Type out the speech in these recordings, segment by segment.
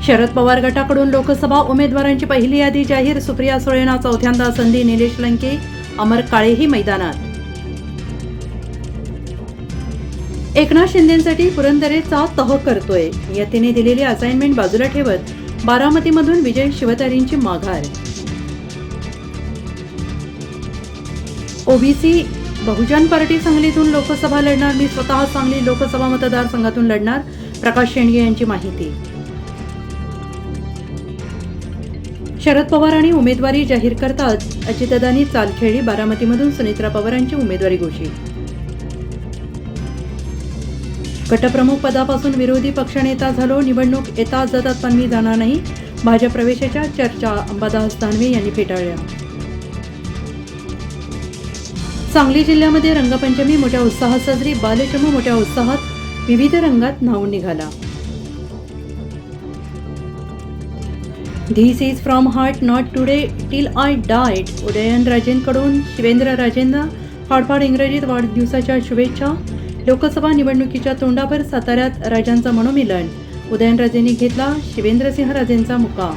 शरद पवार गटाकडून लोकसभा उमेदवारांची पहिली यादी जाहीर. सुप्रिया सुळेंना चौथ्यांदा संधी. निलेश लंके, अमर काळेही मैदानात. एकनाथ शिंदेंसाठी पुरंदरेचा तह करतोय. नियतीने दिलेली असाइनमेंट बाजूला ठेवत बारामतीमधून विजय शिवतारेंची माघार. ओबीसी बहुजन पार्टी सांगलीतून लोकसभा लढणार. मी स्वतः सांगली लोकसभा मतदारसंघातून लढणार. प्रकाश शेंडगे यांची माहिती. शरद पवारांनी उमेदवारी जाहीर करताच अजितदादांनी चाल खेळली. बारामतीमधून सुनेत्रा पवारांची उमेदवारी घोषित. गटप्रमुख पदापासून विरोधी पक्षनेता झालो. निवडणूक येतात जातात पण मी जाणार नाही. भाजप प्रवेशाच्या चर्चा अंबादास दानवे यांनी फेटाळल्या. सांगली जिल्ह्यामध्ये रंगपंचमी मोठ्या उत्साहात साजरी. बालचमू मोठ्या उत्साहात विविध रंगात न्हावून निघाला. This is from heart not today till I died. उदयनराजेंकडून शिवेंद्रराजेंना फाडफाड इंग्रजीत वाढदिवसाच्या शुभेच्छा. लोकसभा निवडणुकीच्या तोंडावर साताऱ्यात राजांचं मनोमिलन. उदयनराजेंनी घेतला शिवेंद्रसिंहराजेंचा मुका.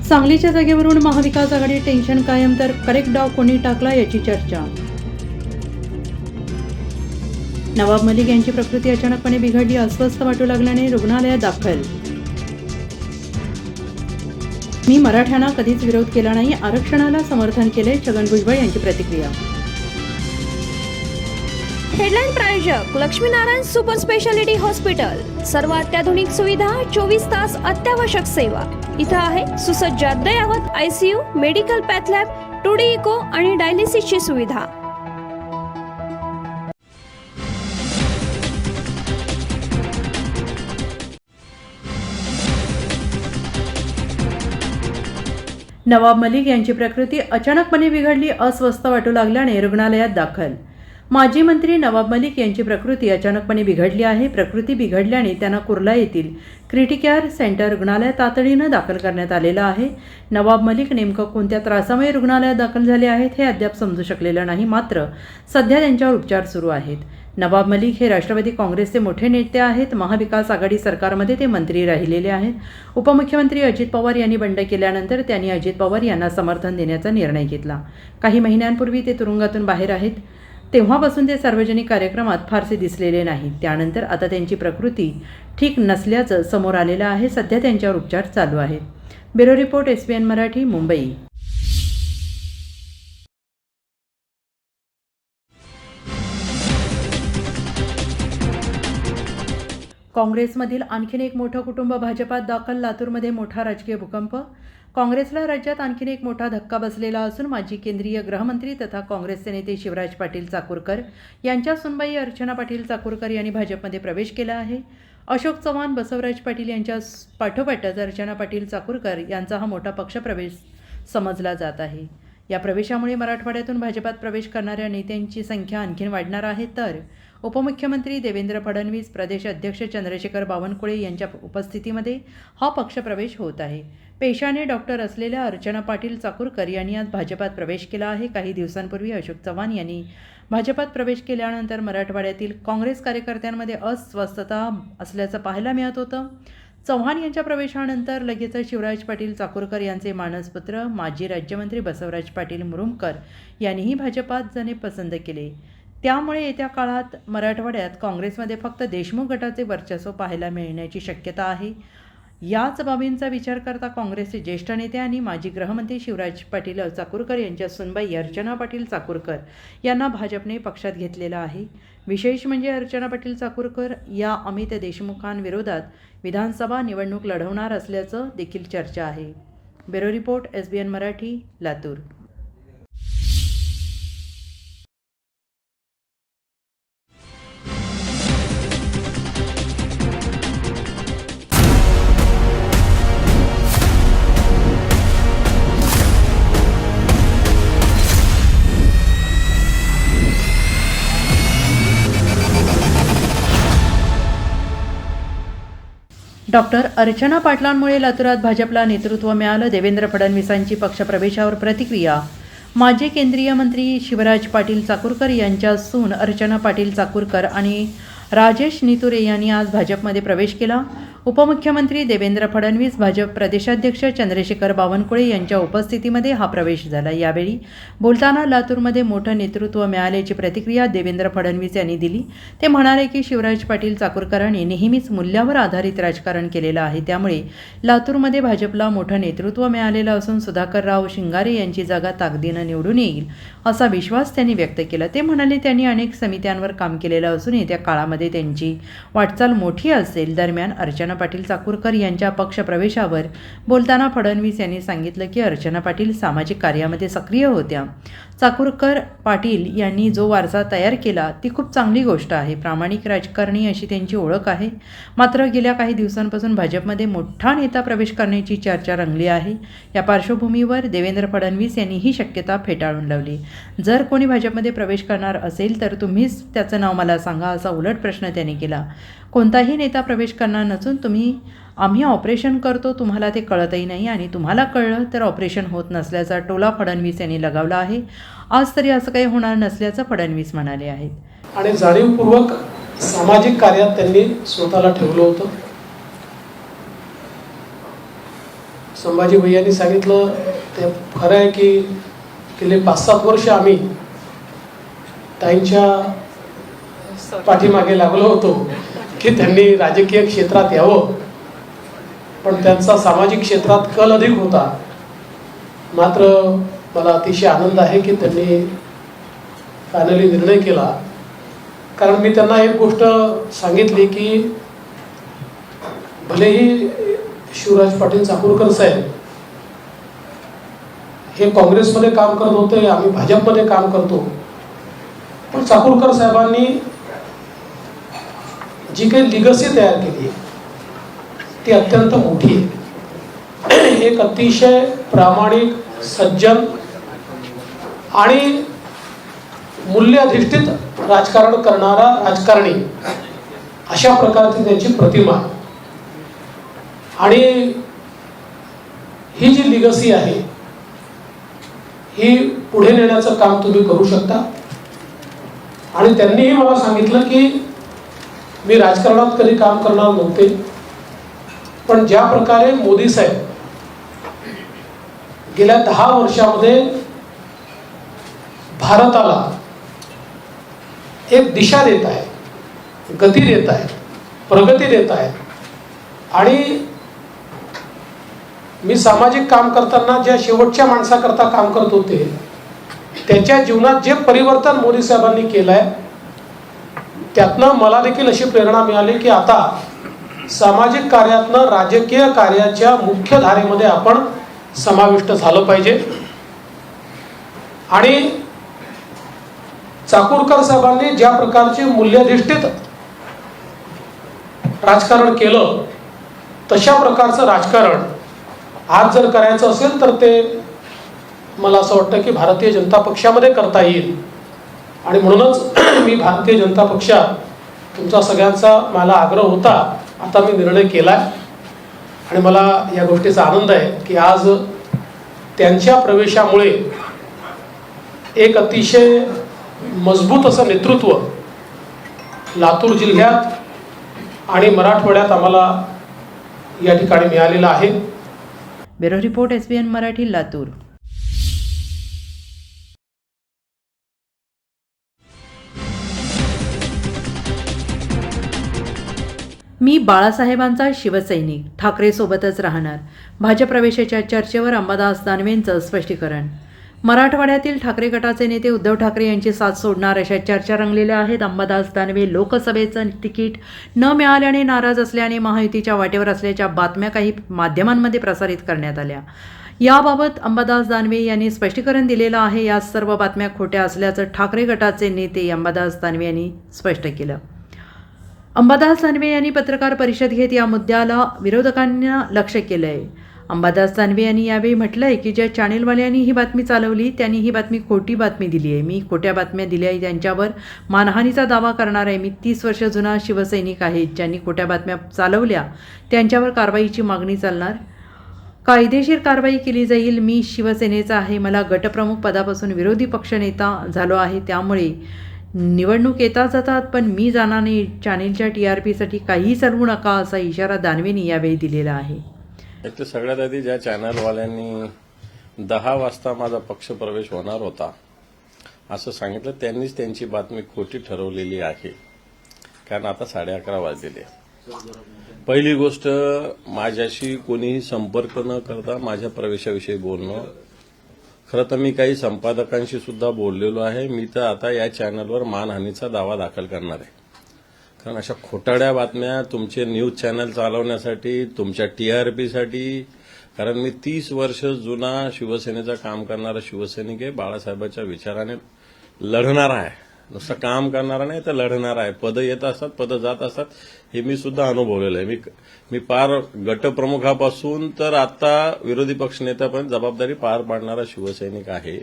सांगलीच्या जागेवरून महाविकास आघाडी टेन्शन कायम, तर करेक्ट डाव कोणी टाकला याची चर्चा. नवाब मलिक यांची प्रकृती अचानकपणे बिघडली. अस्वस्थ वाटू लागल्याने रुग्णालयात दाखल. मी मराठ्यांना कधीच विरोध केला नाही. आरक्षणाला समर्थन केले. छगन भुजबळ यांची प्रतिक्रिया. हेडलाईन प्रायोजक लक्ष्मीनारायण सुपर स्पेशालिटी हॉस्पिटल. सर्व अत्याधुनिक सुविधा, 24 तास अत्यावश्यक सेवा. इथं आहे सुसज्ज अद्ययावत ICU, medical path lab, 2D echo आणि डायलिसिसची सुविधा. नवाब मलिक यांची प्रकृती अचानकपणे बिघडली. अस्वस्थ वाटू लागल्याने रुग्णालयात दाखल. माजी मंत्री नवाब मलिक यांची प्रकृती अचानकपणे बिघडली आहे. प्रकृती बिघडल्याने त्यांना कुर्ला येथील क्रिटिकेअर सेंटर रुग्णालयात तातडीनं दाखल करण्यात आलेलं आहे. नवाब मलिक नेमकं कोणत्या त्रासामुळे रुग्णालयात दाखल झाले आहेत हे अद्याप समजू शकलेलं नाही. मात्र सध्या त्यांच्यावर उपचार सुरू आहेत. नवाब मलिक हे राष्ट्रवादी काँग्रेसचे मोठे नेते आहेत. महाविकास आघाडी सरकारमध्ये ते मंत्री राहिलेले आहेत. उपमुख्यमंत्री अजित पवार यांनी बंड केल्यानंतर त्यांनी अजित पवार यांना समर्थन देण्याचा निर्णय घेतला. काही महिन्यांपूर्वी ते तुरुंगातून बाहेर आहेत. तेव्हापासून ते सार्वजनिक कार्यक्रमात फारसे दिसलेले नाहीत. त्यानंतर आता त्यांची प्रकृती ठीक नसल्याचं समोर आलेलं आहे. सध्या त्यांच्यावर उपचार चालू आहेत. Bureau report SBN Marathi, Mumbai. काँग्रेसमधील आणखीन एक मोठं कुटुंब भाजपात दाखल. लातूरमध्ये मोठा राजकीय भूकंप. काँग्रेसला राज्यात आणखीन एक मोठा धक्का बसलेला असून माजी केंद्रीय गृहमंत्री तथा काँग्रेसचे नेते शिवराज पाटील चाकूरकर यांच्या सुनबाई अर्चना पाटील चाकूरकर यांनी भाजपमध्ये प्रवेश केला आहे. अशोक चव्हाण, बसवराज पाटील यांच्या पाठोपाठच अर्चना पाटील चाकूरकर यांचा हा मोठा पक्षप्रवेश समजला जात आहे. या प्रवेशामुळे मराठवाड्यातून भाजपात प्रवेश करणाऱ्या नेत्यांची संख्या आणखीन वाढणार आहे. तर उपमुख्यमंत्री देवेंद्र फडणवीस, प्रदेश अध्यक्ष चंद्रशेखर बावनकुळे यांच्या उपस्थितीमध्ये हा पक्षप्रवेश होत आहे. पेशाने डॉक्टर असलेल्या अर्चना पाटील चाकूरकर यांनी आज भाजपात प्रवेश केला आहे. काही दिवसांपूर्वी अशोक चव्हाण यांनी भाजपात प्रवेश केल्यानंतर मराठवाड्यातील काँग्रेस कार्यकर्त्यांमध्ये अस्वस्थता असल्याचं पाहायला मिळत होतं. चव्हाण यांच्या प्रवेशानंतर लगेचच शिवराज पाटील चाकूरकर यांचे मानसपुत्र माजी राज्यमंत्री बसवराज पाटील मुरुमकर यांनीही भाजपात जाणे पसंत केले. त्यामुळे येत्या काळात मराठवाड्यात काँग्रेसमध्ये फक्त देशमुख गटाचे वर्चस्व पाहायला मिळण्याची शक्यता आहे. याच बाबींचा विचार करता काँग्रेसचे ज्येष्ठ नेते आणि माजी गृहमंत्री शिवराज पाटील चाकूरकर यांच्या सुनबाई अर्चना पाटील चाकूरकर यांना भाजपने पक्षात घेतलेलं आहे. विशेष म्हणजे अर्चना पाटील चाकूरकर या अमित देशमुखांविरोधात विधानसभा निवडणूक लढवणार असल्याचं देखील चर्चा आहे. Bureau report SBN Marathi, Latur. Doctor Archana पाटलांमुळे लातूरात भाजपला नेतृत्व मिळालं. देवेंद्र फडणवीसांची पक्षप्रवेशावर प्रतिक्रिया. माजी केंद्रीय मंत्री शिवराज पाटील चाकूरकर यांच्या सून अर्चना पाटील चाकूरकर आणि राजेश नितुरे यांनी आज भाजपमध्ये प्रवेश केला. उपमुख्यमंत्री देवेंद्र फडणवीस, भाजप प्रदेशाध्यक्ष चंद्रशेखर बावनकुळे यांच्या उपस्थितीमध्ये हा प्रवेश झाला. यावेळी बोलताना लातूरमध्ये मोठं नेतृत्व मिळाल्याची प्रतिक्रिया देवेंद्र फडणवीस यांनी दिली. ते म्हणाले की शिवराज पाटील चाकूरकरांनी नेहमीच मूल्यावर आधारित राजकारण केलेलं आहे. त्यामुळे लातूरमध्ये भाजपला मोठं नेतृत्व मिळालेलं असून सुधाकरराव शिंगारे यांची जागा ताकदीनं निवडून येईल असा विश्वास त्यांनी व्यक्त केला. ते म्हणाले त्यांनी अनेक समित्यांवर काम केलेलं असून येत्या काळामध्ये त्यांची वाटचाल मोठी असेल. दरम्यान अर्चना पाटील चाकूरकर यांच्या पक्षप्रवेशावर बोलताना फडणवीस यांनी सांगितलं की अर्चना पाटील सामाजिक कार्यामध्ये सक्रिय होत्या. चाकूरकर पाटील यांनी जो वारसा तयार केला ती खूप चांगली गोष्ट आहे. प्रामाणिक राजकारणी अशी त्यांची ओळख आहे. मात्र गेल्या काही दिवसांपासून भाजपमध्ये मोठा नेता प्रवेश करण्याची चर्चा रंगली आहे. या पार्श्वभूमीवर देवेंद्र फडणवीस यांनी ही शक्यता फेटाळून लावली. जर कोणी भाजपमध्ये प्रवेश करणार असेल तर तुम्हीच त्याचं नाव मला सांगा, असा उलट प्रश्न त्यांनी केला. कोणताही नेता प्रवेश करणार नसून आम्ही ऑपरेशन करतो, तुम्हाला ते कळतही नाही आणि तुम्हाला कळलं तर ऑपरेशन होत नसल्याचा टोला फडणवीस यांनी लगावला आहे. आज तरी असं काही होणार नसल्याचं फडणवीस म्हणाले आहेत. आणि जाणीवपूर्वक सामाजिक कार्यात त्यांनी स्वतःला ठेवलं होतं. संभाजी भैयांनी सांगितलं ते खरं आहे की गेले 5-7 वर्ष आम्ही ताईंच्या पाठीमागे लागलो होतो की त्यांनी राजकीय क्षेत्रात यावं, पण त्यांचा सामाजिक क्षेत्रात कल अधिक होता. मात्र मला अतिशय आनंद आहे की त्यांनी फायनली निर्णय केला. कारण मी त्यांना एक गोष्ट सांगितली की भलेही शिवराज पाटील चाकूरकर साहेब हे काँग्रेसमध्ये काम करत होते, आम्ही भाजपमध्ये काम करतो, पण चाकूरकर साहेबांनी जी काही लिगसी तयार केली आहे ती अत्यंत मोठी आहे. एक अतिशय प्रामाणिक, सज्जन आणि मूल्याधिष्ठित राजकारण करणारा राजकारणी अशा प्रकारची त्यांची प्रतिमा आहे. आणि ही जी लिगसी आहे ही पुढे नेण्याचं काम तुम्ही करू शकता. आणि त्यांनीही मला सांगितलं की मी राजकारणात कधी काम करणार नव्हते, पण ज्या प्रकारे मोदी साहेब गेल्या 10 वर्षामध्ये भारताला एक दिशा देत आहे, गती देत आहे, प्रगती देत आहे. आणि मी सामाजिक काम करताना ज्या शेवटच्या माणसाकरता काम करत होते त्याच्या जीवनात जे परिवर्तन मोदी साहेबांनी केलं आहे त्यातनं मला देखील अशी प्रेरणा मिळाली की आता सामाजिक कार्यातनं राजकीय कार्याच्या मुख्य धारेमध्ये आपण समाविष्ट झालं पाहिजे. आणि चाकूरकर साहेबांनी ज्या प्रकारचे मूल्याधिष्ठित राजकारण केलं तशा प्रकारचं राजकारण आज जर करायचं असेल तर ते मला असं वाटतं की भारतीय जनता पक्षामध्ये करता येईल. आणि म्हणूनच मी भारतीय जनता पक्षात तुमचा सगळ्यांचा मला आग्रह होता, आता मी निर्णय केला आहे. आणि मला या गोष्टीचा आनंद आहे की आज त्यांच्या प्रवेशामुळे एक अतिशय मजबूत असं नेतृत्व लातूर जिल्ह्यात आणि मराठवाड्यात आम्हाला या ठिकाणी मिळालेलं आहे. Bureau report SBN Marathi, Latur. मी बाळासाहेबांचा शिवसैनिक, ठाकरेसोबतच राहणार. भाजप प्रवेशाच्या चर्चेवर अंबादास दानवेंचं स्पष्टीकरण. मराठवाड्यातील ठाकरे गटाचे नेते उद्धव ठाकरे यांची साथ सोडणार अशा चर्चा रंगलेल्या आहेत. अंबादास दानवे लोकसभेचं तिकीट न मिळाल्याने नाराज असल्याने महायुतीच्या वाटेवर असल्याच्या बातम्या काही माध्यमांमध्ये प्रसारित करण्यात आल्या. याबाबत अंबादास दानवे यांनी स्पष्टीकरण दिलेलं आहे. या सर्व बातम्या खोट्या असल्याचं ठाकरे गटाचे नेते अंबादास दानवे यांनी स्पष्ट केलं. अंबादास दानवे यांनी पत्रकार परिषद घेत या मुद्द्याला विरोधकांना लक्ष्य केलं आहे. अंबादास दानवे यांनी यावेळी म्हटलं आहे की ज्या चॅनेलवाल्यांनी ही बातमी चालवली त्यांनी ही बातमी खोटी बातमी दिली आहे. मी खोट्या बातम्या दिल्या आहे, त्यांच्यावर मानहानीचा दावा करणार आहे. मी 30 वर्ष जुना शिवसैनिक आहे. ज्यांनी खोट्या बातम्या चालवल्या त्यांच्यावर कारवाईची मागणी चालणार. कायदेशीर कारवाई केली जाईल. मी शिवसेनेचा आहे. मला गटप्रमुख पदापासून विरोधी पक्षनेता झालो आहे. त्यामुळे निवडणूक येतात जातात, पण मी जाणार नाही. चॅनेलच्या TRPसाठी काहीही चालवू नका, असा इशारा दानवेंनी यावेळी दिलेला आहे. एक तर सगळ्यात आधी ज्या चॅनलवाल्यांनी 10 वाजता माझा पक्ष प्रवेश होणार होता असं सांगितलं, त्यांनीच त्यांची बातमी खोटी ठरवलेली आहे. कारण आता 11:30 वाजलेले. पहिली गोष्ट, माझ्याशी कोणीही संपर्क न करता माझ्या प्रवेशाविषयी बोलणं. खरं तर मी काही संपादकांशी सुद्धा बोललेलो आहे. मी तर आता या चॅनलवर मानहानीचा दावा दाखल करणार आहे. कारण अशा खोटाड्या बातम्या तुमचे न्यूज चॅनल चालवण्यासाठी, तुमच्या TRPसाठी, कारण मी 30 वर्ष जुना शिवसेनेचं काम करणारा शिवसैनिक आहे. बाळासाहेबांच्या विचाराने लढणार आहे. नुसतं काम करणारा नाही तर लढणार आहे. पदं येत असतात, पदं जात असतात, हे मी सुद्धा अनुभवलेलं आहे. मी पार गटप्रमुखापासून तर आता विरोधी पक्षनेत्यापर्यंत जबाबदारी पार पाडणारा शिवसैनिक आहे.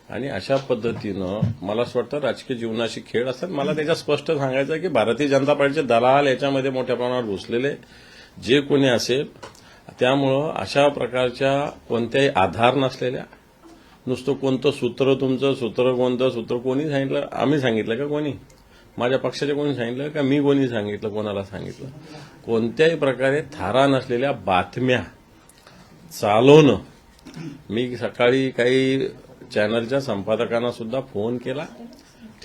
आणि अशा पद्धतीनं मला असं वाटतं राजकीय जीवनाशी खेळ असतात. मला त्याच्यात स्पष्ट सांगायचं आहे की भारतीय जनता पार्टीचे दलाल याच्यामध्ये मोठ्या प्रमाणावर घुसलेले जे कोणी असेल, त्यामुळं अशा प्रकारच्या कोणत्याही आधार नसलेल्या, नुसतं कोणतं सूत्र, तुमचं सूत्र कोणतं, सूत्र कोणी सांगितलं, आम्ही सांगितलं का, कोणी माझ्या पक्षाचे कोणी सांगितलं का, मी कोणी सांगितलं, कोणाला सांगितलं, कोणत्याही प्रकारे थारा नसलेल्या बातम्या चालवणं. मी सकाळी काही चॅनलच्या संपादकांना सुद्धा फोन केला.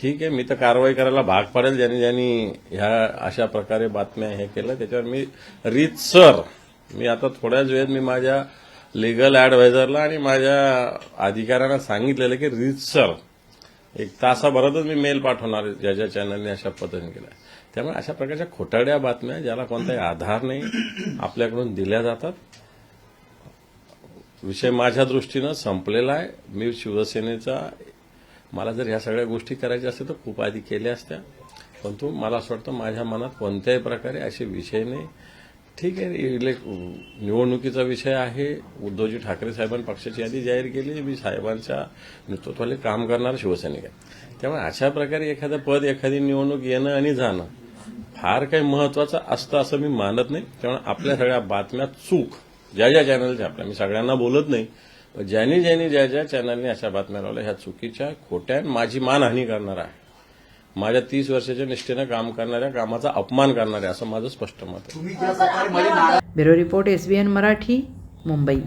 ठीक आहे, मी तर कारवाई करायला भाग पाडेल ज्यांनी ह्या अशा प्रकारे बातम्या हे केलं त्याच्यावर. मी रीतसर, मी आता थोड्याच वेळेत मी माझ्या लिगल ॲडवायझरला आणि माझ्या अधिकाऱ्यांना सांगितलेलं की रीतसर 1 तासाभरातच मी मेल पाठवणार ज्या चॅनलने अशा पद्धतीने केलं. त्यामुळे अशा प्रकारच्या खोटाड्या बातम्या ज्याला कोणताही आधार नाही आपल्याकडून दिल्या जातात. विषय माझ्या दृष्टीनं संपलेला आहे. मी शिवसेनेचा, मला जर ह्या सगळ्या गोष्टी करायच्या असत्या तर खूप आधी केल्या असत्या, परंतु मला असं वाटतं माझ्या मनात कोणत्याही प्रकारे असे विषय नाही. ठीक आहे, निवडणुकीचा विषय आहे. उद्धवजी ठाकरे साहेबांनी पक्षाची यादी जाहीर केली. मी साहेबांच्या नेतृत्वाखाली काम करणारा शिवसैनिक आहे. त्यामुळे अशा प्रकारे एखादं पद, एखादी निवडणूक येणं आणि जाणं फार काही महत्वाचं असतं असं मी मानत नाही. त्यामुळे आपल्या सगळ्या बातम्या चूक ज्या चॅनलच्या, आपल्या मी सगळ्यांना बोलत नाही, ज्यांनी ज्या चॅनलने अशा बातम्या लावल्या ह्या चुकीच्या, खोट्या, माझी मानहानी करणारा आहे. माझ्या 30 वर्षाच्या निष्ठेनं काम करणाऱ्या, कामाचा अपमान करणाऱ्या, असं माझं स्पष्ट मत आहे. Bureau report, SBN Marathi, Mumbai.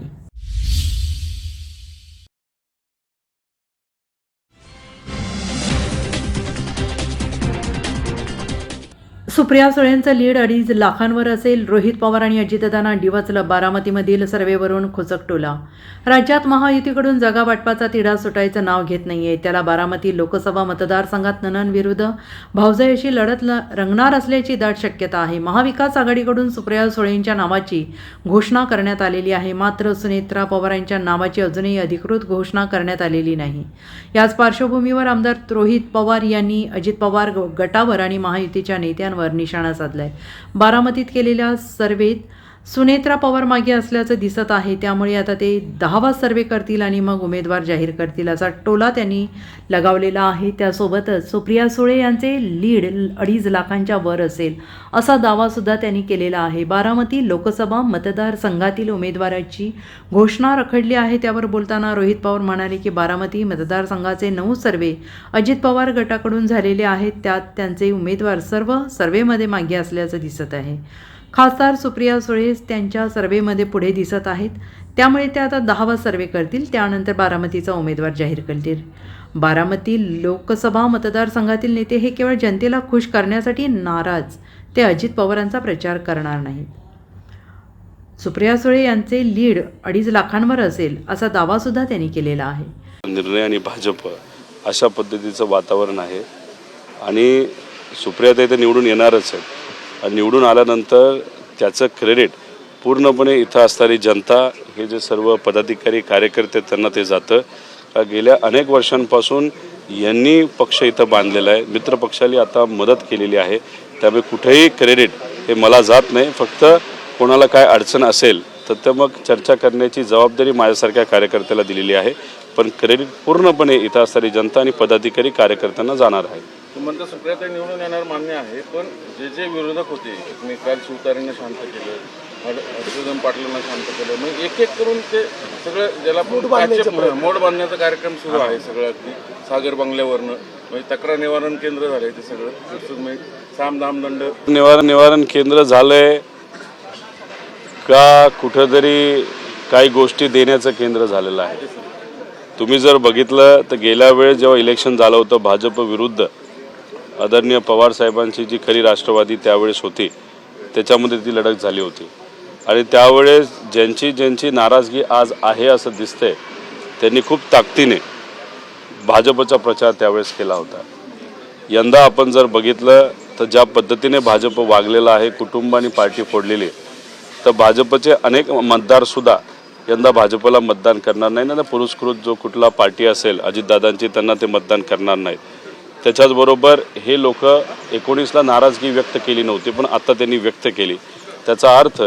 Supriya सुळेंचं लीड 2.5 लाखांवर असेल. रोहित पवार आणि अजितदादांना डिवचलं. बारामतीमधील सर्व्हेवरून खुचकटोला. राज्यात महायुतीकडून जागा वाटपाचा तिढा सुटायचं नाव घेत नाहीये. त्याला बारामती लोकसभा मतदारसंघात ननन विरुद्ध भाऊजाई अशी लढत रंगणार असल्याची दाट शक्यता आहे. महाविकास आघाडीकडून सुप्रिया सुळेंच्या नावाची घोषणा करण्यात आलेली आहे, मात्र सुनेत्रा पवारांच्या नावाची अजूनही अधिकृत घोषणा करण्यात आलेली नाही. याच पार्श्वभूमीवर आमदार रोहित पवार यांनी अजित पवार गटावर आणि महायुतीच्या नेत्यांवर निशाणा साधलाय. बारामतीत केलेल्या सर्व्हेत सुनेत्रा पवार मागे असल्याचं दिसत आहे. त्यामुळे आता ते 10वा सर्व्हे करतील आणि मग उमेदवार जाहीर करतील, असा टोला त्यांनी लगावलेला आहे. त्यासोबतच सुप्रिया सुळे यांचे लीड 2.5 लाखांच्या वर असेल असा दावा सुद्धा त्यांनी केलेला आहे. बारामती लोकसभा मतदारसंघातील उमेदवाराची घोषणा रखडली आहे. त्यावर बोलताना रोहित पवार म्हणाले की बारामती मतदारसंघाचे 9 सर्व्हे अजित पवार गटाकडून झालेले आहेत. त्यात त्यांचे उमेदवार सर्व सर्व्हेमध्ये मागे असल्याचं दिसत आहे. खासदार सुप्रिया सुळे त्यांच्या सर्व्हेमध्ये पुढे दिसत आहेत. त्यामुळे ते आता 10वा सर्व्हे करतील, त्यानंतर बारामतीचा उमेदवार जाहीर करतील. बारामती लोकसभा मतदारसंघातील नेते हे केवळ जनतेला खुश करण्यासाठी नाराज, ते अजित पवारांचा प्रचार करणार नाहीत. सुप्रिया सुळे यांचे लीड 2.5 लाखांवर असेल असा दावासुद्धा त्यांनी केलेला आहे. निर्णय आणि भाजप अशा पद्धतीचं वातावरण आहे आणि सुप्रियाताई तर निवडून येणारच आहेत. आणि निवडून आल्यानंतर त्याचं क्रेडिट पूर्णपणे इथं असणारी जनता, हे जे सर्व पदाधिकारी कार्यकर्ते त्यांना ते जातं. गेल्या अनेक वर्षांपासून यांनी पक्ष इथं बांधलेला आहे. मित्रपक्षाला आता मदत केलेली आहे. त्यामुळे कुठेही क्रेडिट हे मला जात नाही. फक्त कोणाला काय अडचण असेल तर ते मग चर्चा करण्याची जबाबदारी माझ्यासारख्या कार्यकर्त्याला दिलेली आहे. पण क्रेडिट पूर्णपणे इथं असणारी जनता आणि पदाधिकारी कार्यकर्त्यांना जाणार आहे. म्हणता सुप्रियाताई निवडून येणार मान्य आहे, पण जे विरोधक होते, मी काल शिवतारेंना शांत केलं, हर्षवर्धन पाटलांना शांत केलं, मग एक करून ते सगळं ज्याला मोड बांधण्याचा कार्यक्रम सुरू आहे. सगळं अगदी सागर बंगल्यावरनं म्हणजे तक्रार निवारण केंद्र झाले ते सगळं तिथून म्हणजे साम दाम दंड निवारण केंद्र झालंय का कुठंतरी काही गोष्टी देण्याचं केंद्र झालेलं आहे. तुम्ही जर बघितलं तर गेल्या वेळेस जेव्हा इलेक्शन झालं होतं भाजप विरुद्ध आदरणीय पवार साहेबांची जी खरी राष्ट्रवादी त्यावेळेस होती त्याच्यामध्ये ती लढत झाली होती आणि त्यावेळेस ज्यांची नाराजगी आज आहे असं दिसतंय त्यांनी खूप ताकदीने भाजपचा प्रचार त्यावेळेस केला होता. यंदा आपण जर बघितलं तर ज्या पद्धतीने भाजप वागलेला आहे, कुटुंबाने पार्टी फोडलेली, तर भाजपचे अनेक मतदारसुद्धा यंदा भाजपला मतदान करणार नाही ना. पुरस्कृत जो कुठला पार्टी असेल अजितदादांची त्यांना ते मतदान करणार नाहीत. त्याच्याचबरोबर हे लोक 19ला नाराजगी व्यक्त केली नव्हती पण आता त्यांनी व्यक्त केली. त्याचा अर्थ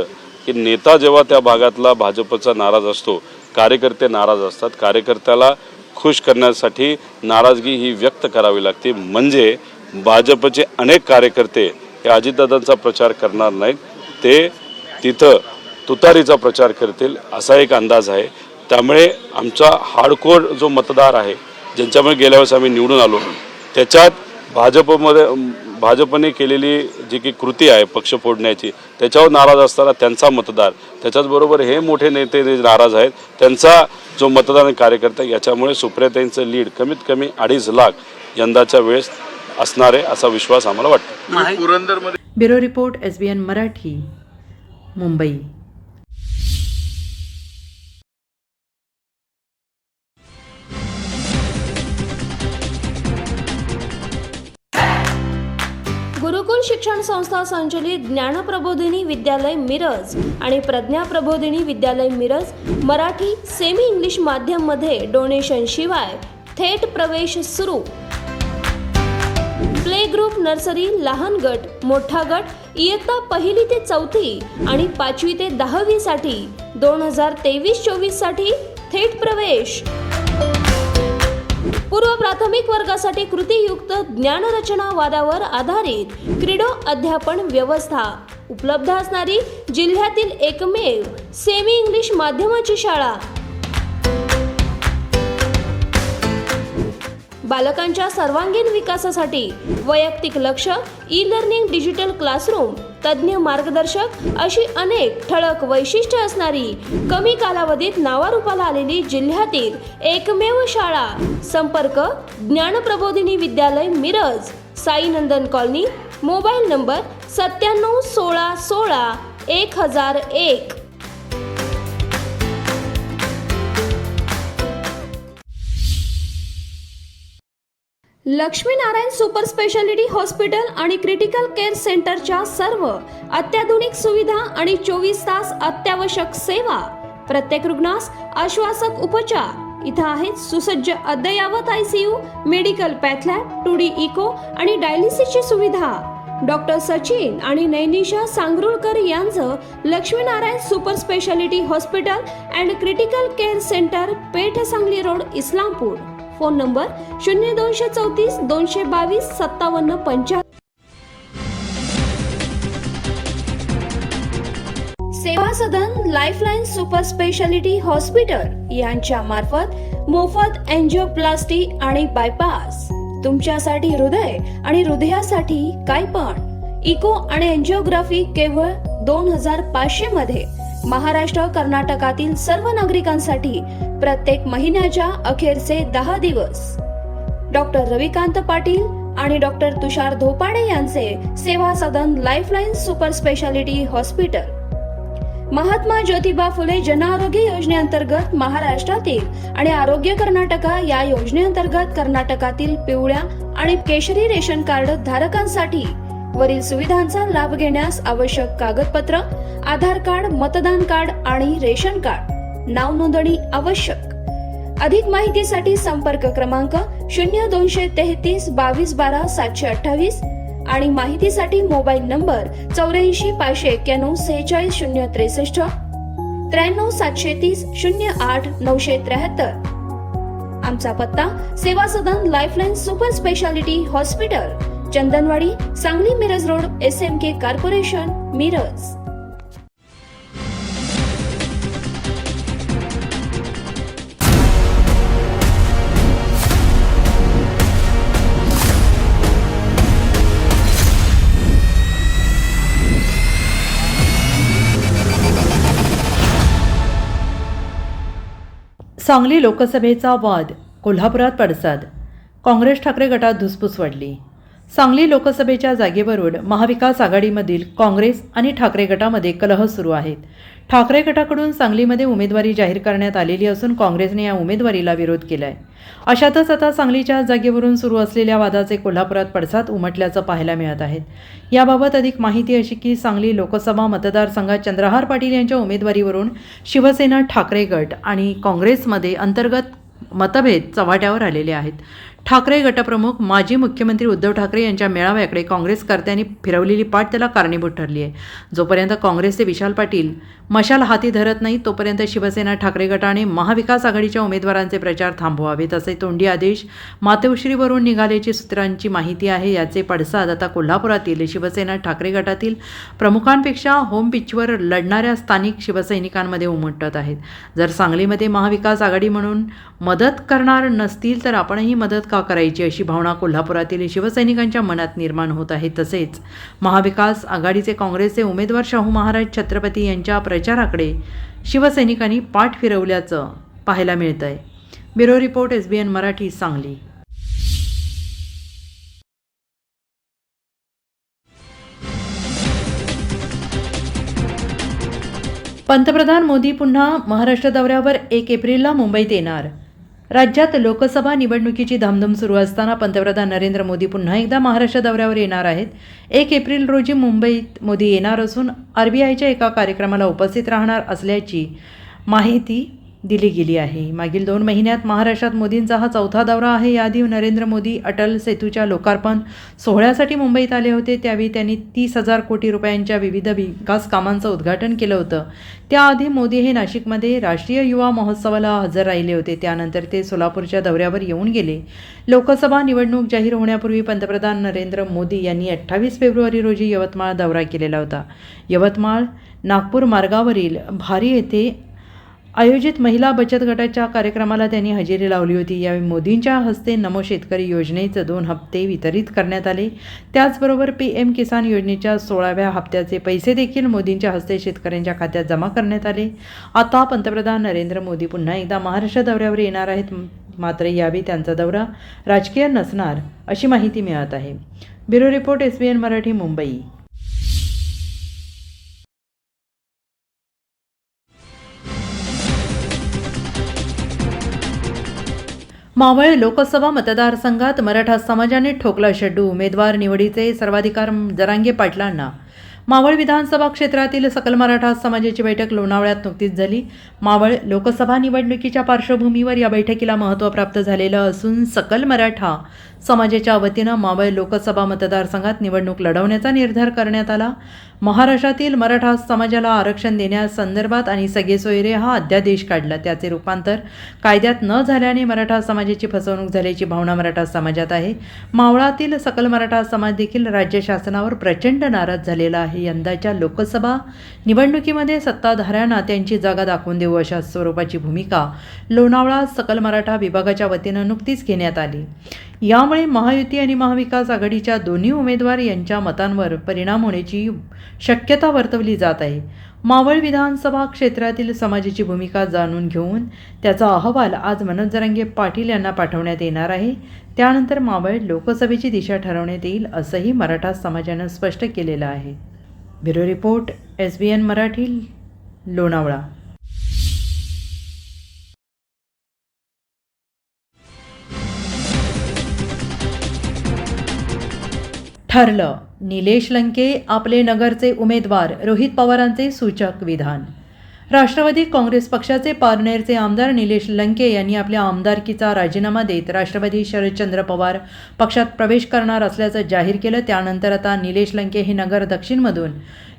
की नेता जेव्हा त्या भागातला भाजपचा नाराज असतो, कार्यकर्ते नाराज असतात, कार्यकर्त्याला खुश करण्यासाठी नाराजगी ही व्यक्त करावी लागते. म्हणजे भाजपचे अनेक कार्यकर्ते हे अजितदादांचा प्रचार करणार नाहीत, ते तिथं तुतारीचा प्रचार करतील असा एक अंदाज आहे. त्यामुळे आमचा हार्डकोर जो मतदार आहे ज्यांच्यामुळे गेल्या वेळेस आम्ही निवडून आलो त्याच्यात भाजपने केलेली जी की कृती आहे पक्ष फोडण्याची त्याच्यावर नाराज असताना त्यांचा मतदार, त्याच्याचबरोबर हे मोठे नेते जे नाराज आहेत त्यांचा जो मतदान कार्यकर्ता, याच्यामुळे सुप्रियाताईंचं लीड कमीत कमी 2.5 लाख यंदाच्या वेळेस असणार आहे असा विश्वास आम्हाला वाटतो. पुरंदरमध्ये bureau report SBN Marathi, Mumbai. Gurukul शिक्षण संस्था संचलित ज्ञानप्रबोधिनी विद्यालय मिरज आणि प्रज्ञा प्रबोधिनी विद्यालय मिरज मराठी सेमी इंग्लिश माध्यम मध्ये डोनेशन शिवाय थेट प्रवेश सुरू. प्ले ग्रुप, नर्सरी, लहान गट, मोठा गट इयत्ता 1ली ते 4थी आणि 5वी ते 10वी साठी 2023-24 साठी थेट प्रवेश. पूर्व प्राथमिक वर्गासाठी कृतीयुक्त ज्ञानरचना वादावर आधारित क्रीडो अध्यापन व्यवस्था उपलब्ध असणारी जिल्ह्यातील एकमेव सेमी इंग्लिश माध्यमाची शाळा. बालकांच्या सर्वांगीण विकासासाठी वैयक्तिक लक्ष, ई लर्निंग, डिजिटल क्लासरूम, तज्ज्ञ मार्गदर्शक अशी अनेक ठळक वैशिष्ट्ये असणारी कमी कालावधीत नावारूपाला आलेली जिल्ह्यातील एकमेव शाळा. संपर्क ज्ञानप्रबोधिनी विद्यालय Miraj, Sainandan colony, mobile number 97 16 16 1001. Laxminarayan super speciality hospital आणि क्रिटिकल केअर सेंटरच्या सर्व अत्याधुनिक सुविधा आणि 24 तास अत्यावश्यक सेवा. प्रत्येक रुग्णास आश्वासक उपचार. इथं आहेत सुसज्ज अद्ययावत ICU, medical path lab, 2D echo आणि डायलिसिसची सुविधा. डॉक्टर सचिन आणि नैनिशा सांगरुळकर यांचं Lakshminarayan super speciality hospital and critical care centre, Peth Sangli road, Islampur. Phone number 0234 222 5775. Seva Sadan lifeline super speciality hospital यांच्या मार्फत मोफत एंजिओप्लास्टी आणि बायपास. तुमच्यासाठी हृदय आणि हृदयासाठी काय पण इको आणि एंजिओग्राफी केवळ 2500 मध्ये. महाराष्ट्र, कर्नाटकातील सर्व नागरिकांसाठी प्रत्येक महिन्याच्या अखेरचे 10 दिवस. डॉक्टर रविकांत पाटील आणि डॉक्टर तुषार धोपाडे यांचे Seva Sadan lifeline super speciality hospital. Mahatma Jyotiba Phule Jan Arogya योजनेअंतर्गत महाराष्ट्रातील आणि आरोग्य कर्नाटका या योजनेअंतर्गत कर्नाटकातील पिवळ्या आणि केशरी रेशन कार्ड धारकांसाठी वरील सुविधांचा लाभ घेण्यास आवश्यक कागदपत्र: आधार कार्ड, मतदान कार्ड आणि रेशन कार्ड. नाव नोंदणी आवश्यक. अधिक माहितीसाठी संपर्क क्रमांक 0233 22 12 728 आणि माहितीसाठी मोबाईल नंबर 84 591 46 063 93 730 08 973. आमचा पत्ता Seva Sadan lifeline super speciality hospital, Chandanwadi, Sangli Miraj road, SMK corporation, Miraj. Sangli लोकसभेचा वाद, कोल्हापुरात पडसाद. काँग्रेस ठाकरे गटात धुसफूस वाढली. सांगली लोकसभेच्या जागेवरून महाविकास आघाडीमधील काँग्रेस आणि ठाकरे गटामध्ये कलह सुरू आहेत. ठाकरे गटाकडून सांगलीमध्ये उमेदवारी जाहीर करण्यात आलेली असून काँग्रेसने या उमेदवारीला विरोध केला आहे. अशातच आता सांगलीच्या जागेवरून सुरू असलेल्या वादाचे कोल्हापुरात पडसाद उमटल्याचं पाहायला मिळत आहे. याबाबत अधिक माहिती अशी की सांगली लोकसभा मतदारसंघात चंद्रहार पाटील यांच्या उमेदवारीवरून शिवसेना, ठाकरे गट आणि काँग्रेसमध्ये अंतर्गत मतभेद चव्हाट्यावर आलेले आहेत. ठाकरे गटप्रमुख माजी मुख्यमंत्री उद्धव ठाकरे यांच्या मेळाव्याकडे काँग्रेसकर्त्यांनी फिरवलेली पाठ त्याला कारणीभूत ठरली आहे. जोपर्यंत काँग्रेसचे विशाल पाटील मशाल हाती धरत नाही तोपर्यंत शिवसेना, ठाकरे गटाने महाविकास आघाडीच्या उमेदवारांचे प्रचार थांबवावेत असे तोंडी आदेश मातोश्रीवरून निघाल्याची सूत्रांची माहिती आहे. याचे पडसाद आता कोल्हापुरातील शिवसेना, ठाकरे गटातील प्रमुखांपेक्षा होम पिचवर लढणाऱ्या स्थानिक शिवसैनिकांमध्ये उमटत आहेत. जर सांगलीमध्ये महाविकास आघाडी म्हणून मदत करणार नसतील तर आपणही मदत का करायची अशी भावना कोल्हापुरातील शिवसैनिकांच्या मनात निर्माण होत आहे. तसेच महाविकास आघाडीचे काँग्रेसचे उमेदवार शाहू महाराज छत्रपती यांच्या प्रचाराकडे शिवसैनिकांनी पाठ फिरवल्याचं पाहायला मिळत आहे. Bureau report, SBN Marathi, Sangli. पंतप्रधान मोदी पुन्हा महाराष्ट्र दौऱ्यावर 1 एप्रिलला मुंबईत येणार. राज्यात लोकसभा निवडणुकीची धामधूम सुरू असताना पंतप्रधान नरेंद्र मोदी पुन्हा एकदा महाराष्ट्र दौऱ्यावर येणार आहेत. 1 एप्रिल रोजी मुंबईत मोदी येणार असून RBIच्या एका कार्यक्रमाला उपस्थित राहणार असल्याची माहिती दिली गेली आहे. मागील 2 महिन्यात महाराष्ट्रात मोदींचा हा 4था दौरा आहे. याआधी नरेंद्र मोदी अटल सेतूच्या लोकार्पण सोहळ्यासाठी मुंबईत आले होते. त्यावेळी त्यांनी 30,000 कोटी रुपयांच्या विविध विकास कामांचं उद्घाटन केलं होतं. त्याआधी मोदी हे नाशिकमध्ये राष्ट्रीय युवा महोत्सवाला हजर राहिले होते. त्यानंतर ते सोलापूरच्या दौऱ्यावर येऊन गेले. लोकसभा निवडणूक जाहीर होण्यापूर्वी पंतप्रधान नरेंद्र मोदी यांनी 28 फेब्रुवारी रोजी यवतमाळ दौरा केलेला होता. यवतमाळ नागपूर मार्गावरील भारी येथे आयोजित महिला बचत गटाच्या कार्यक्रमाला त्यांनी हजेरी लावली होती. यावेळी मोदींच्या हस्ते नमो शेतकरी योजनेचे 2 हप्ते वितरित करण्यात आले. त्याचबरोबर PM किसान योजनेच्या 16व्या हप्त्याचे पैसे देखील मोदींच्या हस्ते शेतकऱ्यांच्या खात्यात जमा करण्यात आले. आता पंतप्रधान नरेंद्र मोदी पुन्हा एकदा महाराष्ट्र दौऱ्यावर येणार आहेत. मात्र यावेळी त्यांचा दौरा राजकीय नसणार अशी माहिती मिळत आहे. Bureau report, SBN Marathi, Mumbai. Maval Lok Sabha मतदारसंघात मराठा समाजाने ठोकला शड्डू. उमेदवार निवडीचे सर्वाधिकार जरांगे पाटलांना. मावळ विधानसभा क्षेत्रातील सकल मराठा समाजाची बैठक लोणावळ्यात नुकतीच झाली. मावळ लोकसभा निवडणुकीच्या पार्श्वभूमीवर या बैठकीला महत्त्व प्राप्त झालेलं असून सकल मराठा समाजाच्या वतीनं मावळ लोकसभा मतदारसंघात निवडणूक लढवण्याचा निर्धार करण्यात आला. महाराष्ट्रातील मराठा समाजाला आरक्षण देण्यासंदर्भात आणि सगळे सोयरे हा अध्यादेश काढला. त्याचे रूपांतर कायद्यात न झाल्याने मराठा समाजाची फसवणूक झाल्याची भावना मराठा समाजात आहे. मावळातील सकल मराठा समाज देखील राज्य शासनावर प्रचंड नाराज झालेला आहे. यंदाच्या लोकसभा निवडणुकीमध्ये सत्ताधाऱ्यांना त्यांची जागा दाखवून देऊ अशा स्वरूपाची भूमिका लोणावळा सकल मराठा विभागाच्या वतीनं नुकतीच घेण्यात आली. यामुळे महायुती आणि महाविकास आघाडीच्या दोन्ही उमेदवार यांच्या मतांवर परिणाम होण्याची शक्यता वर्तवली जात आहे. मावळ विधानसभा क्षेत्रातील समाजाची भूमिका जाणून घेऊन त्याचा अहवाल आज मनोज जरांगे पाटील यांना पाठवण्यात येणार आहे. त्यानंतर मावळ लोकसभेची दिशा ठरवण्यात येईल असंही मराठा समाजानं स्पष्ट केलेलं आहे. Bureau report, SBN Marathi, Lonavala. ठरलं, निलेश लंके आपले नगरचे उमेदवार. रोहित पवारांचे सूचक विधान. राष्ट्रवादी काँग्रेस पक्षाचे पारनेरचे आमदार निलेश लंके यांनी आपल्या आमदारकीचा राजीनामा देत राष्ट्रवादी शरदचंद्र पवार पक्षात प्रवेश करणार असल्याचं जाहीर केलं. त्यानंतर आता निलेश लंके हे नगर दक्षिणमधून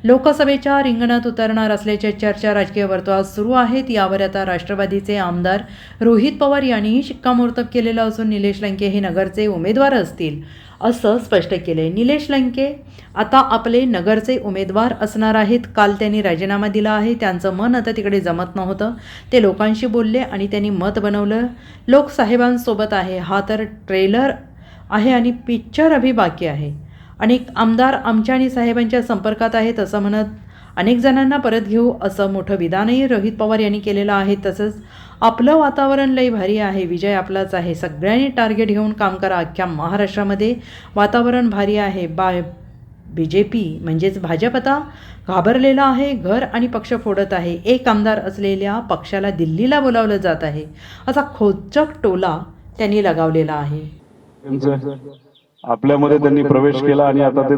लोकसभेच्या रिंगणात उतरणार असल्याच्या चर्चा राजकीय वर्तुळात सुरू आहेत. यावर आता राष्ट्रवादीचे आमदार रोहित पवार यांनीही शिक्कामोर्तब केलेलं असून निलेश लंके हे नगरचे उमेदवार असतील असं स्पष्ट केले. निलेश लंके आता आपले नगरचे उमेदवार असणार आहेत. काल त्यांनी राजीनामा दिला आहे. त्यांचं मन आता तिकडे जमत नव्हतं. ते लोकांशी बोलले आणि त्यांनी मत बनवलं. लोकसाहेबांसोबत आहे. हा तर ट्रेलर आहे आणि पिक्चर अभि बाकी आहे. अनेक आमदार आमच्या आणि साहेबांच्या संपर्कात आहेत असं म्हणत अनेक जणांना परत घेऊ असं मोठं विधानही रोहित पवार यांनी केलेलं आहे. तसंच आपलं वातावरण लई भारी आहे, विजय आपलाच आहे, सगळ्यांनी टार्गेट घेऊन काम करा, अख्ख्या महाराष्ट्रामध्ये वातावरण भारी आहे, BJP म्हणजेच भाजप आता घाबरलेला आहे, घर आणि पक्ष फोडत आहे, एक आमदार असलेल्या पक्षाला दिल्लीला बोलावलं जात आहे, असा खोचक टोला त्यांनी लगावलेला आहे. आपल्यामध्ये त्यांनी प्रवेश केला आणि आता ते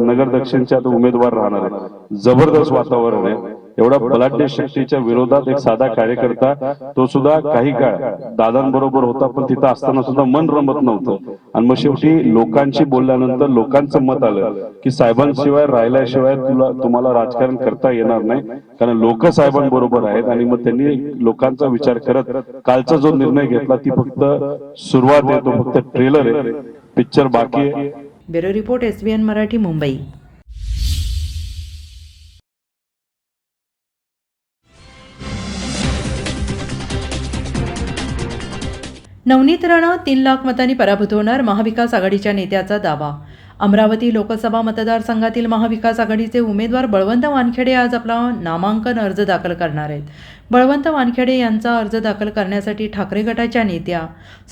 नगर दक्षिणचे आता उमेदवार राहणार आहे. जबरदस्त वातावरण आहे. एवढा बलाढ्य शक्तीच्या विरोधात एक साधा कार्यकर्ता, तो सुद्धा काही काळ दादांबरोबर होता, पण तिथं असताना सुद्धा मन रमत नव्हतं. आणि मग शेवटी लोकांशी बोलल्यानंतर लोकांचं मत आलं की साहेबांशिवाय राहिल्याशिवाय तुम्हाला राजकारण करता येणार नाही, कारण लोक साहेबांबरोबर आहेत. आणि मग त्यांनी लोकांचा विचार करत कालचा जो निर्णय घेतला ती फक्त सुरुवात आहे, तो फक्त ट्रेलर आहे, पिक्चर बाकी आहे. Bureau report SBN Marathi, Mumbai. Navneet Rana 3 lakh मतांनी पराभूत होणार, महाविकास आघाडीच्या नेत्याचा दावा. अमरावती लोकसभा मतदारसंघातील महाविकास आघाडीचे उमेदवार बळवंत वानखेडे आज आपला नामांकन अर्ज दाखल करणार आहेत. बळवंत वानखेडे यांचा अर्ज दाखल करण्यासाठी ठाकरे गटाच्या नेत्या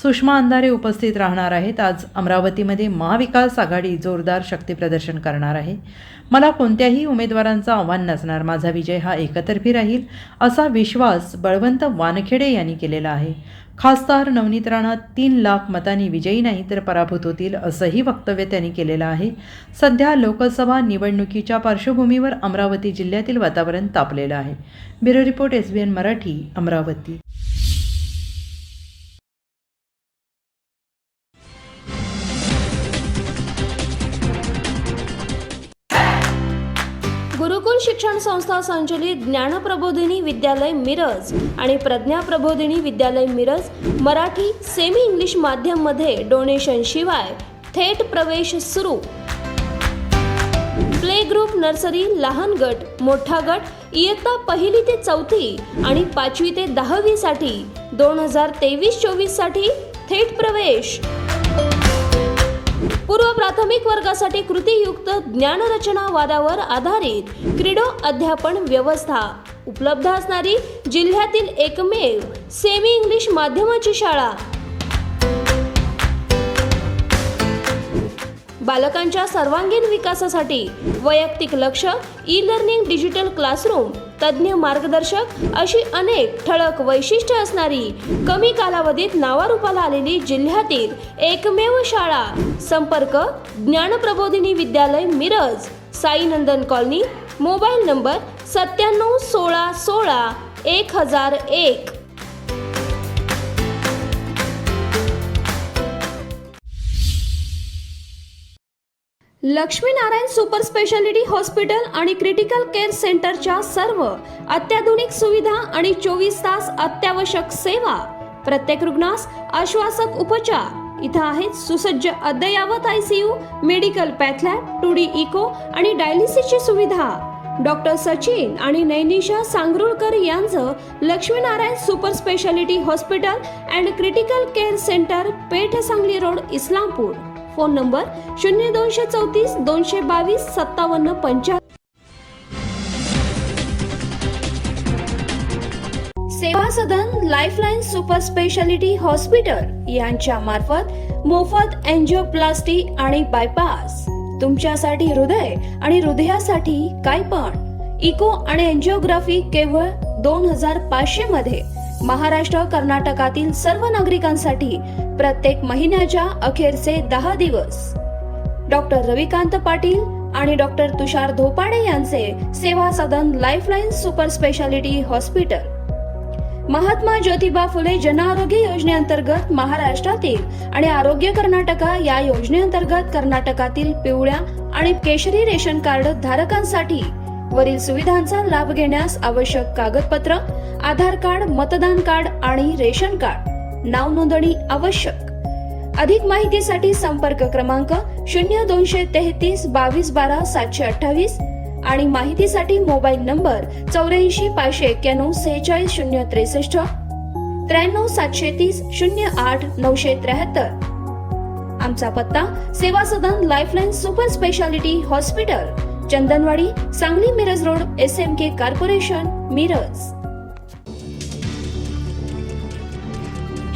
सुषमा अंधारे उपस्थित राहणार आहेत. आज अमरावतीमध्ये महाविकास आघाडी जोरदार शक्तीप्रदर्शन करणार आहे. मला कोणत्याही उमेदवारांचं आव्हान नसणार, माझा विजय हा एकतर्फी राहील, असा विश्वास बळवंत वानखेडे यांनी केलेला आहे. खासदार नवनीत राणा 3 लाख मतांनी विजयी नाही तर पराभूत होतील, असंही वक्तव्य त्यांनी केलेलं आहे. सध्या लोकसभा निवडणुकीच्या पार्श्वभूमीवर अमरावती जिल्ह्यातील वातावरण तापलेलं आहे. Bureau report SBN Marathi, Amravati. Gurukul शिक्षण संस्था संचलित ज्ञानप्रबोधिनी विद्यालय मिरज आणि प्रज्ञा प्रबोधिनी विद्यालय मिरज मराठी सेमी इंग्लिश माध्यम मध्ये डोनेशन शिवाय थेट प्रवेश सुरू. प्ले ग्रुप, नर्सरी, लहान गट, मोठा गट इयत्ता 1ली ते 4थी आणि 5वी ते 10वी साठी 2023-24 साठी थेट प्रवेश. पूर्व प्राथमिक वर्गासाठी कृतीयुक्त ज्ञानरचना वादावर आधारित क्रीडो अध्यापन व्यवस्था उपलब्ध असणारी जिल्ह्यातील एकमेव सेमी इंग्लिश माध्यमाची शाळा. बालकांच्या सर्वांगीण विकासासाठी वैयक्तिक लक्ष, ई-लर्निंग, डिजिटल क्लासरूम, तज्ज्ञ मार्गदर्शक अशी अनेक ठळक वैशिष्ट्ये असणारी कमी कालावधीत नावारूपाला आलेली जिल्ह्यातील एकमेव शाळा. संपर्क ज्ञानप्रबोधिनी विद्यालय Miraj, Sainandan colony, mobile number 97 16 16 1001. Laxminarayan super speciality hospital आणि क्रिटिकल केअर सेंटरच्या सर्व अत्याधुनिक सुविधा आणि 24 तास अत्यावश्यक सेवा, प्रत्येक रुग्णास आश्वासक उपचार. इथं आहेत सुसज्ज अद्ययावत ICU, medical path lab, 2D echo आणि डायलिसिसची सुविधा. डॉक्टर सचिन आणि नैनिशा सांगरुळकर यांचं Lakshminarayan super speciality hospital and critical care centre, Peth Sangli road, Islampur. Phone number 0234 222 5775. Seva Sadan lifeline super speciality hospital यांच्या मार्फत मोफत एंजिओप्लास्टी आणि बायपास. तुमच्यासाठी हृदय आणि हृदयासाठी काय पण इको आणि एंजिओग्राफी केवळ 2500 मध्ये. महाराष्ट्र कर्नाटकातील सर्व नागरिकांसाठी प्रत्येक महिन्याच्या अखेरचे 10 दिवस. डॉक्टर रविकांत पाटील आणि डॉक्टर तुषार धोपाडे यांचे Seva Sadan lifeline super speciality hospital. Mahatma Jyotiba Phule Jan Arogya योजनेअंतर्गत महाराष्ट्रातील आणि आरोग्य कर्नाटका या योजनेअंतर्गत कर्नाटकातील पिवळ्या आणि केशरी रेशन कार्ड धारकांसाठी वरील सुविधांचा लाभ घेण्यास आवश्यक कागदपत्र, आधार कार्ड, मतदान कार्ड आणि रेशन कार्ड. नाव नोंदणी आवश्यक. अधिक माहितीसाठी संपर्क क्रमांक 0233 22 12 728 आणि माहितीसाठी मोबाईल नंबर 84 591 46 063 93 730 08 973. आमचा पत्ता Seva Sadan lifeline super speciality hospital, Chandanwadi, Sangli Miraj road, SMK corporation, Miraj.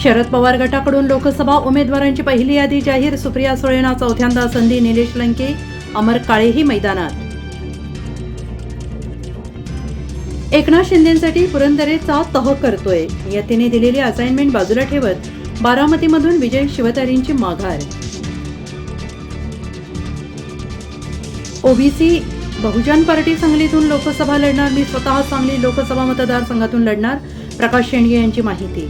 Sharad Pawar गटाकडून लोकसभा उमेदवारांची पहिली यादी जाहीर. सुप्रिया सुळेंना चौथ्यांदा संधी. निलेश लंके, अमर काळेही मैदानात. एकनाथ शिंदेंसाठी पुरंदरेचा तह करतोय. नियतीने दिलेली असाइनमेंट बाजूला ठेवत बारामतीमधून विजय शिवतारेंची माघार. ओबीसी बहुजन पार्टी सांगलीतून लोकसभा लढणार. मी स्वतः सांगली लोकसभा मतदारसंघातून लढणार. प्रकाश शेंडगे यांची माहिती.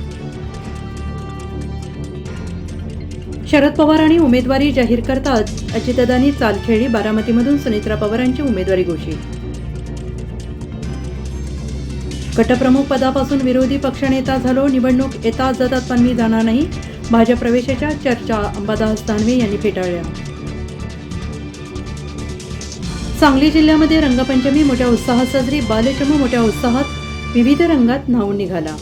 शरद पवारांनी उमेदवारी जाहीर करताच अजितदादांनी चाल खेळली. बारामतीमधून सुनेत्रा पवारांची उमेदवारी घोषित. गटप्रमुख पदापासून विरोधी पक्षनेता झालो. निवडणूक येतात जातात पण मी जाणार नाही. भाजप प्रवेशाच्या चर्चा अंबादास दानवे यांनी फेटाळल्या. सांगली जिल्ह्यामध्ये रंगपंचमी मोठ्या उत्साहात साजरी. बालचमू मोठ्या उत्साहात विविध रंगात न्हावून निघाला.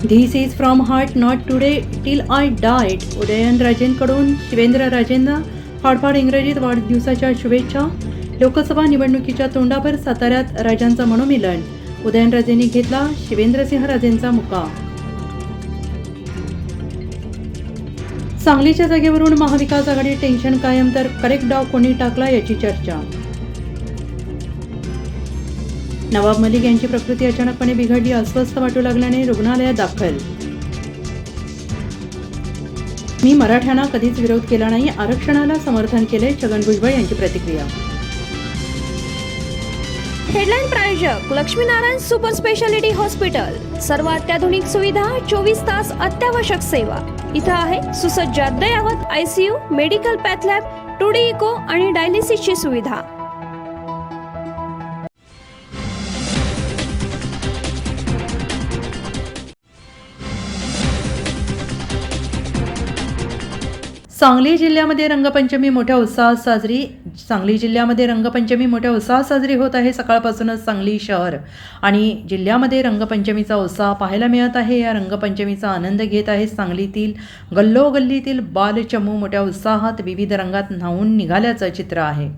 This is from heart not today till I died. उदयनराजेंकडून शिवेंद्रराजेंना फाडफाड इंग्रजीत वाढदिवसाच्या शुभेच्छा. लोकसभा निवडणुकीच्या तोंडावर साताऱ्यात राजांचं मनोमिलन. उदयनराजेंनी घेतला शिवेंद्रसिंहराजेंचा मुका. सांगलीच्या जागेवरून महाविकास आघाडी टेन्शन कायम तर करेक्ट डाव कोणी टाकला याची चर्चा. नवाब मलिक यांची प्रकृती अचानकपणे बिघडली. अस्वस्थ वाटू लागल्याने रुग्णालयात दाखल. मी मराठ्यांना कधीच विरोध केला नाही. आरक्षणाला समर्थन केले. छगन भुजबळ यांची प्रतिक्रिया. हेडलाईन प्रायोजक लक्ष्मीनारायण सुपर स्पेशालिटी हॉस्पिटल. सर्व अत्याधुनिक सुविधा, 24 तास अत्यावश्यक सेवा. इथं आहे सुसज्ज अद्ययावत ICU, medical path lab, 2D echo आणि डायलिसिसची सुविधा. सांगली जिल्ह्यामध्ये रंगपंचमी मोठ्या उत्साहात साजरी. सांगली जिल्ह्यामध्ये रंगपंचमी मोठ्या उत्साहात साजरी होत आहे. सकाळपासूनच सांगली शहर आणि जिल्ह्यामध्ये रंगपंचमीचा उत्साह पाहायला मिळत आहे. या रंगपंचमीचा आनंद घेत आहे सांगलीतील गल्लोगल्लीतील बालचमू मोठ्या उत्साहात विविध रंगात न्हावून निघाल्याचं चित्र आहे.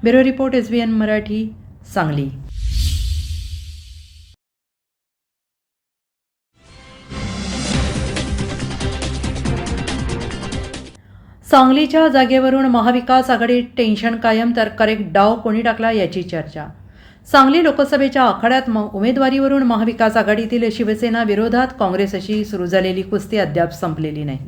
Bureau report SBN Marathi, Sangli. सांगलीच्या जागेवरून महाविकास आघाडी टेन्शन कायम तर करेक्ट डाव कोणी टाकला याची चर्चा. सांगली लोकसभेच्या आखाड्यात उमेदवारीवरून महाविकास आघाडीतील शिवसेना विरोधात काँग्रेसशी सुरू झालेली कुस्ती अद्याप संपलेली नाही.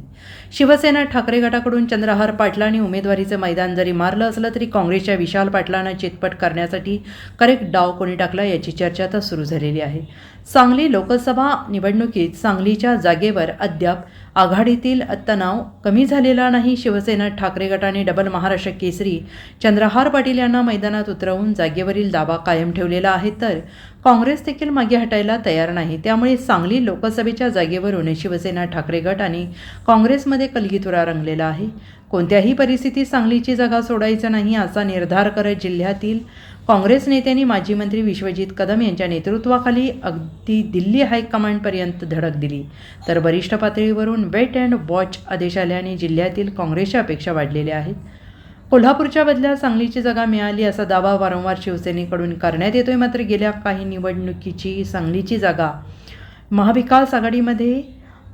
शिवसेना ठाकरे गटाकडून चंद्रहार पाटलांनी उमेदवारीचं मैदान जरी मारलं असलं तरी काँग्रेसच्या विशाल पाटलांना चितपट करण्यासाठी करेक्ट डाव कोणी टाकला याची चर्चा आता सुरू झालेली आहे. सांगली लोकसभा निवडणुकीत सांगलीच्या जागेवर अद्याप आघाडीतील तणाव कमी झालेला नाही. शिवसेना ठाकरे गटाने डबल महाराष्ट्र केसरी चंद्रहार पाटील यांना मैदानात उतरवून जागेवरील दावा कायम ठेवलेला आहे, तर काँग्रेस देखील मागे हटायला तयार नाही. त्यामुळे सांगली लोकसभेच्या जागेवरून शिवसेना ठाकरे गट आणि काँग्रेसमध्ये कलगीतुरा रंगलेला आहे. कोणत्याही परिस्थितीत सांगलीची जागा सोडायचं नाही असा निर्धार करत जिल्ह्यातील काँग्रेस नेत्यांनी माजी मंत्री विश्वजित कदम यांच्या नेतृत्वाखाली अगदी दिल्ली हायकमांडपर्यंत धडक दिली. तर वरिष्ठ पातळीवरून वेट अँड वॉच आदेश आल्याने जिल्ह्यातील काँग्रेसच्या अपेक्षा वाढलेल्या आहेत. कोल्हापूरच्या बदल्यात सांगलीची जागा मिळाली असा दावा वारंवार शिवसेनेकडून करण्यात येतोय. मात्र गेल्या काही निवडणुकीची सांगलीची जागा महाविकास आघाडीमध्ये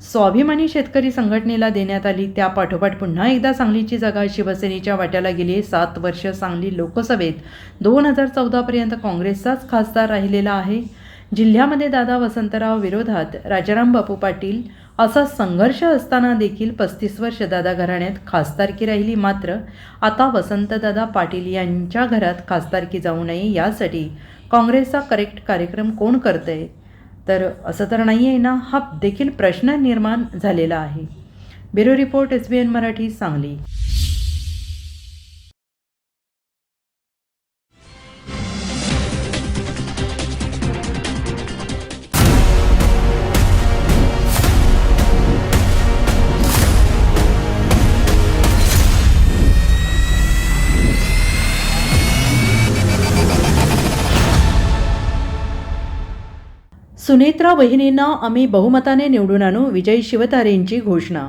स्वाभिमानी शेतकरी संघटनेला देण्यात आली. त्यापाठोपाठ पुन्हा एकदा सांगलीची जागा शिवसेनेच्या वाट्याला गेली. 7 वर्ष सांगली लोकसभेत 2014पर्यंत काँग्रेसचाच खासदार राहिलेला आहे. जिल्ह्यामध्ये दादा वसंतराव विरोधात राजाराम बापू पाटील असा संघर्ष असताना देखील 35 वर्ष दादा घराण्यात खासदारकी राहिली. मात्र आता वसंतदादा पाटील यांच्या घरात खासदारकी जाऊ नये यासाठी काँग्रेसचा करेक्ट कार्यक्रम कोण करतंय, तर असं तर नाही आहे ना, हा देखील प्रश्न निर्माण झालेला आहे. Bureau report SBN Marathi, Sangli. Sunetra वहिनींना आम्ही बहुमताने निवडून आणू, विजय शिवतारेंची घोषणा.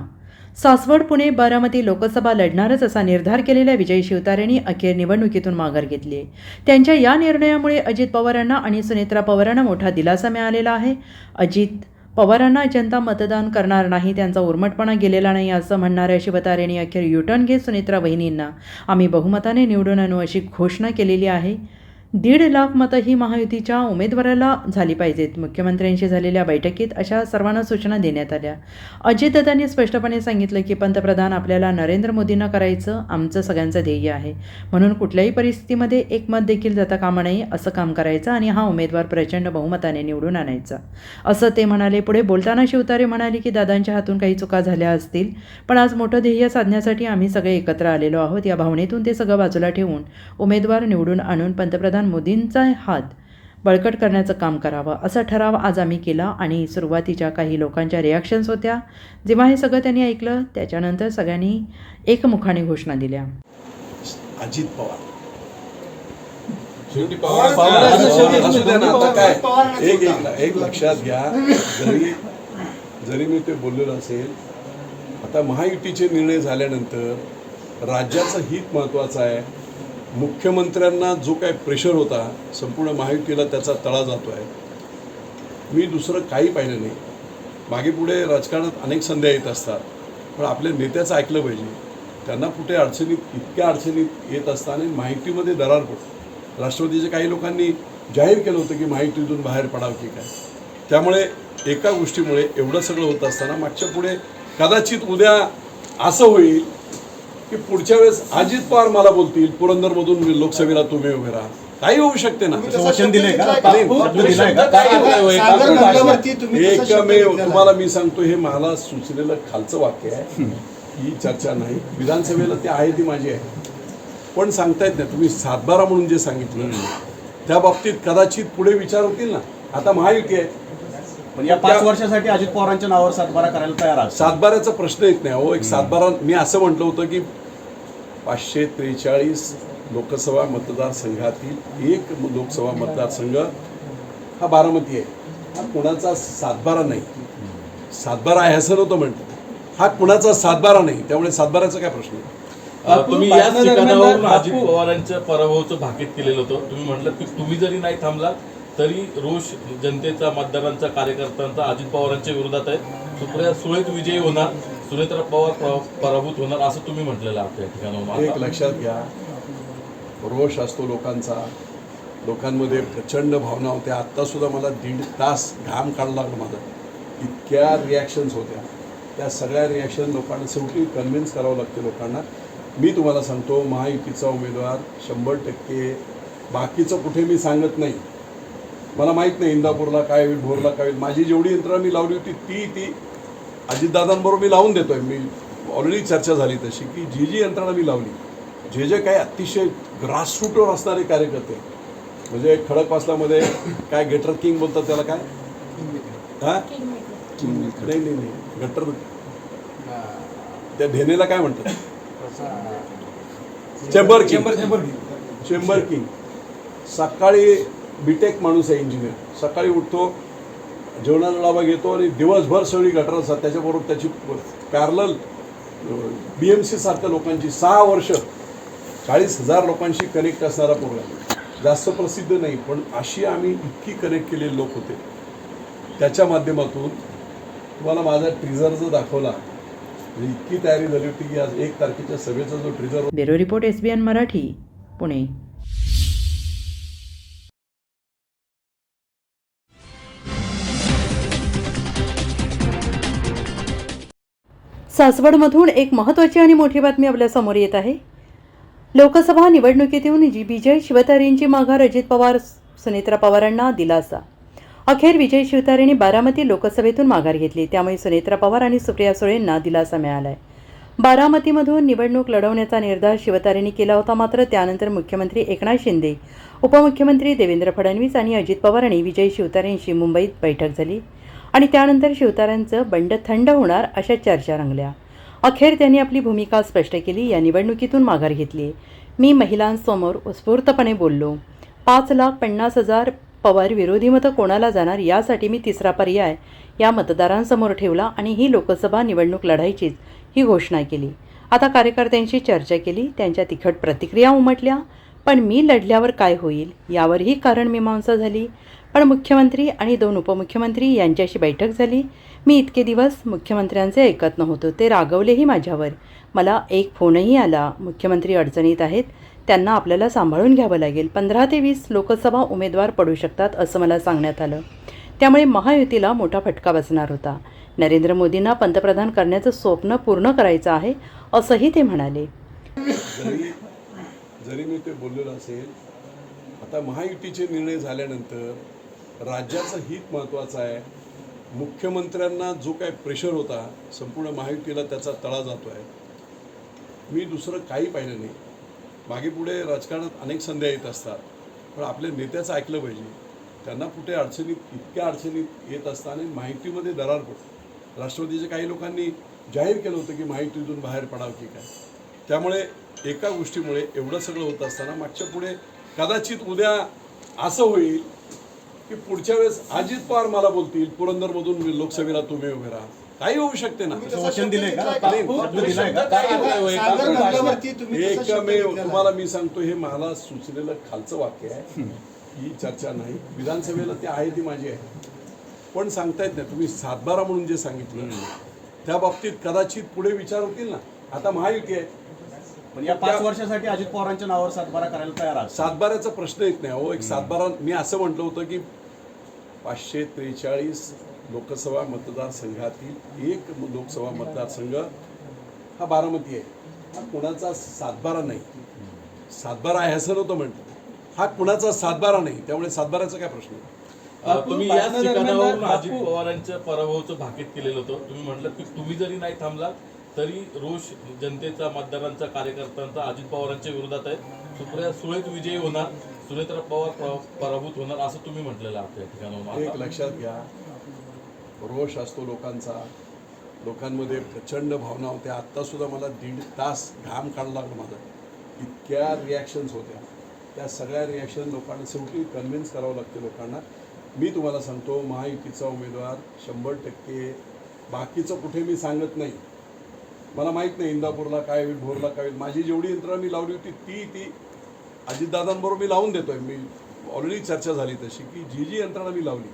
सासवड, पुणे, बारामती लोकसभा लढणारच असा निर्धार केलेल्या विजय शिवतारेंनी अखेर निवडणुकीतून माघार घेतली आहे. त्यांच्या या निर्णयामुळे अजित पवारांना आणि सुनेत्रा पवारांना मोठा दिलासा मिळालेला आहे. अजित पवारांना जनता मतदान करणार नाही, त्यांचा उर्मटपणा गेलेला नाही असं म्हणणाऱ्या शिवतारेंनी अखेर युटर्न घेत सुनेत्रा वहिनींना आम्ही बहुमताने निवडून आणू अशी घोषणा केलेली आहे. 1.5 लाख मतं ही महायुतीच्या उमेदवाराला झाली पाहिजेत. मुख्यमंत्र्यांशी झालेल्या बैठकीत अशा सर्वांना सूचना देण्यात आल्या. अजितदादांनी स्पष्टपणे सांगितलं की पंतप्रधान आपल्याला नरेंद्र मोदींना करायचं आमचं सगळ्यांचं ध्येय आहे. म्हणून कुठल्याही परिस्थितीमध्ये एक मत देखील जाता कामा नये असं काम करायचं आणि हा उमेदवार प्रचंड बहुमताने निवडून आणायचा असं ते म्हणाले. पुढे बोलताना शिवतारे म्हणाले की दादांच्या हातून काही चुका झाल्या असतील, पण आज मोठं ध्येय साधण्यासाठी आम्ही सगळे एकत्र आलेलो आहोत. या भावनेतून ते सगळं बाजूला ठेवून उमेदवार निवडून आणून पंतप्रधान मोदींचा हात बळकट करण्याचं काम करावं असा ठराव आज आम्ही केला. आणि सुरुवातीच्या काही लोकांच्या रिॲक्शन्स होत्या. जेव्हा हे सगळं त्यांनी ऐकलं त्याच्यानंतर सगळ्यांनी एकमुखाने घोषणा दिल्या. अजित पवार शेवटी असू द्या ना, आता काय एक लक्षात घ्या, जरी मी ते बोललेलो असेल, आता महायुतीचे निर्णय झाल्यानंतर राज्याचं हित महत्त्वाचं आहे. मुख्यमंत्र्यांना जो काय प्रेशर होता संपूर्ण महायुतीला त्याचा तळा जातो आहे. मी दुसरं काही पाहिलं नाही. मागे पुढे राजकारणात अनेक संध्या येत असतात, पण आपल्या नेत्याचं ऐकलं पाहिजे. त्यांना कुठे इतक्या अडचणीत येत असताना महायुतीमध्ये दरार पडतो. राष्ट्रवादीच्या काही लोकांनी जाहीर केलं होतं की महायुतीतून बाहेर पडावं की काय. त्यामुळे एका गोष्टीमुळे एवढं सगळं होत असताना मागच्या पुढे कदाचित उद्या असं होईल की पुढच्या वेळेस अजित पवार मला बोलतील पुरंदरमधून लोकसभेला तुम्ही उभे राहा. काही होऊ शकते ना. वचन दिलंय का? एकमेव तुम्हाला मी सांगतो, हे मला सुचलेलं खालचं वाक्य आहे. ही चर्चा नाही, विधानसभेला ते आहे ती माझी आहे, पण सांगता येत नाही. तुम्ही 7-12 म्हणून जे सांगितलं त्या बाबतीत कदाचित पुढे विचार होतील ना. आता महायुती आहे, पण या 5 वर्षासाठी अजित पवारांच्या नावावर 7-12 करायला तयार आहात. 7-12चा प्रश्न येत नाही. हो, एक 7-12 मी असं म्हटलं होतं की 543 लोकसभा मतदारसंघातील एक लोकसभा मतदारसंघ हा बारामती आहे. हा कुणाचा 7-12 नाही. 7-12 आहे असं नव्हतं म्हटलं. हा कुणाचा 7-12 नाही, त्यामुळे 7-12चा काय प्रश्न आहे. तुम्ही याच ठिकाणावरून अजित पवारांच्या पराभवाचं भाकीत केलेलं होतं. तुम्ही म्हटलं की तुम्ही जरी नाही थांबला तरी रोष जनतेचा, मतदारांचा, कार्यकर्त्यांचा अजित पवारांच्या विरोधात आहे. सुप्रिया सुळेत विजयी होणार, सुनेत्रा पवार पराभूत होणार असं तुम्ही म्हटलेलं आहे त्या ठिकाणावर. एक लक्षात घ्या, रोष असतो लोकांचा, लोकांमध्ये प्रचंड भावना होत्या. आत्तासुद्धा मला 1.5 तास घाम काढला लागला माझा. इतक्या रिॲक्शन्स होत्या. त्या सगळ्या रिॲक्शन लोकांना शेवटी कन्व्हिन्स करावं लागते लोकांना. मी तुम्हाला सांगतो, महायुतीचा उमेदवार 100%. बाकीचं कुठे मी सांगत नाही. मला माहीत नाही इंदापूरला काय होईल, भोरला काय होईल. माझी जेवढी यंत्रणा मी लावली होती ती अजितदादांबरोबर मी लावून देतो आहे. मी ऑलरेडी चर्चा झाली तशी की जी यंत्रणा मी लावली, जे काही अतिशय ग्रासरूटवर असणारे कार्यकर्ते, म्हणजे खडकवासलामध्ये काय गेटर किंग बोलतात त्याला, काय नाही गटर, त्या धेनेला काय म्हणतात, चेंबर किंग. सकाळी बीटेक माणूस आहे, इंजिनियर. सकाळी उठतो, जेवणाचा डबा घेतो आणि दिवसभर सगळी गटर असतात. त्याच्याबरोबर त्याची पॅरलल BMC सारख्या लोकांची 6 वर्ष 40,000 लोकांशी कनेक्ट असणारा प्रोग्राम. जास्त प्रसिद्ध नाही, पण अशी आम्ही इतकी कनेक्ट केलेले लोक होते. त्याच्या माध्यमातून तुम्हाला माझा ट्रिझर जो दाखवला, म्हणजे इतकी तयारी झाली होती की आज 1 तारखेच्या सभेचा जो teaser. Bureau report SBN Marathi, Pune. सासवडमधून एक महत्त्वाची आणि मोठी बातमी आपल्यासमोर येत आहे. लोकसभा निवडणुकीतून विजय शिवतारेंची माघार, अजित पवार सुनेत्रा पवारांना दिलासा. अखेर विजय शिवतारेंनी बारामती लोकसभेतून माघार घेतली, त्यामुळे सुनेत्रा पवार आणि सुप्रिया सुळेंना दिलासा मिळाला आहे. बारामतीमधून निवडणूक लढवण्याचा निर्धार शिवतारेंनी केला होता. मात्र त्यानंतर मुख्यमंत्री एकनाथ शिंदे, उपमुख्यमंत्री देवेंद्र फडणवीस आणि अजित पवार आणि विजय शिवतारेंशी मुंबईत बैठक झाली आणि त्यानंतर शिवतारेंचं बंड थंड होणार अशा चर्चा रंगल्या. अखेर त्यांनी आपली भूमिका स्पष्ट केली. या निवडणुकीतून माघार घेतली. मी महिलांसमोर उत्स्फूर्तपणे बोललो. 5,50,000 पवार विरोधी मतं कोणाला जाणार यासाठी मी तिसरा पर्याय या मतदारांसमोर ठेवला आणि ही लोकसभा निवडणूक लढायचीच ही घोषणा केली. आता कार्यकर्त्यांशी चर्चा केली, त्यांच्या तिखट प्रतिक्रिया उमटल्या. पण मी लढल्यावर काय होईल यावरही कारणमीमांसा झाली. पण मुख्यमंत्री आणि 2 उपमुख्यमंत्री यांच्याशी बैठक झाली. मी इतके दिवस मुख्यमंत्र्यांचे ऐकत नव्हतो, ते रागवलेही माझ्यावर. मला एक फोनही आला, मुख्यमंत्री अडचणीत आहेत, त्यांना आपल्याला सांभाळून घ्यावं लागेल. 15 ते 20 लोकसभा उमेदवार पडू शकतात असं मला सांगण्यात आलं. त्यामुळे महायुतीला मोठा फटका बसणार होता. नरेंद्र मोदींना पंतप्रधान करण्याचं स्वप्न पूर्ण करायचं आहे असंही ते म्हणाले. जरी मी ते बोललेलो असेल, आता महायुतीचे निर्णय झाल्यानंतर राज्याचं हित महत्त्वाचं आहे. मुख्यमंत्र्यांना जो काय प्रेशर होता संपूर्ण महायुतीला त्याचा तळा जातो आहे. मी दुसरं काही पाहिलं नाही. मागे पुढे राजकारणात अनेक संध्या येत असतात, पण आपल्या नेत्याचं ऐकलं पाहिजे. त्यांना कुठे इतक्या अडचणीत येत असताना महायुतीमध्ये दरार पडतो. राष्ट्रवादीच्या काही लोकांनी जाहीर केलं होतं की महायुतीतून बाहेर पडावं की काय. त्यामुळे एका गोष्टीमुळे एवढं सगळं होत असताना मागच्या पुढे कदाचित उद्या असं होईल की पुढच्या वेळेस अजित पवार मला बोलतील पुरंदरमधून लोकसभेला तुम्ही उभे राहा. काही होऊ शकते ना. वचन दिलंय का? एकमेव तुम्हाला मी सांगतो, हे मला सुचलेलं खालचं वाक्य आहे, ही चर्चा नाही. विधानसभेला ते आहे ती माझी आहे, पण सांगता येत नाही. तुम्ही 7-12 म्हणून जे सांगितलं त्या बाबतीत कदाचित पुढे विचार होतील ना. आता महायुती आहे, पण या 5 वर्षासाठी अजित पवारांच्या नावावर 7-12 करायला तयार आहात. 7-12चा प्रश्न येत नाही. हो, एक 7-12 मी असं म्हटलं होतं की 543 लोकसभा मतदारसंघातील एक लोकसभा मतदारसंघ हा बारामती आहे. हा कुणाचा 7-12 नाही. 7-12 आहे असं नव्हतं म्हटलं. हा कुणाचा 7-12 नाही. त्यामुळे 7-12चा काय प्रश्न आहे. तुम्ही याच ठिकाणावरून अजित पवारांच्या पराभवाचं भाकीत केलेलं होतं. तुम्ही म्हटलं की तुम्ही जरी नाही थांबला तरी रोष जनतेचा, मतदारांचा, कार्यकर्त्यांचा अजित पवारांच्या विरोधात आहे. सुप्रिया सुळेत विजयी होणार, सुनेत्रा पवार पराभूत होणार असं तुम्ही म्हटलेलं आहात त्या ठिकाणावरून. एक लक्षात घ्या, रोष असतो लोकांचा, लोकांमध्ये प्रचंड भावना होत्या. आत्तासुद्धा मला 1.5 तास घाम काढायला लागला माझा. इतक्या रिॲक्शन्स होत्या. त्या सगळ्या रिॲक्शन लोकांना शेवटी कन्व्हिन्स करावं लागते लोकांना. मी तुम्हाला सांगतो, महायुतीचा उमेदवार 100%. बाकीचं कुठे मी सांगत नाही. मला माहीत नाही इंदापूरला काय होईल, भोरला काय होईल. माझी जेवढी यंत्रणा मी लावली होती ती अजितदादांबरोबर मी लावून देतोय. मी ऑलरेडी चर्चा झाली तशी की जी यंत्रणा मी लावली,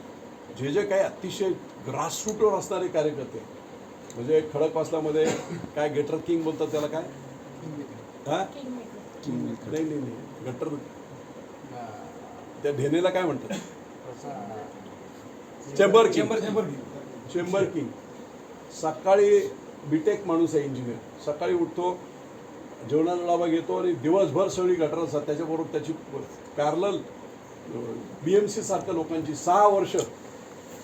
जे काही अतिशय ग्रासरूटवर असणारे कार्यकर्ते, म्हणजे खडकवासलामध्ये काय गेटर किंग बोलतात त्याला, काय हां नाही गटर, त्या ढेनेला काय म्हणतात, चेंबर किंग. सकाळी बीटेक माणूस आहे, इंजिनियर. सकाळी उठतो, जेवणाचा डबा घेतो आणि दिवसभर सगळी गटर असतात. त्याच्याबरोबर त्याची पॅरलल BMC सारख्या लोकांची 6 वर्ष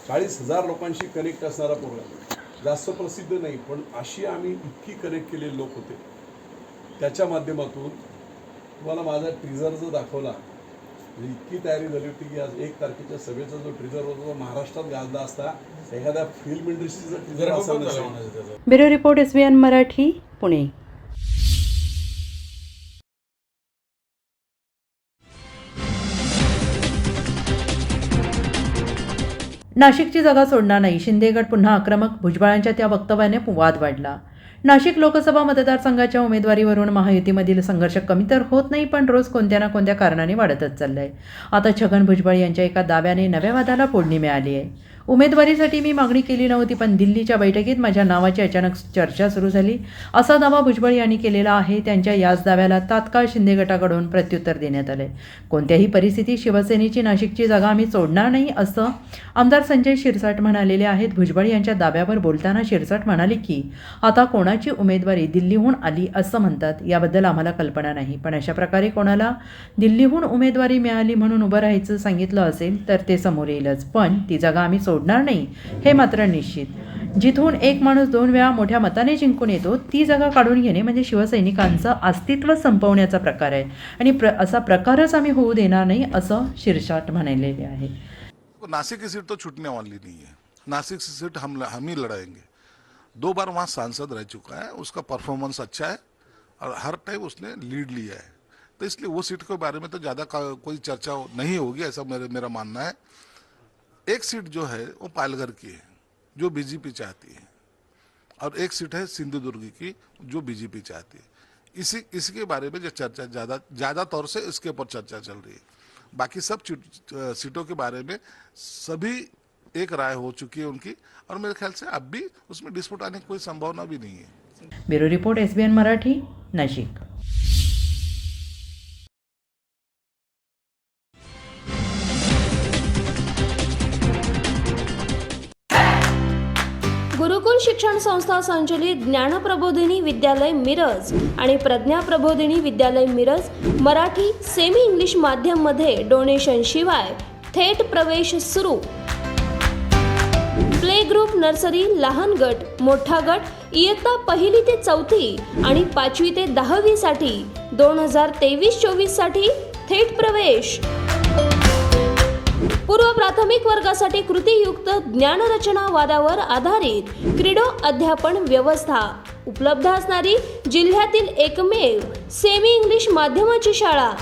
40,000 लोकांशी कनेक्ट असणारा प्रोग्राम. जास्त प्रसिद्ध नाही, पण अशी आम्ही इतकी कनेक्ट केलेले लोक होते. त्याच्या माध्यमातून तुम्हाला माझा ट्रिझर जो दाखवला, म्हणजे इतकी तयारी झाली होती की आज 1 तारखेच्या सभेचा जो ट्रिझर होता तो महाराष्ट्रात गाजला असता. एखाद्या फिल्म इंडस्ट्रीचा ट्रिझर असा नसेल. Bureau report SVN Marathi, Pune. नाशिकची जागा सोडणार नाही, शिंदे गट पुन्हा आक्रमक. भुजबळांच्या त्या वक्तव्याने वाद वाढला. नाशिक लोकसभा मतदारसंघाच्या उमेदवारीवरून महायुतीमधील संघर्ष कमी तर होत नाही, पण रोज कोणत्या ना कोणत्या कारणाने वाढतच चाललाय. आता छगन भुजबळ यांच्या एका दाव्याने नव्या वादाला फोडणी मिळाली आहे. उमेदवारीसाठी मी मागणी केली नव्हती, पण दिल्लीच्या बैठकीत माझ्या नावाची अचानक चर्चा सुरू झाली, असा दावा भुजबळ यांनी केलेला आहे. त्यांच्या याच दाव्याला तात्काळ शिंदे गटाकडून प्रत्युत्तर देण्यात आले. कोणत्याही परिस्थितीत शिवसेनेची नाशिकची जागा आम्ही सोडणार नाही असं आमदार संजय शिरसाट म्हणालेले आहेत. भुजबळ यांच्या दाव्यावर बोलताना शिरसाट म्हणाले की आता कोणाची उमेदवारी दिल्लीहून आली असं म्हणतात याबद्दल आम्हाला कल्पना नाही, पण अशा प्रकारे कोणाला दिल्लीहून उमेदवारी मिळाली म्हणून उभं राहायचं सांगितलं असेल तर ते समोर येईलच, पण ती जागा आम्ही सोडणार नाही हे मात्र निश्चित. जिथून एक माणूस 2 वेळा मोठ्या मताने जिंकून येतो ती जागा काढून घेणे म्हणजे शिवसैनिकांचं अस्तित्व संपवण्याचा प्रकार आहे आणि असा प्रकारच आम्ही होऊ देणार नाही असं शिरसाट म्हणालेले आहे. नासिक की सीट तो छूटने वाली नहीं है. नासिक की सीट हम ही लड़ाएंगे. 2 बार वहाँ सांसद रह चुका है, उसका परफॉर्मेंस अच्छा है और हर टाइम उसने लीड लिया है. तो इसलिए वो सीट के बारे में तो ज़्यादा कोई चर्चा नहीं होगी, ऐसा मेरा मानना है। एक सीट जो है वो पालघर की है जो बीजेपी चाहती है, और एक सीट है सिंधुदुर्ग की जो बीजेपी चाहती है। इसके बारे में जो चर्चा ज़्यादा तौर से इसके ऊपर चर्चा चल रही है। बाकी सब सीटों के बारे में सभी एक राय हो चुकी है उनकी, और मेरे ख्याल से अब भी उसमें डिस्प्यूट आने की कोई संभावना भी नहीं है। Bureau report SBN Marathi, Nashik. Gurukul शिक्षण संस्था संचलित ज्ञानप्रबोधिनी विद्यालय मिरज आणि प्रज्ञा प्रबोधिनी विद्यालय मिरज मराठी सेमी इंग्लिश माध्यम मध्ये डोनेशन शिवाय थेट प्रवेश सुरू। प्ले ग्रुप, नर्सरी, लहान गट, मोठा गट इयत्ता 1ली ते 4थी आणि 5वी ते 10वी साठी 2023-24 साठी थेट प्रवेश। पूर्व प्राथमिक वर्गासाठी कृतीयुक्त ज्ञानरचना वादावर आधारित क्रीडो अध्यापन व्यवस्था उपलब्ध असणारी जिल्ह्यातील एकमेव सेमी इंग्लिश माध्यमाची शाळा।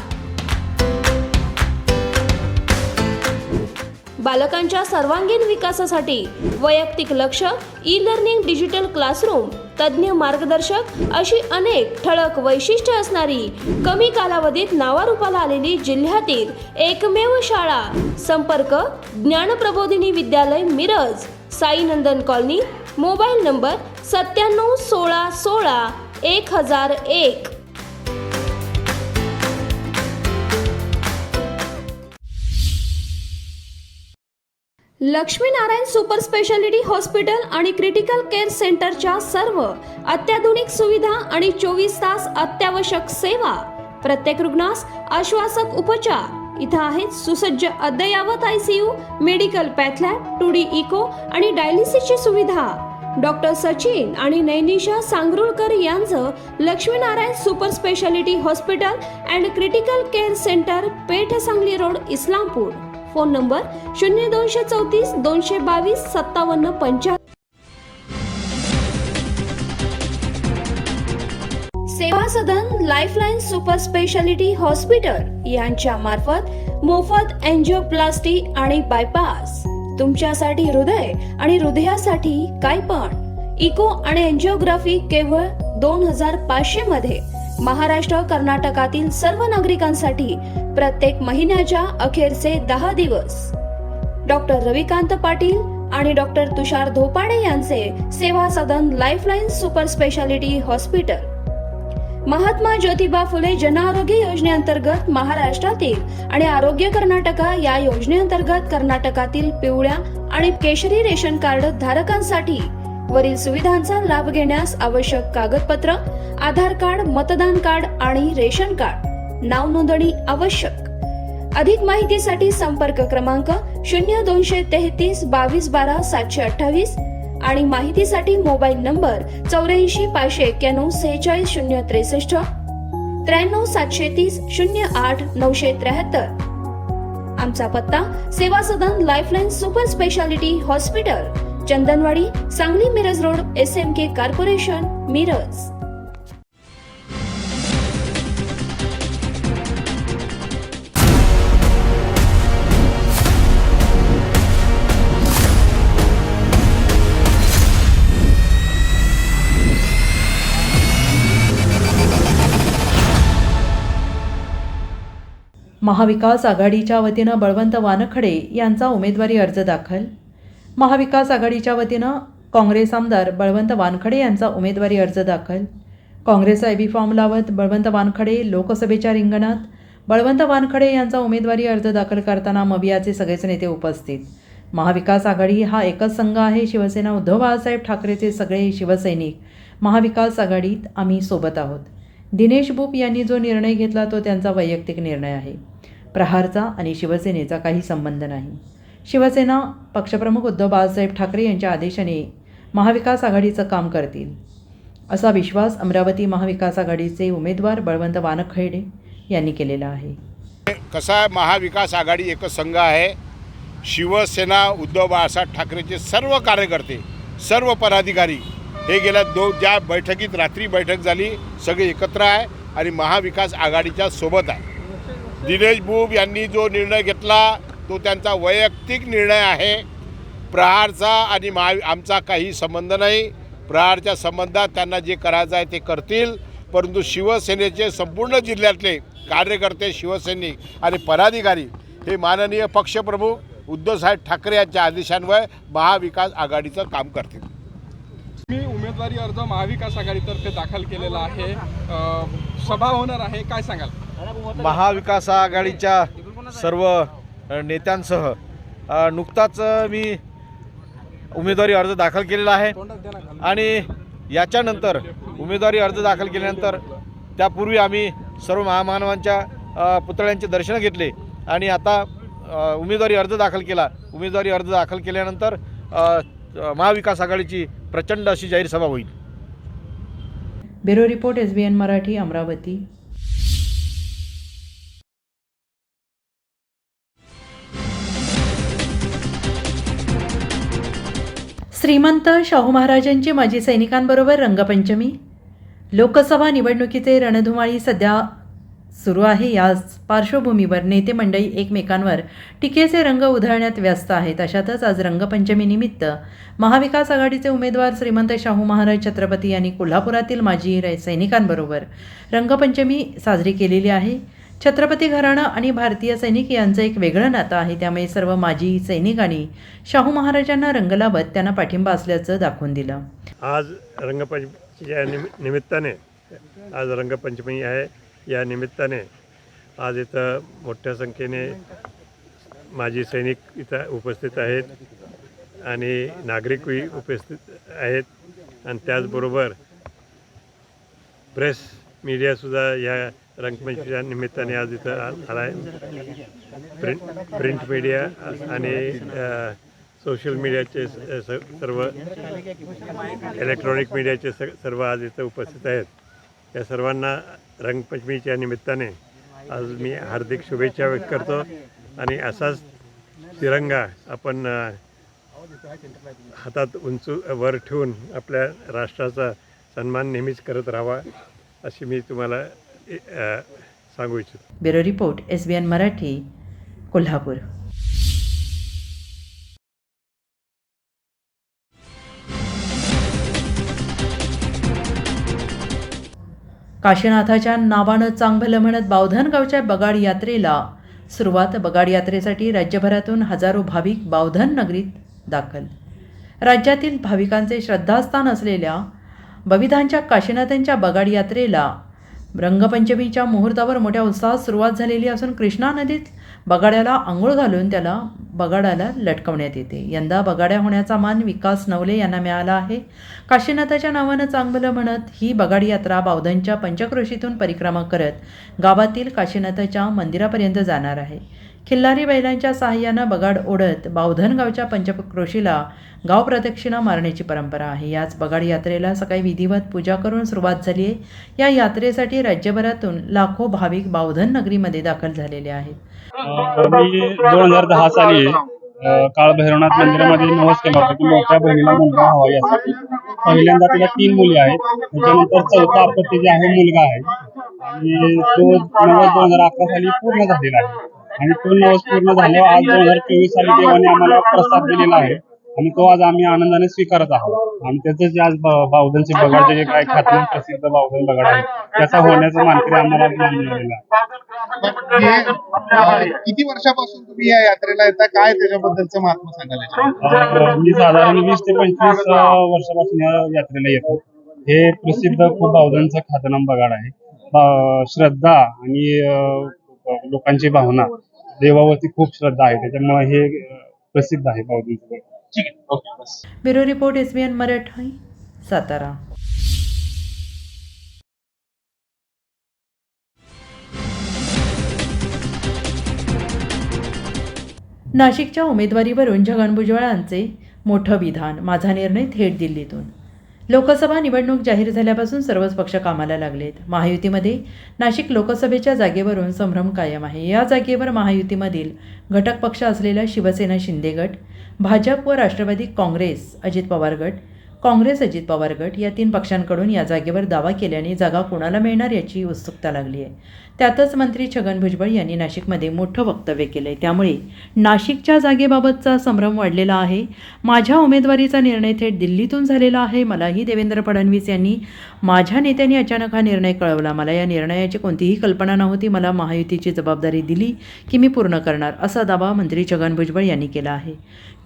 बालकांच्या सर्वांगीण विकासासाठी वैयक्तिक लक्ष, ई लर्निंग, डिजिटल क्लासरूम, तज्ञ मार्गदर्शक अशी अनेक ठळक वैशिष्ट्ये असणारी कमी कालावधीत नावारूपाला आलेली जिल्ह्यातील एकमेव शाळा। संपर्क ज्ञानप्रबोधिनी विद्यालय Miraj, Sai Nandan colony, mobile number 97 16 16 1001। Laxminarayan super speciality hospital आणि क्रिटिकल केअर सेंटरच्या सर्व अत्याधुनिक सुविधा आणि 24 तास अत्यावश्यक सेवा, प्रत्येक रुग्णास आश्वासक उपचार। इथं आहेत सुसज्ज अद्ययावत ICU, medical path lab, 2D echo आणि डायलिसिसची सुविधा। डॉक्टर सचिन आणि नैनिशा सांगरुळकर यांचं Lakshminarayan super speciality hospital and critical care centre, Peth Sangli road, Islampur. Phone number 0234 222 5775। Seva Sadan lifeline super speciality hospital यांच्या मार्फत मोफत एंजिओप्लास्टी आणि बायपास, तुमच्यासाठी हृदय आणि हृदयासाठी काय पण इको आणि एंजिओग्राफी केवळ 2500 मध्ये। महाराष्ट्र कर्नाटकातील सर्व नागरिकांसाठी प्रत्येक महिन्याच्या अखेरचे 10 दिवस। डॉक्टर रविकांत पाटील आणि डॉक्टर तुषार धोपाडे यांचे Seva Sadan lifeline super speciality hospital. Mahatma Jyotiba Phule Jan Arogya योजनेअंतर्गत महाराष्ट्रातील आणि आरोग्य कर्नाटका या योजनेअंतर्गत कर्नाटकातील पिवळ्या आणि केशरी रेशन कार्ड धारकांसाठी वरील सुविधांचा लाभ घेण्यास आवश्यक कागदपत्र, आधार कार्ड, मतदान कार्ड आणि रेशन कार्ड, नाव नोंदणी आवश्यक। अधिक माहितीसाठी संपर्क क्रमांक 0233 22 12 728 आणि माहितीसाठी मोबाईल नंबर 84 591 46 063 93 730 08 973। आमचा पत्ता Seva Sadan lifeline super speciality hospital, Chandanwadi, Sangli Miraj road, SMK corporation, Miraj. Mahavikas आघाडीच्या वतीनं बळवंत वानखडे यांचा उमेदवारी अर्ज दाखल। महाविकास आघाडीच्या वतीनं काँग्रेस आमदार बळवंत वानखडे यांचा उमेदवारी अर्ज दाखल। काँग्रेस IB फॉर्म लावत बळवंत वानखडे लोकसभेच्या रिंगणात। बळवंत वानखडे यांचा उमेदवारी अर्ज दाखल करताना मवियाचे सगळेच नेते उपस्थित। महाविकास आघाडी हा एकच संघ आहे। शिवसेना उद्धव बाळासाहेब ठाकरेचे सगळे शिवसैनिक महाविकास आघाडीत आम्ही सोबत आहोत। दिनेश बुप यांनी जो निर्णय घेतला तो त्यांचा वैयक्तिक निर्णय आहे। प्रहारचा आणि शिवसेनेचा काही संबंध नाही। शिवसेना पक्षप्रमुख उद्धव बाळासाहेब ठाकरे यांच्या आदेशाने महाविकास आघाडीचं काम करतील असा विश्वास अमरावती महाविकास आघाडीचे उमेदवार बळवंत वानखडे यांनी केलेला आहे। कसा आहे, महाविकास आघाडी एकच संघ आहे। शिवसेना उद्धव बाळासाहेब ठाकरेचे सर्व कार्यकर्ते, सर्व पदाधिकारी हे गेल्या ज्या बैठकीत रात्री बैठक झाली सगळे एकत्र आहे आणि महाविकास आघाडीच्या सोबत आहे. दिनेश बुब यांनी जो निर्णय घेतला तो त्यांचा वैयक्तिक निर्णय आहे. प्रहारचा आणि आमचा काही संबंध नाही. प्रहारच्या संबंधात त्यांना जे करायचं आहे ते करतील, परंतु शिवसेनेचे संपूर्ण जिल्ह्यातले कार्यकर्ते, शिवसैनिक आणि पदाधिकारी हे माननीय पक्षप्रमुख उद्धवसाहेब ठाकरे यांच्या आदेशान्वये महाविकास आघाडीचं काम करतील. मी उमेदवारी अर्ज महाविकास आघाडीतर्फे दाखल केलेला आहे. सभा होणार आहे, काय सांगाल? महाविकास आघाडीच्या सर्व नेत्यांसह नुकताच मी उमेदवारी अर्ज दाखल केलेला आहे आणि याच्यानंतर उमेदवारी अर्ज दाखल केल्यानंतर त्यापूर्वी आम्ही सर्व महामानवांच्या पुतळ्यांचे दर्शन घेतले आणि आता उमेदवारी अर्ज दाखल केला. उमेदवारी अर्ज दाखल केल्यानंतर महाविकास आघाडीची प्रचंड अशी जाहीर सभा होईल. Bureau report SBN Marathi, Amravati. श्रीमंत शाहू महाराजांची माजी सैनिकांबरोबर रंगपंचमी. लोकसभा निवडणुकीचे रणधुमाळी सध्या सुरू आहे. याच पार्श्वभूमीवर नेते मंडळी एकमेकांवर टीकेचे रंग उधळण्यात व्यस्त आहेत. अशातच आज रंगपंचमीनिमित्त महाविकास आघाडीचे उमेदवार श्रीमंत शाहू महाराज छत्रपती यांनी कोल्हापुरातील माजी सैनिकांबरोबर रंगपंचमी साजरी केलेली आहे. छत्रपती घराणं आणि भारतीय सैनिक यांचं एक वेगळं नातं आहे. त्यामुळे सर्व माजी सैनिकांनी शाहू महाराजांना रंग लावत त्यांना पाठिंबा असल्याचं दाखवून दिलं. आज रंगपंचमीच्या निमित्ताने आज रंगपंचमी आहे. या निमित्ताने आज इथं मोठ्या संख्येने माजी सैनिक इथं उपस्थित आहेत आणि नागरिकही उपस्थित आहेत आणि त्याचबरोबर प्रेस मीडियासुद्धा या रंगपंचमीच्या निमित्ताने आज इथं आला आहे. प्रिंट मीडिया आणि सोशल मीडियाचे सर्व इलेक्ट्रॉनिक मीडियाचे सर्व आज इथं उपस्थित आहेत. या सर्वांना रंगपंचमीच्या निमित्ताने आज मी हार्दिक शुभेच्छा व्यक्त करतो आणि असाच तिरंगा आपण हातात उंच वर ठेवून आपल्या राष्ट्राचा सन्मान नेहमीच करत राहावा अशी मी तुम्हाला सांगू इच्छितो. Bureau report SBN Marathi, Kolhapur. काशीनाथाच्या नावानं चांगभलं म्हणत बावधनगावच्या बगाड यात्रेला सुरुवात. बगाड यात्रेसाठी राज्यभरातून हजारो भाविक बावधन नगरीत दाखल. राज्यातील भाविकांचे श्रद्धास्थान असलेल्या बविधांच्या काशीनाथांच्या बगाड यात्रेला रंगपंचमीच्या मुहूर्तावर मोठ्या उत्साहात सुरुवात झालेली असून कृष्णा नदीत बगाड्याला आंघोळ घालून त्याला बगाडाला लटकवण्यात येते. यंदा बगाड्या होण्याचा मान विकास नवले यांना मिळाला आहे. काशीनाथाच्या नावानं चांगभलं म्हणत ही बगाड यात्रा बावधनच्या पंचक्रोशीतून परिक्रमा करत गावातील काशीनाथाच्या मंदिरापर्यंत जाणार आहे. खिल्लारी बैलांच्या सहाय्यानं बगाड ओढत बावधनगावच्या पंचक्रोशीला गाव प्रदक्षिणा मारण्याची परंपरा आहे. याच बगाड यात्रेला सकाळी विधिवत पूजा करून सुरुवात झाली आहे. या यात्रेसाठी राज्यभरातून लाखो भाविक बावधन नगरीमध्ये दाखल झालेले आहेत. मी 2010 साली काळभैरवनाथ मंदिरामध्ये नवस केला होता की मोठ्या बहिणीला मुलगा हवा यासाठी. पहिल्यांदा तिला 3 मुली आहेत. त्याच्यानंतर चौथा अपत्य जे आहे मुलगा आहे आणि तो नवस 2011 साली पूर्ण झालेला आहे आणि तो नवस पूर्ण झाल्यावर आज 2024 साली देवाने आम्हाला प्रसाद दिलेला आहे आणि तो आज आम्ही आनंदाने स्वीकारत आहोत. आणि त्याचं जे आज बावधनचे बगाड जे काय ख्यातनाम प्रसिद्ध बावधन बगाड आहे त्याचा होण्याचा मानकरी आम्हाला मिळालेला आहे. किती वर्षापासून तुम्ही या यात्रेला येता, काय त्याच्याबद्दलचं महात्मा सांगायला? मी साधारण 20 ते 25 वर्षापासून या यात्रेला येतो. हे प्रसिद्ध खूप बावधनचं ख्यातनाम बगाड आहे. श्रद्धा आणि लोकांची भावना देवावरती खूप श्रद्धा आहे, त्याच्यामुळे हे प्रसिद्ध आहे बावधनचं बगाड. ठीक आहे, ओके, बस. Bureau report SBN Marathi, Satara. नाशिकच्या उमेदवारीवरून छगन भुजबळांचे मोठं विधान. माझा निर्णय थेट दिल्लीतून. लोकसभा निवडणूक जाहीर झाल्यापासून सर्वच पक्ष कामाला लागलेत. महायुतीमध्ये नाशिक लोकसभेच्या जागेवरून संभ्रम कायम आहे. या जागेवर महायुतीमधील घटक पक्ष असलेला शिवसेना शिंदे गट, भाजप व राष्ट्रवादी काँग्रेस अजित पवार गट, काँग्रेस, अजित पवार गट या 3 पक्षांकडून या जागेवर दावा केल्याने जागा कोणाला मिळणार याची उत्सुकता लागली आहे. त्यातच मंत्री छगन भुजबळ यांनी नाशिकमध्ये मोठं वक्तव्य केलं आहे. त्यामुळे नाशिकच्या जागेबाबतचा संभ्रम वाढलेला आहे. माझ्या उमेदवारीचा निर्णय थेट दिल्लीतून झालेला आहे. मलाही देवेंद्र फडणवीस यांनी माझ्या नेत्यांनी अचानक हा निर्णय कळवला. मला या निर्णयाची कोणतीही कल्पना नव्हती. मला महायुतीची जबाबदारी दिली की मी पूर्ण करणार, असा दावा मंत्री छगन भुजबळ यांनी केला आहे.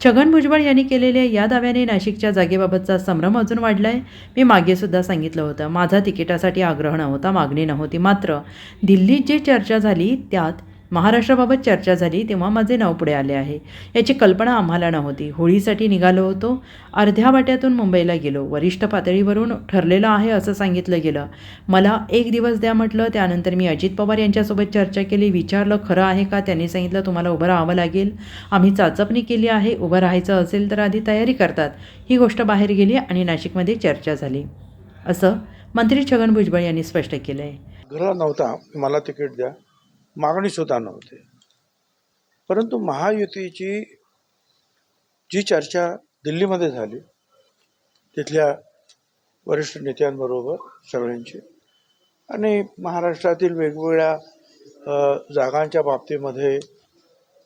छगन भुजबळ यांनी केलेल्या या दाव्याने नाशिकच्या जागेबाबतचा संभ्रम अजून वाढला आहे. मी मागेसुद्धा सांगितलं होतं, माझा तिकिटासाठी आग्रह नव्हता, मागणी नव्हती. मात्र दिल्लीत जी चर्चा झाली त्यात महाराष्ट्राबाबत चर्चा झाली तेव्हा माझे नाव पुढे आले आहे. याची कल्पना आम्हाला नव्हती. होळीसाठी निघालो होतो. अर्ध्या वाट्यातून मुंबईला गेलो. वरिष्ठ पातळीवरून ठरलेलं आहे असं सांगितलं गेलं. मला 1 दिवस द्या म्हटलं. त्यानंतर मी अजित पवार यांच्यासोबत चर्चा केली. विचारलं खरं आहे का. त्यांनी सांगितलं तुम्हाला उभं राहावं लागेल. आम्ही चाचपणी केली आहे. उभं राहायचं असेल तर आधी तयारी करतात. ही गोष्ट बाहेर गेली आणि नाशिकमध्ये चर्चा झाली, असं मंत्री छगन भुजबळ यांनी स्पष्ट केलं आहे. घरा नव्हता मला तिकीट द्या, मागणीसुद्धा नव्हती. परंतु महायुतीची जी चर्चा दिल्लीमध्ये झाली तिथल्या वरिष्ठ नेत्यांबरोबर सगळ्यांची आणि महाराष्ट्रातील वेगवेगळ्या जागांच्या बाबतीमध्ये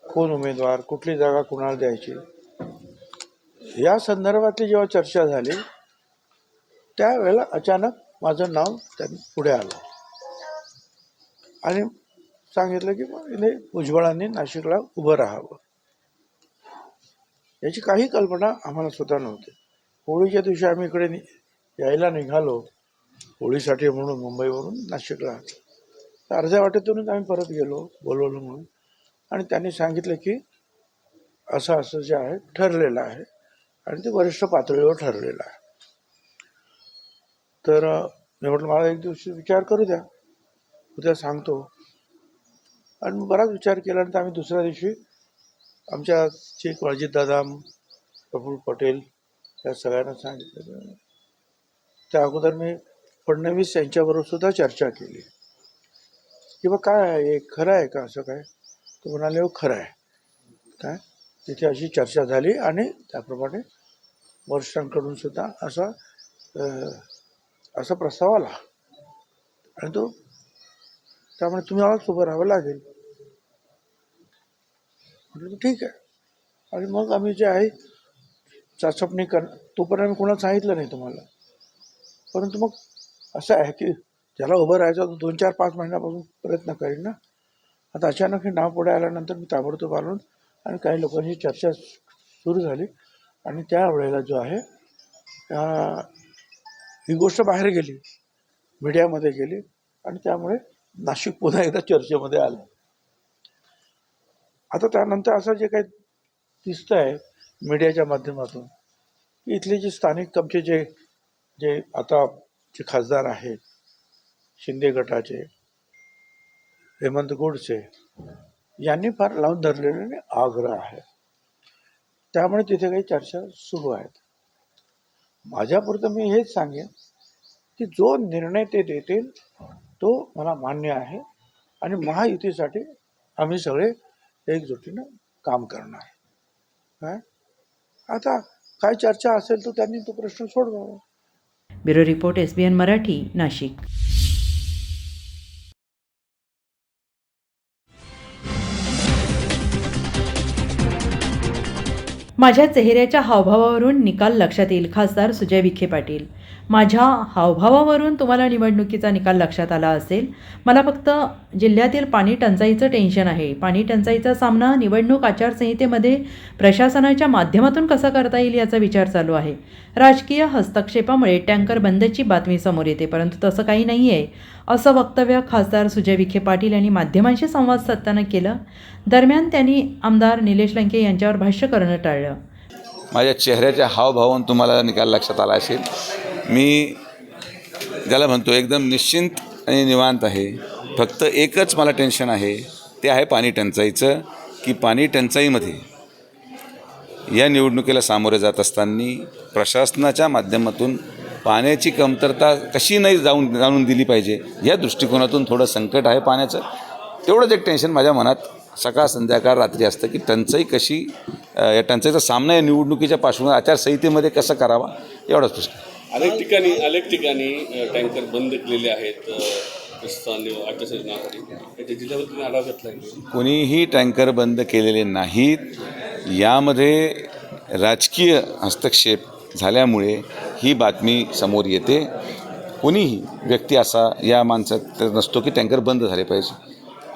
कोण उमेदवार, कुठली जागा कुणाला द्यायची, या संदर्भातली जेव्हा चर्चा झाली त्यावेळेला अचानक माझं नाव त्यांनी पुढे आलं आणि सांगितलं की इथे भुजबळांनी नाशिकला उभं राहावं. याची काही कल्पना आम्हाला सुद्धा नव्हती. होळीच्या दिवशी आम्ही इकडे यायला निघालो होळीसाठी म्हणून मुंबईवरून नाशिकला. तर अर्ध्या वाटेतूनच आम्ही परत गेलो बोलवलं म्हणून आणि त्यांनी सांगितलं की असं असं जे आहे ठरलेलं आहे आणि ते वरिष्ठ पातळीवर ठरलेलं आहे. तर मी म्हटलं मला 1 दिवशी विचार करू द्या, उद्या सांगतो. आणि बराच विचार केल्यानंतर आम्ही दुसऱ्या दिवशी आमच्या चीफ अजितदादा, प्रफुल्ल पटेल या सगळ्यांना सांगितलं. त्या अगोदर मी फडणवीस यांच्याबरोबर सुद्धा चर्चा केली की बा काय आहे, हे खरं आहे का, असं काय. तो म्हणाले हो खरं आहे. काय तिथे अशी चर्चा झाली आणि त्याप्रमाणे वरिष्ठांकडून सुद्धा असा प्रस्ताव आला आणि तो त्यामुळे तुम्ही आवाज उभं राहावं लागेल. म्हटलं ठीक आहे. आणि मग आम्ही जे आहे चाचपणी तोपर्यंत आम्ही कोणाला सांगितलं नाही तुम्हाला. परंतु मग असं आहे की ज्याला उभं राहायचं तो 2-4-5 महिन्यापासून प्रयत्न करेन ना. आता अचानक हे नाव पुढे आल्यानंतर मी ताबडतोब आलो आणि काही लोकांची चर्चा सुरू झाली आणि त्यावेळेला जो आहे ही गोष्ट बाहेर गेली, मीडियामध्ये गेली आणि त्यामुळे नाशिक पुन्हा एकदा चर्चेमध्ये आलं. आता त्यानंतर असं जे काही दिसतं आहे मीडियाच्या माध्यमातून की इथले जे स्थानिक आमचे जे आता जे खासदार आहेत शिंदे गटाचे, हेमंत गोडसे यांनी फार लावून धरलेले आग्रह आहे. त्यामुळे तिथे काही चर्चा सुरू आहेत. माझ्यापुरतं मी हेच सांगेन की जो निर्णय ते देतील तो मला मान्य आहे आणि महायुतीसाठी आम्ही सगळे एकजुटीनं काम करणार. काय आता काय चर्चा असेल तर त्यांनी तो प्रश्न सोडवावा. Bureau report, SBN Marathi, Nashik. माझ्या चेहऱ्याच्या हावभावावरून निकाल लक्षात येईल, खासदार सुजय विखे पाटील. माझ्या हावभावावरून तुम्हाला निवडणुकीचा निकाल लक्षात आला असेल. मला फक्त जिल्ह्यातील पाणी टंचाईचं टेन्शन आहे. पाणी टंचाईचा सामना निवडणूक आचारसंहितेमध्ये प्रशासनाच्या माध्यमातून कसा करता येईल याचा विचार चालू आहे. राजकीय हस्तक्षेपामुळे टँकर बंदची बातमी समोर येते, परंतु तसं काही नाही आहे, असं वक्तव्य खासदार सुजय विखे पाटील यांनी माध्यमांशी संवाद साधताना केलं. दरम्यान त्यांनी आमदार निलेश लंके यांच्यावर भाष्य करणं टाळलं. माझ्या चेहऱ्याच्या हावभावावरून तुम्हाला निकाल लक्षात आला असेल. मी ज्याला म्हणतो एकदम निश्चिंत आणि निवांत आहे. फक्त एकच मला टेन्शन आहे, ते आहे पाणी टंचाईचं. की पाणी टंचाईमध्ये या निवडणुकीला सामोरे जात असताना प्रशासनाच्या माध्यमातून पाण्याची कमतरता कशी नाही जाणून दिली पाहिजे या दृष्टिकोनातून थोडं संकट आहे पाण्याचं. तेवढंच एक टेन्शन माझ्या मनात सकाळ संध्याकाळ रात्री असतं की टंचाई कशी या टंचाईचा सामना या निवडणुकीच्या पार्श्वभूमीवर आचारसंहितेमध्ये कसं करावा एवढाच प्रश्न. अनेक ठिकाणी टँकर बंद केलेले आहेत आचारसंहितेसाठी. जिल्ह्यावर तुम्ही आढावा घेतला आहे? कोणीही टँकर बंद केलेले नाहीत. यामध्ये राजकीय हस्तक्षेप झाल्यामुळे ही बातमी समोर येते. कोणीही व्यक्ती असा या माणसात नसतो की टँकर बंद झाले पाहिजे.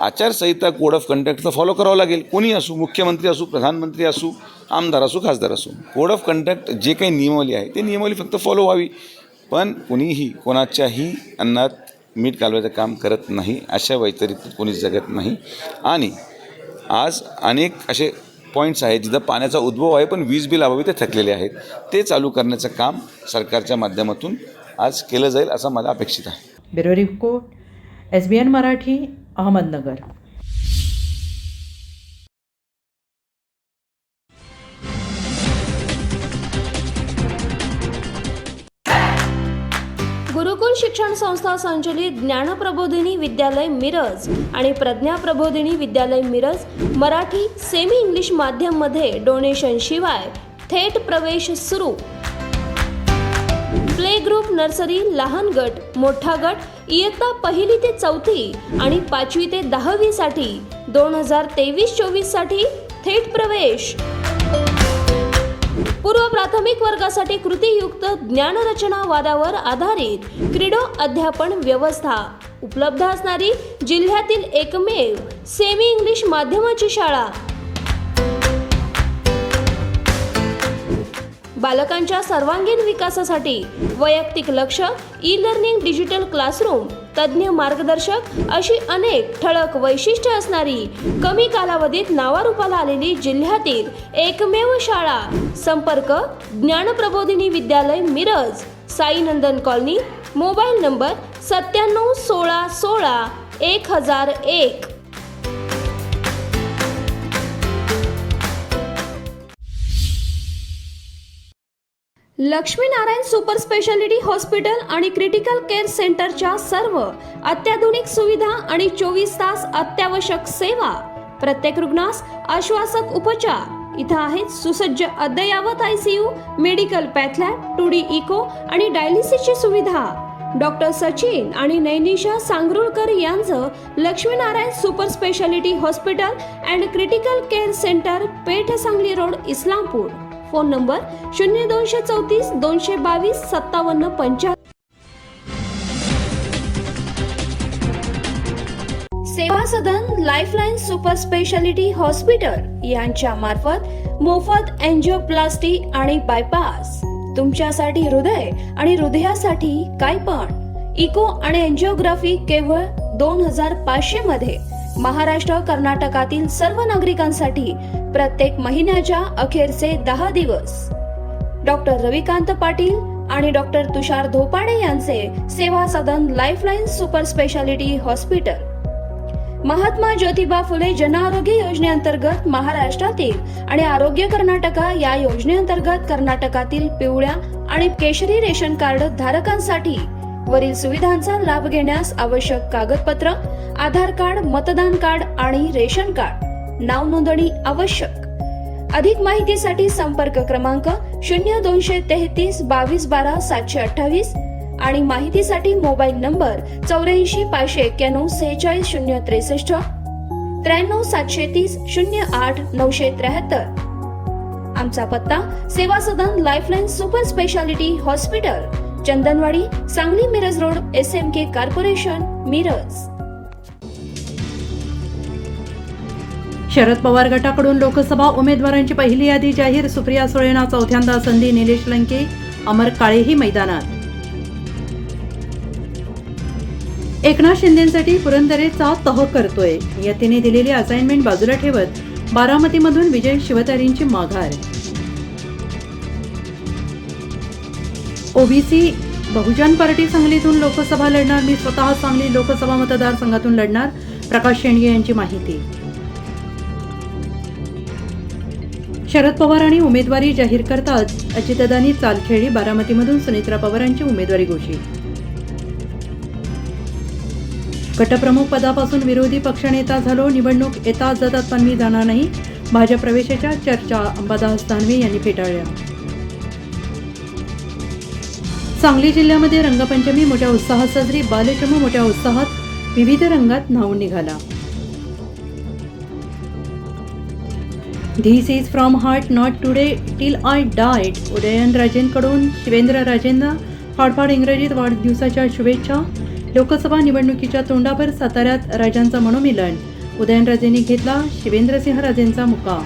आचारसंहिता कोड ऑफ कंडक्टचा फॉलो करावं लागेल. कोणी असू, मुख्यमंत्री असू, प्रधानमंत्री असू, आमदार असू, खासदार असू. कोड ऑफ कंडक्ट जे काही नियमावली आहे ते नियमावली फक्त फॉलो व्हावी. पण कोणीही कोणाच्याही अन्नात मीठ घालवायचं काम करत नाही. अशा वैतरीत कोणी जगत नाही. आणि आज अनेक असे पॉईंट्स आहेत जिथं पाण्याचा उद्भव आहे पण वीज बिल अभावी ते थकलेले आहेत. ते चालू करण्याचं काम सरकारच्या माध्यमातून आज केलं जाईल असं मला अपेक्षित आहे. Bureau report, SBN Marathi, Ahmednagar. Gurukul शिक्षण संस्था संचलित ज्ञानप्रबोधिनी विद्यालय मिरज आणि प्रज्ञा प्रबोधिनी विद्यालय मिरज मराठी सेमी इंग्लिश माध्यम मध्ये डोनेशन शिवाय थेट प्रवेश सुरू. प्ले ग्रुप, नर्सरी, लहान गट, मोठा गट इयत्ता 1ली ते 4थी आणि 5वी ते 10वी साठी 2023-24 साठी थेट प्रवेश. पूर्व प्राथमिक वर्गासाठी कृतीयुक्त ज्ञानरचना वादावर आधारित क्रीडो अध्यापन व्यवस्था उपलब्ध असणारी जिल्ह्यातील एकमेव सेमी इंग्लिश माध्यमाची शाळा. बालकांच्या सर्वांगीण विकासासाठी वैयक्तिक लक्ष, ई लर्निंग, डिजिटल क्लासरूम, तज्ज्ञ मार्गदर्शक अशी अनेक ठळक वैशिष्ट्ये असणारी कमी कालावधीत नावारूपाला आलेली जिल्ह्यातील एकमेव शाळा. संपर्क ज्ञानप्रबोधिनी विद्यालय Miraj, Sainandan colony, mobile number 97 16 16 1001. Laxminarayan super speciality hospital आणि क्रिटिकल केअर सेंटरच्या सर्व अत्याधुनिक सुविधा आणि 24 तास अत्यावश्यक सेवा. प्रत्येक रुग्णास आश्वासक उपचार. इथं आहेत सुसज्ज अद्ययावत ICU, medical path lab, 2D echo आणि डायलिसिसची सुविधा. डॉक्टर सचिन आणि नैनिशा सांगरुळकर यांचं Lakshminarayan super speciality hospital and critical care centre, Peth, Sangli road, Islampur. Phone number 0234 222 5755. Seva Sadan lifeline super speciality hospital यांच्या मार्फत मोफत एंजिओप्लास्टी आणि बायपास. तुमच्यासाठी हृदय आणि हृदयासाठी काय पण. इको आणि एंजिओग्राफी केवळ 2500 मध्ये. महाराष्ट्र, कर्नाटकातील सर्व नागरिकांसाठी प्रत्येक महिन्याच्या अखेरचे 10 दिवस. डॉक्टर रविकांत पाटील आणि डॉक्टर तुषार धोपाडे यांचे Seva Sadan lifeline super speciality hospital. Mahatma Jyotiba Phule Jan Arogya योजनेअंतर्गत महाराष्ट्रातील आणि आरोग्य कर्नाटका या योजनेअंतर्गत कर्नाटकातील पिवळ्या आणि केशरी रेशन कार्ड धारकांसाठी वरील सुविधांचा लाभ घेण्यास आवश्यक कागदपत्र: आधार कार्ड, मतदान कार्ड आणि रेशन कार्ड. नाव नोंदणी आवश्यक. अधिक माहितीसाठी संपर्क क्रमांक 0233 22 12 728 आणि माहितीसाठी मोबाईल नंबर 84 591 46 063 93 730 08 973. आमचा पत्ता Seva Sadan lifeline super speciality hospital, Chandanwadi, Sangli Miraj road, SMK corporation, Miraj. Sharad Pawar गटाकडून लोकसभा उमेदवारांची पहिली यादी जाहीर. सुप्रिया सुळेंना 4थ्यांदा संधी. निलेश लंके, अमर काळेही मैदानात. एकनाथ शिंदेसाठी पुरंदरेचा तह करतोय. यतीने दिलेली असाइनमेंट बाजूला ठेवत बारामतीमधून विजय शिवतारेंची माघार. ओबीसी बहुजन पार्टी सांगलीतून लोकसभा लढणार. मी स्वतः सांगली लोकसभा मतदारसंघातून लढणार. प्रकाश शेंडगे यांची माहिती. शरद पवारांनी उमेदवारी जाहीर करताच अजितदादांनी चाल खेळली. बारामतीमधून सुनेत्रा पवारांची उमेदवारी घोषित. गटप्रमुख पदापासून विरोधी पक्षनेता झालो, निवडणूक येता जातात पण मी जाणार नाही. भाजप प्रवेशाच्या चर्चा अंबादास दानवे यांनी फेटाळल्या. सांगली जिल्ह्यामध्ये रंगपंचमी मोठ्या उत्साहात साजरी. बालचमू मोठ्या उत्साहात विविध रंगात न्हावून निघाला. This is from heart not today till I died. उदयनराजेंकडून शिवेंद्रराजेंना फाडफाड इंग्रजीत वाढदिवसाच्या शुभेच्छा. लोकसभा निवडणुकीच्या तोंडावर साताऱ्यात राजांचं मनोमिलन. उदयनराजेंनी घेतला शिवेंद्रसिंहराजेंचा मुक्काम.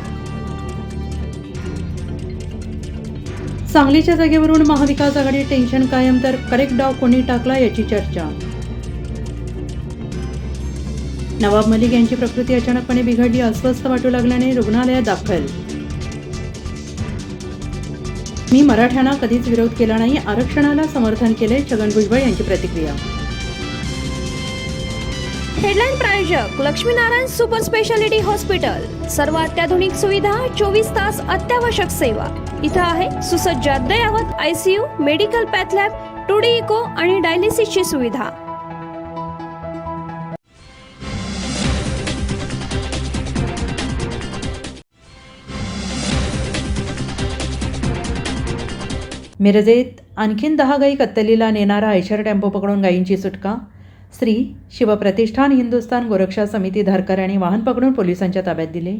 सांगलीच्या जागेवरून महाविकास आघाडी टेन्शन कायम, तर करेक्ट डाव कोणी टाकला याची चर्चा. नवाब मलिक यांची प्रकृती अचानकपणे बिघडली. अस्वस्थ वाटू लागल्याने रुग्णालयात दाखल. मी मराठ्यांना कधीच विरोध केला नाही, आरक्षणाला समर्थन केले. छगन भुजबळ यांची प्रतिक्रिया. हेडलाईन प्रायोजक लक्ष्मीनारायण सुपर स्पेशालिटी हॉस्पिटल. सर्व अत्याधुनिक सुविधा, 24 तास अत्यावश्यक सेवा. इथं आहे सुसज्ज अद्ययावत ICU, medical path lab, 2D echo आणि डायलिसिसची सुविधा. मिरजेत आणखीन 10 गायी कत्तलीला नेणारा आयशर टेम्पो पकडून गायींची सुटका. श्री शिवप्रतिष्ठान हिंदुस्थान गोरक्षा समिती धारकऱ्यांनी वाहन पकडून पोलिसांच्या ताब्यात दिले.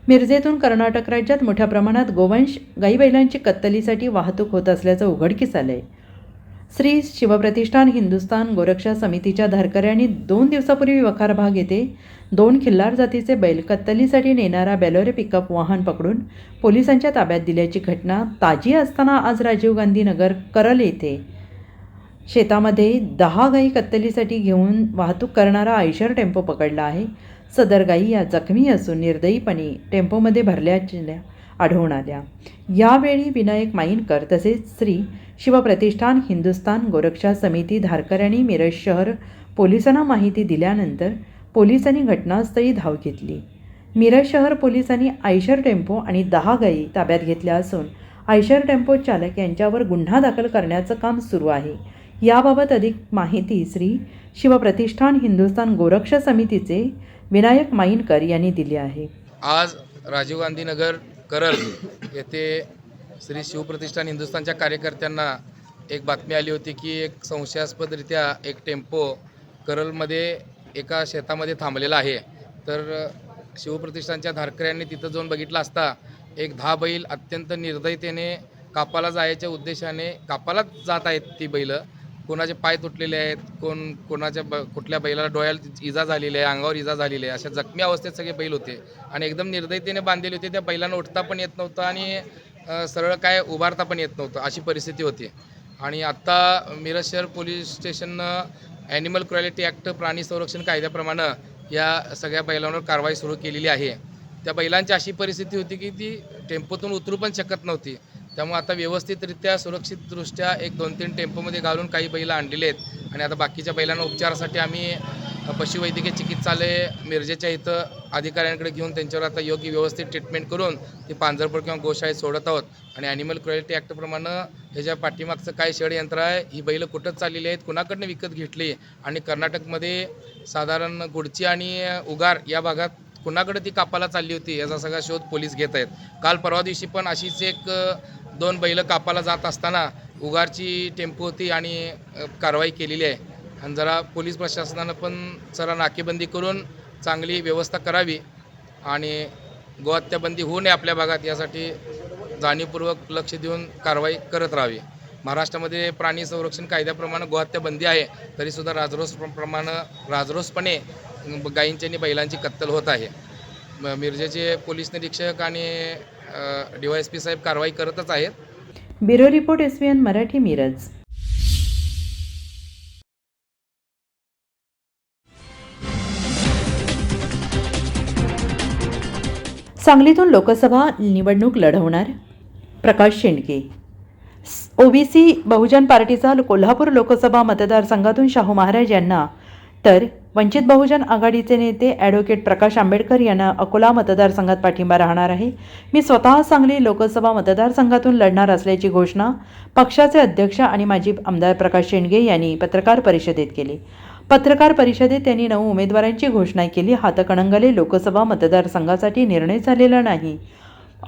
मिरजेतून कर्नाटक राज्यात मोठ्या प्रमाणात गोवंश गाई बैलांची कत्तलीसाठी वाहतूक होत असल्याचं उघडकीस आलंय. श्री शिवप्रतिष्ठान हिंदुस्थान गोरक्षा समितीच्या धारकऱ्यांनी 2 दिवसापूर्वी वखार भाग येथे 2 खिल्लार जातीचे बैल कत्तलीसाठी नेणारा बेलोरे पिकअप वाहन पकडून पोलिसांच्या ताब्यात दिल्याची घटना ताजी असताना आज राजीव गांधी नगर करल येथे शेतामध्ये 10 गायी कत्तलीसाठी घेऊन वाहतूक करणारा आयशर टेम्पो पकडला आहे. सदर गायी या जखमी असून निर्दयीपणे टेम्पोमध्ये भरल्याच्या आढळून आल्या. यावेळी विनायक माईनकर तसेच श्री शिवप्रतिष्ठान हिंदुस्थान गोरक्षा समिती धारकऱ्यांनी मिरज शहर पोलिसांना माहिती दिल्यानंतर पोलिसांनी घटनास्थळी धाव घेतली. मिरज शहर पोलिसांनी आयशर टेम्पो आणि 10 गायी ताब्यात घेतल्या असून आयशर टेम्पो चालक यांच्यावर गुन्हा दाखल करण्याचं काम सुरू आहे. याबाबत अधिक माहिती श्री शिवप्रतिष्ठान हिंदुस्थान गोरक्षा समितीचे विनायक माईनकर यांनी दिली आहे. आज राजीव गांधी नगर करल येथे श्री शिवप्रतिष्ठान हिंदुस्थानच्या कार्यकर्त्यांना एक बातमी आली होती की एक संशयास्पदरित्या एक टेम्पो करलमध्ये एका शेतामध्ये थांबलेला आहे. तर शिवप्रतिष्ठानच्या धारकऱ्यांनी तिथं जाऊन बघितलं असता एक 10 बैल अत्यंत निर्दयतेने कापाला जायच्या उद्देशाने कापालाच जात आहेत. ती बैलं कोणाचे पाय तुटलेले आहेत, कोणाच्या कुठल्या बैलाला डोळ्याला इजा झालेली आहे, अंगावर इजा झालेली आहे, अशा जखमी अवस्थेत सगळे बैल होते आणि एकदम निर्दयतेने बांधलेले होते. त्या बैलांना उठता पण येत नव्हतं आणि सरळ काय उभारता पण येत नव्हतं, अशी परिस्थिती होती. आणि आत्ता मिरज शहर पोलीस स्टेशननं ॲनिमल क्रुएलिटी ॲक्ट प्राणी संरक्षण कायद्याप्रमाणे या सगळ्या बैलांवर कारवाई सुरू केलेली आहे. त्या बैलांची अशी परिस्थिती होती की ती टेम्पोतून उतरू पण शकत नव्हती. त्यामुळे आता व्यवस्थितरित्या सुरक्षितदृष्ट्या एक 2-3 टेम्पोमध्ये घालून काही बैलं आणलेले आहेत आणि आता बाकीच्या बैलांना उपचारासाठी आम्ही पशुवैद्यकीय चिकित्सालय मिरजेच्या इथं अधिकाऱ्यांकडे घेऊन त्यांच्यावर आता योग्य व्यवस्थित ट्रीटमेंट करून ती पांजरपूर किंवा गोशाळेत सोडत आहोत. आणि ॲनिमल क्रुएलिटी ॲक्टप्रमाणे ह्याच्या पाठीमागचं काय षडयंत्र आहे, ही बैलं कुठं चाललेली आहेत, कुणाकडनं विकत घेतली आणि कर्नाटकमध्ये साधारण गुडची आणि उगार या भागात कुणाकडे ती कापाला चालली होती याचा सगळा शोध पोलीस घेत आहेत. काल परवा दिवशी पण अशीच एक 2 बैलं कापाला जात असताना उगारची टेम्पो होती आणि कारवाई केलेली आहे. आणि जरा पोलीस प्रशासनानं पण जरा नाकेबंदी करून चांगली व्यवस्था करावी आणि गोहत्याबंदी होऊ नये आपल्या भागात, यासाठी जाणीवपूर्वक लक्ष देऊन कारवाई करत राहावी. महाराष्ट्रामध्ये प्राणी संरक्षण कायद्याप्रमाणे गोहत्याबंदी आहे, तरीसुद्धा राजरोसपणे गायींची आणि बैलांची कत्तल होत आहे. मिरजेचे पोलीस निरीक्षक आणि DYSP साहेब कारवाई करतच आहेत. Bureau report SVN Marathi Miraj. सांगलीतून लोकसभा निवडणूक लढवणार प्रकाश शेंडके. OBC बहुजन पार्टीचा कोल्हापूर लोकसभा मतदारसंघातून शाहू महाराज यांना, तर वंचित बहुजन आघाडीचे नेते ॲडव्होकेट प्रकाश आंबेडकर यांना अकोला मतदारसंघात पाठिंबा राहणार आहे. मी स्वतः सांगली लोकसभा मतदारसंघातून लढणार असल्याची घोषणा पक्षाचे अध्यक्ष आणि माजी आमदार प्रकाश शेंडगे यांनी पत्रकार परिषदेत केली. पत्रकार परिषदेत त्यांनी 9 उमेदवारांची घोषणा केली. हातकणंगले लोकसभा मतदारसंघासाठी निर्णय झालेला नाही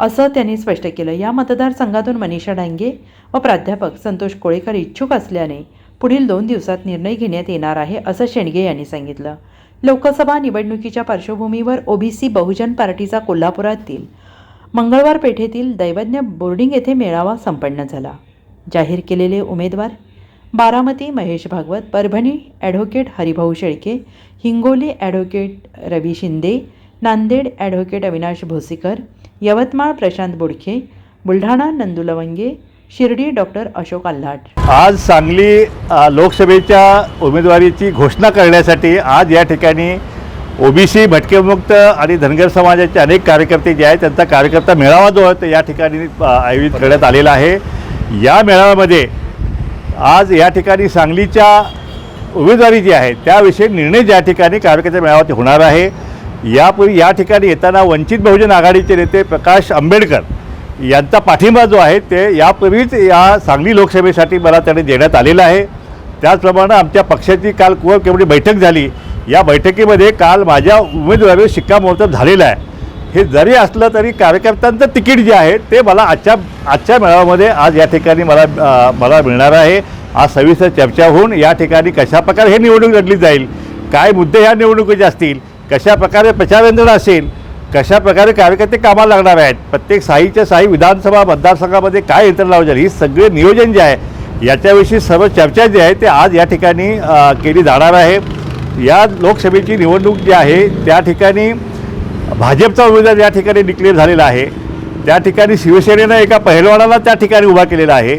असं त्यांनी स्पष्ट केलं. या मतदारसंघातून मनीषा डांगे व प्राध्यापक संतोष कोळेकर इच्छुक असल्याने पुढील 2 दिवसात निर्णय घेण्यात येणार आहे असं शेंडगे यांनी सांगितलं. लोकसभा निवडणुकीच्या पार्श्वभूमीवर ओबीसी बहुजन पार्टीचा कोल्हापुरातील मंगळवार पेठेतील दैवज्ञ बोर्डिंग येथे मेळावा संपन्न झाला. जाहीर केलेले उमेदवार बारामती महेश भागवत, परभणी ॲडव्होकेट हरिभाऊ शेळके, हिंगोली ॲडव्होकेट रवी शिंदे, नांदेड ॲडव्होकेट अविनाश भोसीकर, यवतमाळ प्रशांत बोडखे, बुलढाणा नंदू लवंगे, शिर्डी डॉक्टर अशोक आल्हाट. आज सांगली लोकसभेच्या उमेदवारीची घोषणा करण्यासाठी आज या ठिकाणी ओबीसी भटकेमुक्त आणि धनगर समाजाचे अनेक कार्यकर्ते जे आहेत त्यांचा कार्यकर्ता मेळावा जो आहे तो या ठिकाणी आयोजित करण्यात आलेला आहे. या मेळाव्यामध्ये आज या ठिकाणी सांगलीच्या उमेदवारी जी आहे त्याविषयी निर्णय ज्या ठिकाणी कार्यकर्ते मेळाव्यात होणार आहे. यापूर्वी या ठिकाणी येताना वंचित बहुजन आघाडीचे नेते प्रकाश आंबेडकर यांचा पाठिंबा जो आहे ते यापूर्वीच या सांगली लोकसभेसाठी मला त्याने देण्यात आलेला आहे. त्याचप्रमाणे आमच्या पक्षाची काल कोर कमिटी बैठक झाली. या बैठकीमध्ये काल माझ्या उमेदवारीवर शिक्कामोर्तब झालेलं आहे. हे जरी असलं तरी कार्यकर्त्यांचं तिकीट जे आहे ते मला आजच्या मेळाव्यामध्ये आज या ठिकाणी मला मिळणार आहे. आज सविस्तर चर्चा होऊन या ठिकाणी कशाप्रकारे हे निवडणूक लढली जाईल, काय मुद्दे ह्या निवडणुकीचे असतील, कशाप्रकारे प्रचार यंत्रणा असेल, कशाप्रकारे कार्यकर्ते कामाला लागणार आहेत, प्रत्येक साही विधानसभा मतदारसंघामध्ये काय यंत्रणा लावली जाईल, ही सगळे नियोजन जे आहे याच्याविषयी सर्व चर्चा जी आहे ते आज या ठिकाणी केली जाणार आहे. या लोकसभेची निवडणूक जी आहे त्या ठिकाणी भाजपचा उमेदवार या ठिकाणी डिक्लेअर झालेला आहे. त्या ठिकाणी शिवसेनेनं एका पहिलवानाला त्या ठिकाणी उभा केलेला आहे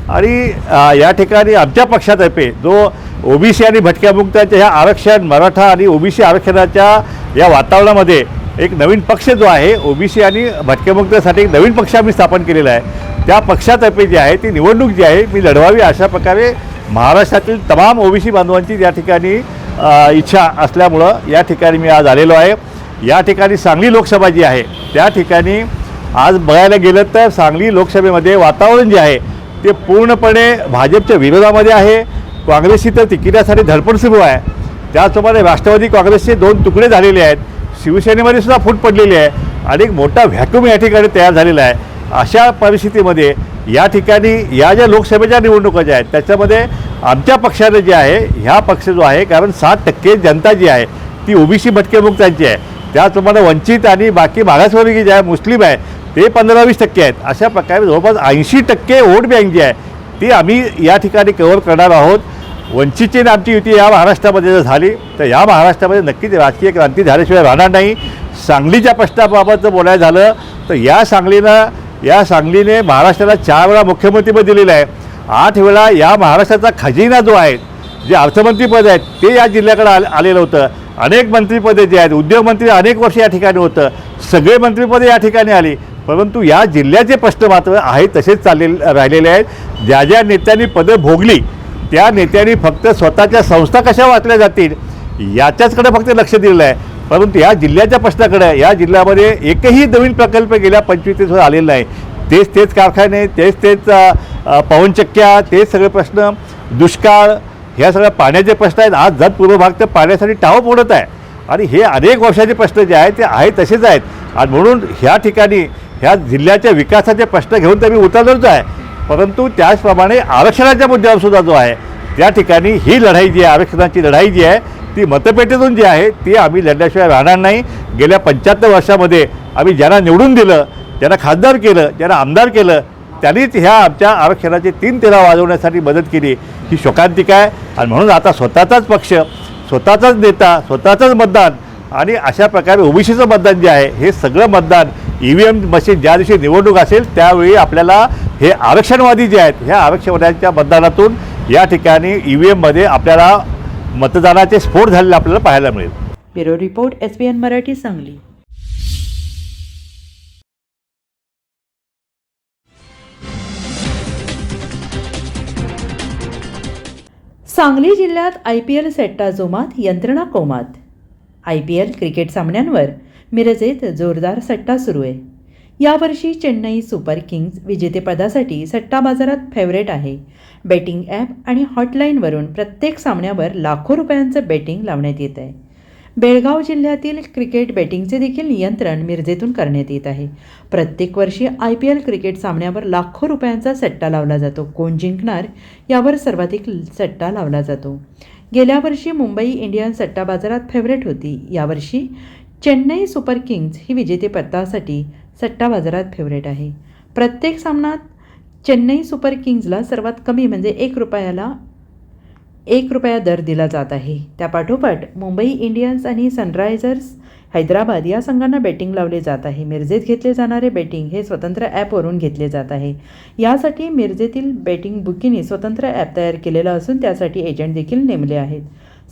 आणि या ठिकाणी आमच्या पक्षातर्फे जो ओबीसी आणि भटक्यामुक्तांच्या ह्या आरक्षण मराठा आणि ओबीसी आरक्षणाच्या या वातावरणामध्ये एक नवीन पक्ष जो आहे ओबीसी आणि भटक्यामुक्तांसाठी एक नवीन पक्ष आम्ही स्थापन केलेला आहे. त्या पक्षातर्फे जी आहे ती निवडणूक जी आहे मी लढवावी अशा प्रकारे महाराष्ट्रातील तमाम ओबीसी बांधवांची या ठिकाणी इच्छा असल्यामुळं या ठिकाणी मी आज आलेलो आहे. या ठिकाणी सांगली लोकसभा जी आहे त्या ठिकाणी आज बघायला गेलं तर सांगली लोकसभेमध्ये वातावरण जे आहे ते पूर्णपणे भाजपच्या विरोधामध्ये आहे. काँग्रेसची तर तिकिटासाठी धडपड सुरू आहे. त्याचप्रमाणे राष्ट्रवादी काँग्रेसचे 2 तुकडे झालेले आहेत. शिवसेनेमध्ये सुद्धा फूट पडलेली आहे आणि एक मोठा व्हॅक्यूम या ठिकाणी तयार झालेला आहे. अशा परिस्थितीमध्ये या ठिकाणी या ज्या लोकसभेच्या निवडणुका ज्या आहेत त्याच्यामध्ये आमच्या पक्षानं जे आहे ह्या पक्ष जो आहे कारण 60% जनता जी आहे ती ओबीसी भटकेमुक्तांची आहे. त्याचप्रमाणे वंचित आणि बाकी मागासवर्गीय जे आहे मुस्लिम आहे ते 15-20% आहेत. अशा प्रकारे जवळपास 80% वोट बँक जी आहे ती आम्ही या ठिकाणी कव्हर करणार आहोत. वंचितची आमची युती या महाराष्ट्रामध्ये जर झाली तर या महाराष्ट्रामध्ये नक्कीच राजकीय क्रांती झाल्याशिवाय राहणार नाही. सांगलीच्या प्रश्नाबाबत जर बोलायचं झालं तर या सांगलीने महाराष्ट्राला 4 वेळा मुख्यमंत्रीपद दिलेलं आहे. 8 वेळा या महाराष्ट्राचा खजिना जो आहे जे अर्थमंत्रीपद आहेत ते या जिल्ह्याकडे आलेलं होतं. अनेक मंत्रिपदे जे आहेत उद्योगमंत्री अनेक वर्ष या ठिकाणी होतं. सगळे मंत्रिपदे या ठिकाणी आली परंतु या जिल्ह्याचे प्रश्न मात्र आहेत तसेच राहिलेले आहेत. ज्या ज्या नेत्यांनी पदं भोगली त्या नेत्यांनी फक्त स्वतःच्या संस्था कशा वाचल्या जातील याच्याचकडे फक्त लक्ष दिलेलं आहे. परंतु या जिल्ह्याच्या प्रश्नाकडे या जिल्ह्यामध्ये एकही नवीन प्रकल्प गेल्या 25 वर्षात आलेला नाही. तेच कारखाने तेच पवनचक्क्या तेच सगळे प्रश्न दुष्काळ ह्या सगळ्या पाण्याचे प्रश्न आहेत. आज जत पूर्व भाग तर पाण्यासाठी टाव फोडत आहे आणि हे अनेक वर्षाचे प्रश्न जे आहेत ते आहेत तसेच आहेत. आणि म्हणून ह्या ठिकाणी ह्या जिल्ह्याच्या विकासाचे प्रश्न घेऊन तर मी उतरलोच आहे. परंतु त्याचप्रमाणे आरक्षणाच्या मुद्द्यावर सुद्धा जो आहे त्या ठिकाणी ही लढाई जी आहे आरक्षणाची लढाई जी आहे ती मतपेटीतून जी आहे ती आम्ही लढल्याशिवाय राहणार नाही. गेल्या 75 वर्षामध्ये आम्ही ज्यांना निवडून दिलं ज्यांना खासदार केलं ज्यांना आमदार केलं त्यांनीच ह्या आमच्या आरक्षणाचे 3 तेरा वाजवण्यासाठी मदत केली ही शोकांतिका आहे. आणि म्हणून आता स्वतःचाच पक्ष स्वतःचाच नेता स्वतःचाच मतदान आणि अशा प्रकारे ओबीसीचं मतदान जे आहे हे सगळं मतदान EVM मशीन ज्या दिवशी निवडणूक असेल त्यावेळी आपल्याला हे आरक्षणवादी जे आहेत ह्या आरक्षणवाद्यांच्या मतदानातून या ठिकाणी EVMमध्ये आपल्याला मतदानाचे स्फोट झालेले आपल्याला पाहायला मिळेल. Bureau report SBN Marathi Sangli. Sangli जिल्ह्यात IPL सट्टा जोमात यंत्रणा कोमात. IPL क्रिकेट सामन्यांवर मिरजेत जोरदार सट्टा सुरू आहे. यावर्षी चेन्नई सुपर किंग्ज विजेतेपदासाठी सट्टा बाजारात फेवरेट आहे. बेटिंग ॲप आणि हॉटलाईनवरून प्रत्येक सामन्यावर लाखो रुपयांचं बेटिंग लावण्यात येत आहे. बेळगाव जिल्ह्यातील क्रिकेट बेटिंगचे देखील नियंत्रण मिरजेतून करण्यात येत आहे. प्रत्येक वर्षी IPL क्रिकेट सामन्यावर लाखो रुपयांचा सट्टा लावला जातो. कोण जिंकणार यावर सर्वाधिक सट्टा लावला जातो. गेल्या वर्षी मुंबई इंडियन्स सट्टा बाजारात फेवरेट होती. यावर्षी चेन्नई सुपर किंग्ज ही विजेतेपदासाठी सट्टा बाजारात फेवरेट आहे. प्रत्येक सामन्यात चेन्नई सुपर किंग्जला सर्वात कमी म्हणजे ₹1 दर दिला जात आहे. त्यापाठोपाठ मुंबई इंडियन्स आणि सनरायझर्स हैदराबाद या संघांना बेटिंग लावले जात आहे. मिरजेत घेतले जाणारे बेटिंग हे स्वतंत्र ॲपवरून घेतले जात आहे. यासाठी मिरजेतील बेटिंग बुकीनी स्वतंत्र ॲप तयार केलेलं असून त्यासाठी एजंट देखील नेमले आहेत.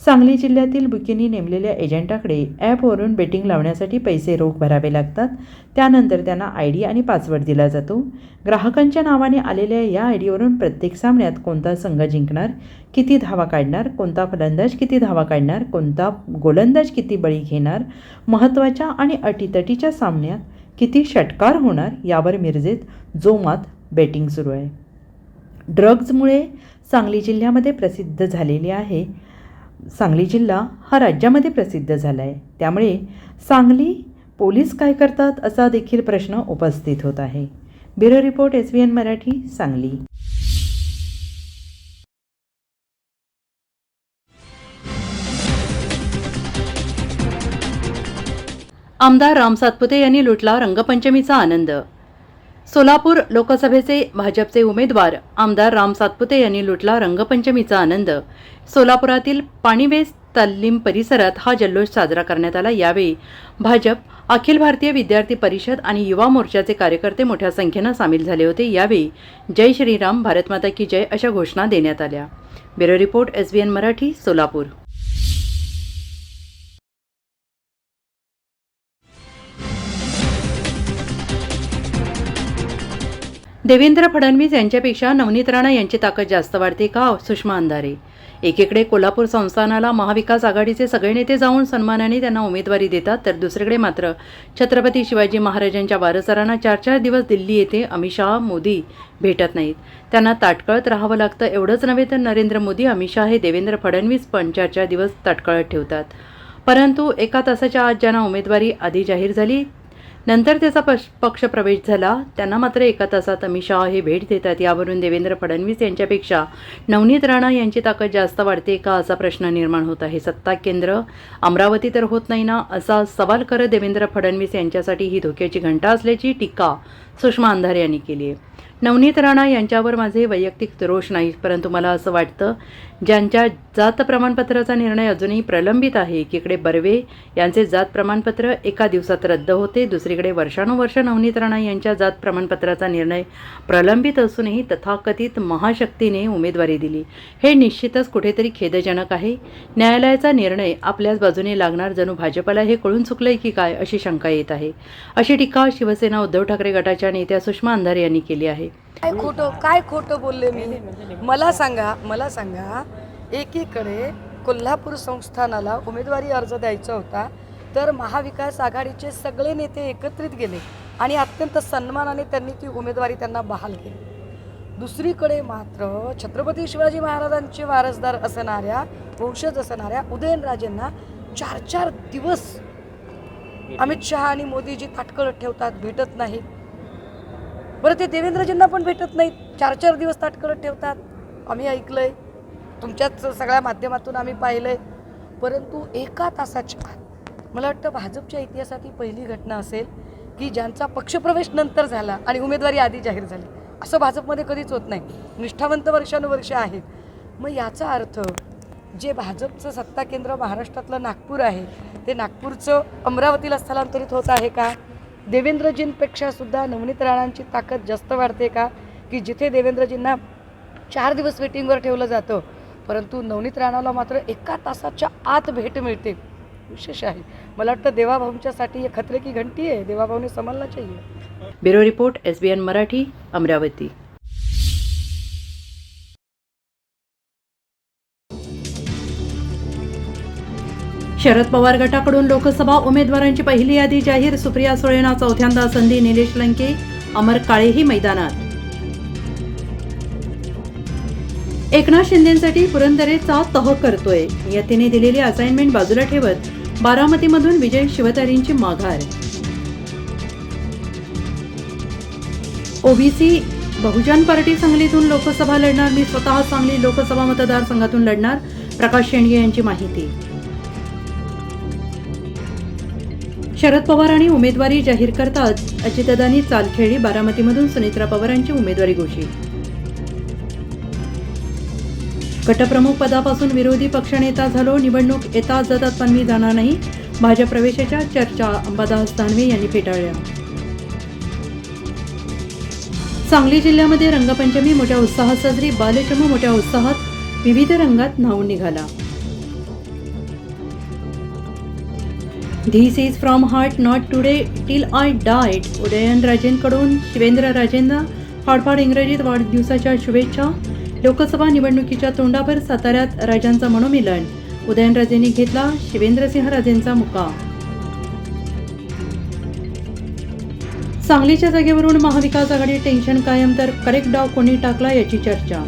सांगली जिल्ह्यातील बुकीनी नेमलेल्या एजंटाकडे ॲपवरून बेटिंग लावण्यासाठी पैसे रोख भरावे लागतात. त्यानंतर त्यांना ID आणि पासवर्ड दिला जातो. ग्राहकांच्या नावाने आलेल्या या IDवरून प्रत्येक सामन्यात कोणता संघ जिंकणार, किती धावा काढणार, कोणता फलंदाज किती धावा काढणार, कोणता गोलंदाज किती बळी घेणार, महत्त्वाच्या आणि अटीतटीच्या सामन्यात किती षटकार होणार यावर मिरजेत जोमात बेटिंग सुरू आहे. ड्रग्जमुळे सांगली जिल्ह्यामध्ये प्रसिद्ध झालेली आहे. सांगली जिल्हा हा राज्यामध्ये प्रसिद्ध झाला आहे. त्यामुळे सांगली पोलीस काय करतात असा देखील प्रश्न उपस्थित होत आहे. Bureau report SVN Marathi, Sangli. आमदार राम सातपुते यांनी लुटला रंगपंचमीचा आनंद. सोलापूर लोकसभेचे भाजपचे उमेदवार आमदार राम सातपुते यांनी लुटला रंगपंचमीचा आनंद. सोलापुरातील पाणीवेस तालीम परिसरात हा जल्लोष साजरा करण्यात आला. यावेळी भाजप, अखिल भारतीय विद्यार्थी परिषद आणि युवा मोर्चाचे कार्यकर्ते मोठ्या संख्येनं सामील झाले होते. यावेळी जय श्रीराम, भारत माता की जय अशा घोषणा देण्यात आल्या. Bureau report SVN Marathi, Solapur. Devendra Fadnavis यांच्यापेक्षा नवनीत राणा यांची ताकद जास्त वाढते का? सुषमा अंधारे. एकीकडे कोल्हापूर संस्थानाला महाविकास आघाडीचे सगळे नेते जाऊन सन्मानाने त्यांना उमेदवारी देतात, तर दुसरीकडे मात्र छत्रपती शिवाजी महाराजांच्या वारसांना 4-4 दिवस दिल्ली येथे अमित शहा, मोदी भेटत नाहीत. त्यांना ताटकळत राहावं लागतं. एवढंच नव्हे तर नरेंद्र मोदी, अमित शहा हे देवेंद्र फडणवीस पण 4-4 दिवस ताटकळत ठेवतात. परंतु 1 तासाच्या आत ज्यांना उमेदवारी आधी जाहीर झाली, नंतर त्याचा पक्षप्रवेश झाला, त्यांना मात्र 1 तासात अमित शहा हे भेट देतात. यावरून देवेंद्र फडणवीस यांच्यापेक्षा नवनीत राणा यांची ताकद जास्त वाढते का असा प्रश्न निर्माण होत आहे. सत्ता केंद्र अमरावती तर होत नाही ना असा सवाल करत देवेंद्र फडणवीस यांच्यासाठी ही धोक्याची घंटा असल्याची टीका सुषमा अंधारे यांनी केली आहे. नवनीत राणा यांच्यावर माझे वैयक्तिक रोष नाही, परंतु मला असं वाटतं ज्यांच्या जात प्रमाणपत्राचा निर्णय अजूनही प्रलंबित आहे. एकीकडे बर्वे यांचे जात प्रमाणपत्र 1 दिवसात रद्द होते, दुसरीकडे वर्षानुवर्ष नवनीत राणा यांच्या जात प्रमाणपत्राचा निर्णय प्रलंबित असूनही तथाकथित महाशक्तीने उमेदवारी दिली. हे निश्चितच कुठेतरी खेदजनक आहे. न्यायालयाचा निर्णय आपल्याच बाजूने लागणार, जणू भाजपला हे कळून चुकलंय की काय अशी शंका येत आहे. अशी टीका शिवसेना उद्धव ठाकरे गटाच्या नेत्या सुषमा अंधारे यांनी केली आहे. काय खोटं बोलले मी? मला सांगा एकीकडे कोल्हापूर संस्थानाला उमेदवारी अर्ज द्यायचा होता, तर महाविकास आघाडीचे सगळे नेते एकत्रित गेले आणि अत्यंत सन्मानाने त्यांनी ती उमेदवारी त्यांना बहाल केली. दुसरीकडे मात्र छत्रपती शिवाजी महाराजांचे वारसदार असणाऱ्या, वंशज असणाऱ्या उदयनराजेंना 4-4 दिवस अमित शहा आणि मोदीजी ताटकळत ठेवतात, भेटत नाहीत. बरं, ते देवेंद्रजींना पण भेटत नाहीत, 4-4 दिवस ताटकळत ठेवतात. आम्ही ऐकलंय, तुमच्याच सगळ्या माध्यमातून आम्ही पाहिलंय. परंतु 1 तासाच्या आत मला वाटतं भाजपच्या इतिहासात ही पहिली घटना असेल की ज्यांचा पक्षप्रवेश नंतर झाला आणि उमेदवारी आधी जाहीर झाली. असं भाजपमध्ये कधीच होत नाही. निष्ठावंत वर्षानुवर्ष आहेत. मग याचा अर्थ जे भाजपचं सत्ता केंद्र महाराष्ट्रातलं नागपूर आहे, ते नागपूरचं अमरावतीला स्थलांतरित होत आहे का? देवेंद्रजींपेक्षा सुद्धा नवनीत राणांची ताकद जास्त वाढते का? की जिथे देवेंद्रजींना 4 दिवस वेटिंगवर ठेवलं जातं, परंतु नवनीत राणाला मात्र 1 तासाच्या आत भेट मिळते. विशेष आहे. मला वाटतं देवाभाऊंच्यासाठी हे खतरे की घंटी आहे. देवाभाऊने संभालना चाहिए. Bureau report SBN Marathi, Amravati. Sharad Pawar गटाकडून लोकसभा उमेदवारांची पहिली यादी जाहीर. सुप्रिया सुळेंना चौथ्यांदा संधी. निलेश लंके, अमर काळेही मैदानात. एकनाथ शिंदेंसाठी पुरंदरेचा तह करतोय. यतीने दिलेली असाइनमेंट बाजूला ठेवत बारामतीमधून विजय शिवतारेंची माघार. ओबीसी बहुजन पार्टी सांगलीतून लोकसभा लढणार. मी स्वतः सांगली लोकसभा मतदारसंघातून लढणार. प्रकाश शेंडगे यांची माहिती. शरद पवारांनी उमेदवारी जाहीर करताच अजितदादांनी चाल खेळली. बारामतीमधून सुनेत्रा पवारांची उमेदवारी घोषित. गटप्रमुख पदापासून विरोधी पक्षनेता झालो. निवडणूक येतात जातात पण मी जाणार नाही. भाजप प्रवेशाच्या चर्चा अंबादास दानवे यांनी फेटाळल्या. सांगली जिल्ह्यामध्ये रंगपंचमी मोठ्या उत्साहात साजरी. बालचमू मोठ्या उत्साहात विविध रंगात न्हावून निघाला. This is from heart not today till I died. उदयनराजेंकडून शिवेंद्रराजेंना फाडफाड इंग्रजीत वाढदिवसाच्या शुभेच्छा. लोकसभा निवडणुकीच्या तोंडावर साताऱ्यात राजांचा मनोमिलन. उदयनराजेंनी घेतला शिवेंद्रसिंहराजेंचा मुक्काम. सांगलीच्या जागेवरून महाविकास आघाडी टेन्शन कायम तर करेक्ट डाव कोणी टाकला याची चर्चा.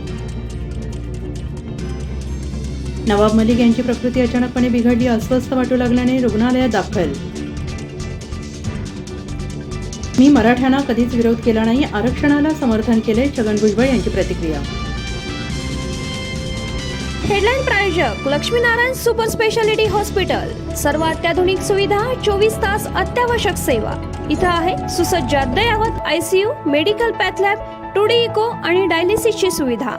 नवाब मलिक यांची प्रकृती अचानकपणे बिघडली. अस्वस्थ वाटू लागल्याने रुग्णालयात दाखल. मी मराठ्यांना कधीच विरोध केला नाही. आरक्षणाला समर्थन केले. छगन भुजबळ यांची प्रतिक्रिया. हेडलाईन प्रायोजक लक्ष्मीनारायण सुपर स्पेशालिटी हॉस्पिटल. सर्व अत्याधुनिक सुविधा, 24 तास अत्यावश्यक सेवा. इथं आहे सुसज्ज अद्ययावत ICU, medical path lab, 2D echo आणि डायलिसिसची सुविधा.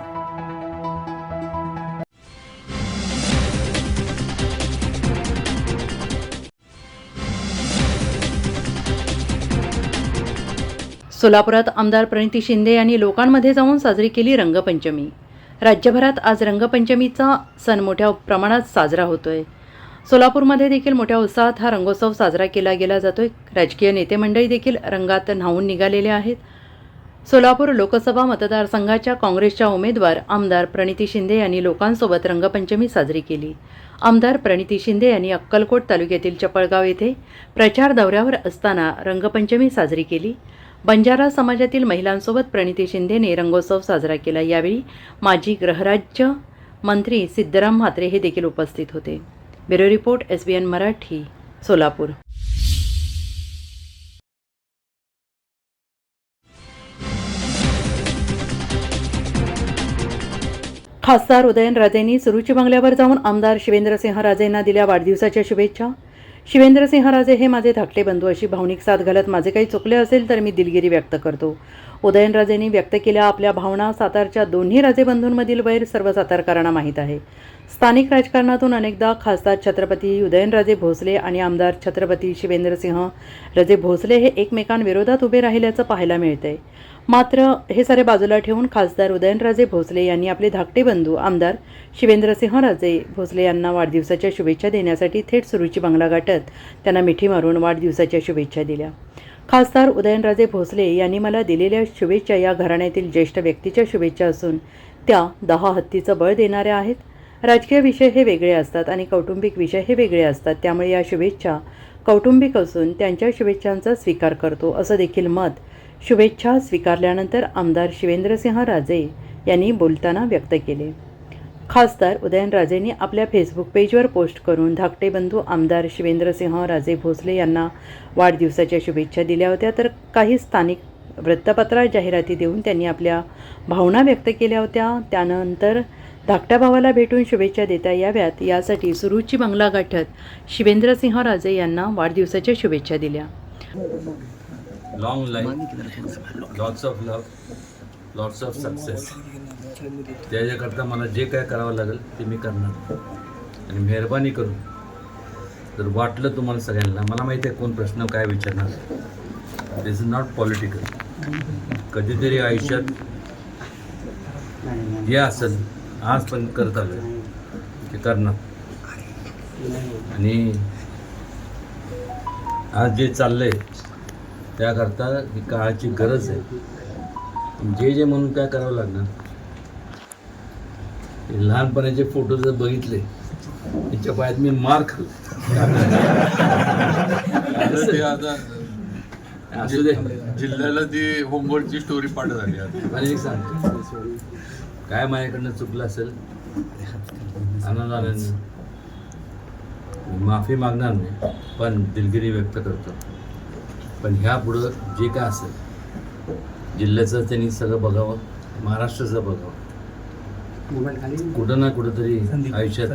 सोलापुरात आमदार प्रणिती शिंदे यांनी लोकांमध्ये जाऊन साजरी केली रंगपंचमी. राज्यभरात आज रंगपंचमीचा सण मोठ्या प्रमाणात साजरा होतोय. सोलापूरमध्ये देखील मोठ्या उत्साहात हा रंगोत्सव साजरा केला गेला जातोय. राजकीय नेते मंडळी देखील रंगात न्हावून निघालेले आहेत. सोलापूर लोकसभा मतदारसंघाच्या काँग्रेसच्या उमेदवार आमदार प्रणिती शिंदे यांनी लोकांसोबत रंगपंचमी साजरी केली. आमदार प्रणिती शिंदे यांनी अक्कलकोट तालुक्यातील चपळगाव येथे प्रचार दौऱ्यावर असताना रंगपंचमी साजरी केली. बंजारा समाजातील महिलांसोबत प्रणिती शिंदेने रंगोत्सव साजरा केला. यावेळी माजी गृहराज्य मंत्री सिद्धराम म्हात्रे हे देखील उपस्थित होते. Bureau report SBN Marathi, Solapur. खासदार उदयनराजेंनी सुरुची बंगल्यावर जाऊन आमदार शिवेंद्रसिंहराजेंना दिल्या वाढदिवसाच्या शुभेच्छा. शिवेंद्रसिंहराजे हे माझे धाकटे बंधू. अशी भावनिक साथ घालत माझे काही चुकले असेल तर मी दिलगिरी व्यक्त करतो. उदयनराजेंनी व्यक्त केल्या आपल्या भावना. सातारच्या दोन्ही राजेबंधूंमधील वैर सर्व सातारकरांना माहीत आहे. स्थानिक राजकारणातून अनेकदा खासदार छत्रपती उदयनराजे भोसले आणि आमदार छत्रपती शिवेंद्रसिंह राजे भोसले हे एकमेकांविरोधात उभे राहिल्याचं पाहायला मिळतंय. मात्र हे सारे बाजूला ठेवून खासदार उदयनराजे भोसले यांनी आपले धाकटे बंधू आमदार शिवेंद्रसिंहराजे भोसले यांना वाढदिवसाच्या शुभेच्छा देण्यासाठी थेट सुरुची बंगला गाठत त्यांना मिठी मारून वाढदिवसाच्या शुभेच्छा दिल्या. खासदार उदयनराजे भोसले यांनी मला दिलेल्या शुभेच्छा या घराण्यातील ज्येष्ठ व्यक्तीच्या शुभेच्छा असून त्या 10 हत्तीचं बळ देणाऱ्या आहेत. राजकीय विषय हे वेगळे असतात आणि कौटुंबिक विषय हे वेगळे असतात. त्यामुळे या शुभेच्छा कौटुंबिक असून त्यांच्या शुभेच्छांचा स्वीकार करतो असं देखील मत शुभेच्छा स्वीकारल्यानंतर आमदार शिवेंद्रसिंहराजे यांनी बोलताना व्यक्त केले. खासदार उदयनराजेंनी आपल्या फेसबुक पेजवर पोस्ट करून धाकटे बंधू आमदार शिवेंद्रसिंहराजे भोसले यांना वाढदिवसाच्या शुभेच्छा दिल्या होत्या. तर काही स्थानिक वृत्तपत्रात जाहिराती देऊन त्यांनी आपल्या भावना व्यक्त केल्या होत्या. त्यानंतर धाकट्या भावाला भेटून शुभेच्छा देता याव्यात यासाठी सुरुची बंगला गाठत शिवेंद्रसिंहराजे यांना वाढदिवसाच्या शुभेच्छा दिल्या. Long life, lots of love, lots of success. त्याच्याकरता मला जे काय करावं लागेल ते मी करणार. आणि मेहरबानी करून जर वाटलं तुम्हाला सगळ्यांना, मला माहिती आहे कोण प्रश्न काय विचारणार, दिस इज नॉट पॉलिटिकल. कधीतरी आयुष्यात जे असेल आज पण करत आलं ते करणार. आणि आज जे चाललंय त्याकरता ही काळाची गरज आहे. जे म्हणून काय करावं लागणार लहानपणाचे फोटो जर बघितले त्याच्या पायात मी मार खाल्ला. असू दे, जिल्ह्याला ती होमवर्कची स्टोरी पाठ झाली आता. आणि एक सांगतो, काय माझ्याकडनं चुकलं असेल आनंदाने माफी मागणार नाही, पण दिलगिरी व्यक्त करतो. पण ह्या पुढं जे काय असेल जिल्ह्याचं त्यांनी सगळं बघावं, महाराष्ट्राचं बघावं. कुठं ना कुठं तरी आयुष्यात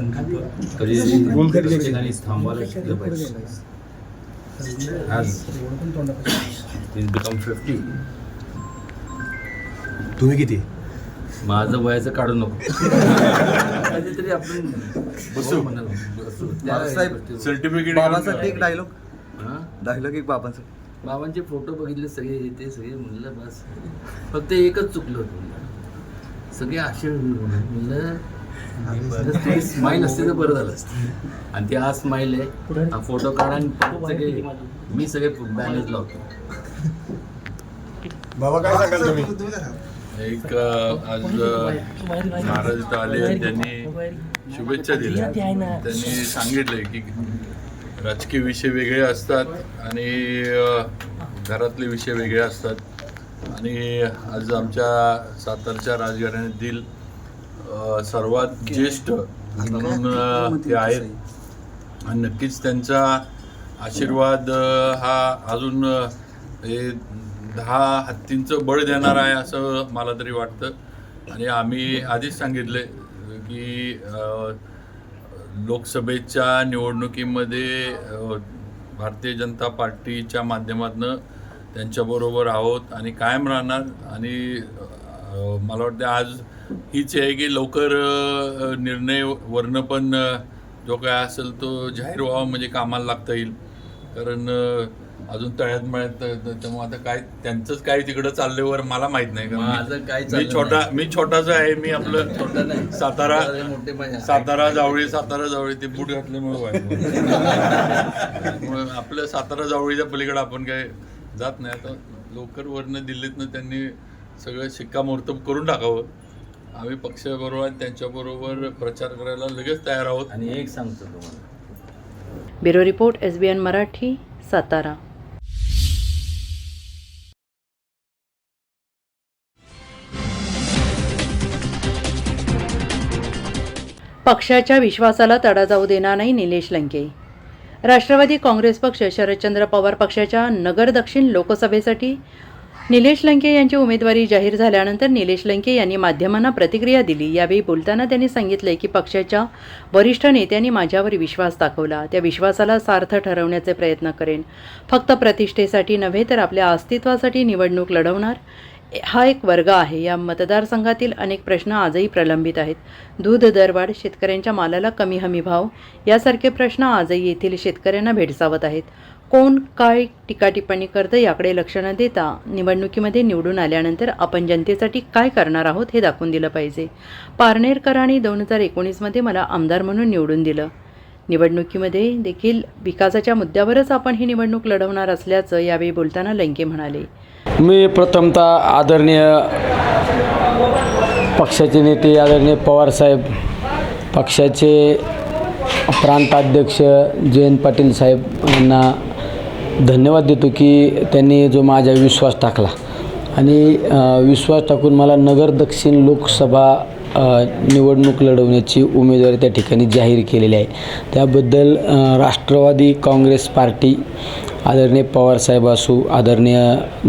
कधी ठिकाणी थांबायला शिकलं पाहिजे. आज बिकम 50. तुम्ही किती? माझं वयाचं काढू नको. कधीतरी आपण बसू सर्टिफिकेट बाबांसाठी एक डायलॉग एक बाबांचे फोटो बघितले सगळे, ते सगळे म्हणलं बस फक्त एकच चुकलं होतं. सगळे असे म्हणलं स्माईल असते तर बरं झालं असतं. आणि ती आज स्माईल आहे, हा फोटो काढा आणि सगळे मी सगळे बॅनर्स लावतो. बाबा काय सांगाल तुम्ही? एक आज महाराज इथं आले, त्यांनी शुभेच्छा दिल्या. त्यांनी सांगितलंय की राजकीय विषय वेगळे असतात आणि घरातले विषय वेगळे असतात. आणि आज आमच्या सातारच्या राजघराण्यातील सर्वात ज्येष्ठ म्हणून ते आहेत आणि नक्कीच त्यांचा आशीर्वाद हा अजून हे 10 हत्तींचं बळ देणार आहे असं मला तरी वाटतं. आणि आम्ही आधीच सांगितले की लोकसभेच्या निवडणुकीमध्ये भारतीय जनता पार्टीच्या माध्यमातून त्यांच्याबरोबर आहोत आणि कायम राहणार. आणि मला वाटतं आज हीच आहे की लवकर निर्णय वर्ण पण जो काय असेल तो जाहीर व्हावा, म्हणजे कामाला लागता येईल. कारण अजून तळ्यात मळ्यात, त्यामुळे आता काय त्यांचंच काय तिकडं चालल्यावर मला माहित नाही. कारण मी छोटाच आहे. मी आपलं सातारा जावळी ते बूट घातल्यामुळे आपलं सातारा जावळीच्या पलीकडे आपण काय जात नाही. आता लवकर वरनं दिल्लीतनं त्यांनी सगळं शिक्कामोर्तब करून टाकावं. आम्ही पक्षाबरोबर त्यांच्याबरोबर प्रचार करायला लगेच तयार आहोत. आणि एक सांगतो तुम्हाला, bureau report SBN Marathi, Satara. पक्षाच्या विश्वासाला तडा जाऊ देणार नाही निलेश लंके. राष्ट्रवादी काँग्रेस पक्ष शरदचंद्र पवार पक्षाच्या नगर दक्षिण लोकसभेसाठी निलेश लंके यांची उमेदवारी जाहीर झाल्यानंतर निलेश लंके यांनी माध्यमांना प्रतिक्रिया दिली. यावेळी बोलताना त्यांनी सांगितले की पक्षाच्या वरिष्ठ नेत्यांनी माझ्यावर विश्वास दाखवला. त्या विश्वासाला सार्थ ठरवण्याचे प्रयत्न करेन. फक्त प्रतिष्ठेसाठी नव्हे तर आपल्या अस्तित्वासाठी निवडणूक लढवणार हा एक वर्ग आहे. या मतदारसंघातील अनेक प्रश्न आजही प्रलंबित आहेत. दूध दरवाढ, शेतकऱ्यांच्या मालाला कमी हमी भाव यासारखे प्रश्न आजही येथील शेतकऱ्यांना भेडसावत आहेत. कोण काय टीकाटिप्पणी करतं याकडे लक्ष न देता निवडणुकीमध्ये निवडून आल्यानंतर आपण जनतेसाठी काय करणार आहोत हे दाखवून दिलं पाहिजे. पारनेरकरांनी 2019मध्ये मला आमदार म्हणून निवडून दिलं. निवडणुकीमध्ये देखील विकासाच्या मुद्द्यावरच आपण ही निवडणूक लढवणार असल्याचं यावेळी बोलताना लंके म्हणाले. मी प्रथमतः आदरणीय पक्षाचे नेते आदरणीय पवारसाहेब, पक्षाचे प्रांताध्यक्ष जयंत पाटील साहेब यांना धन्यवाद देतो की त्यांनी जो माझा विश्वास टाकला आणि विश्वास टाकून मला नगर दक्षिण लोकसभा निवडणूक लढवण्याची उमेदवारी त्या ठिकाणी जाहीर केलेली आहे. त्याबद्दल राष्ट्रवादी काँग्रेस पार्टी, आदरणीय पवारसाहेब असू, आदरणीय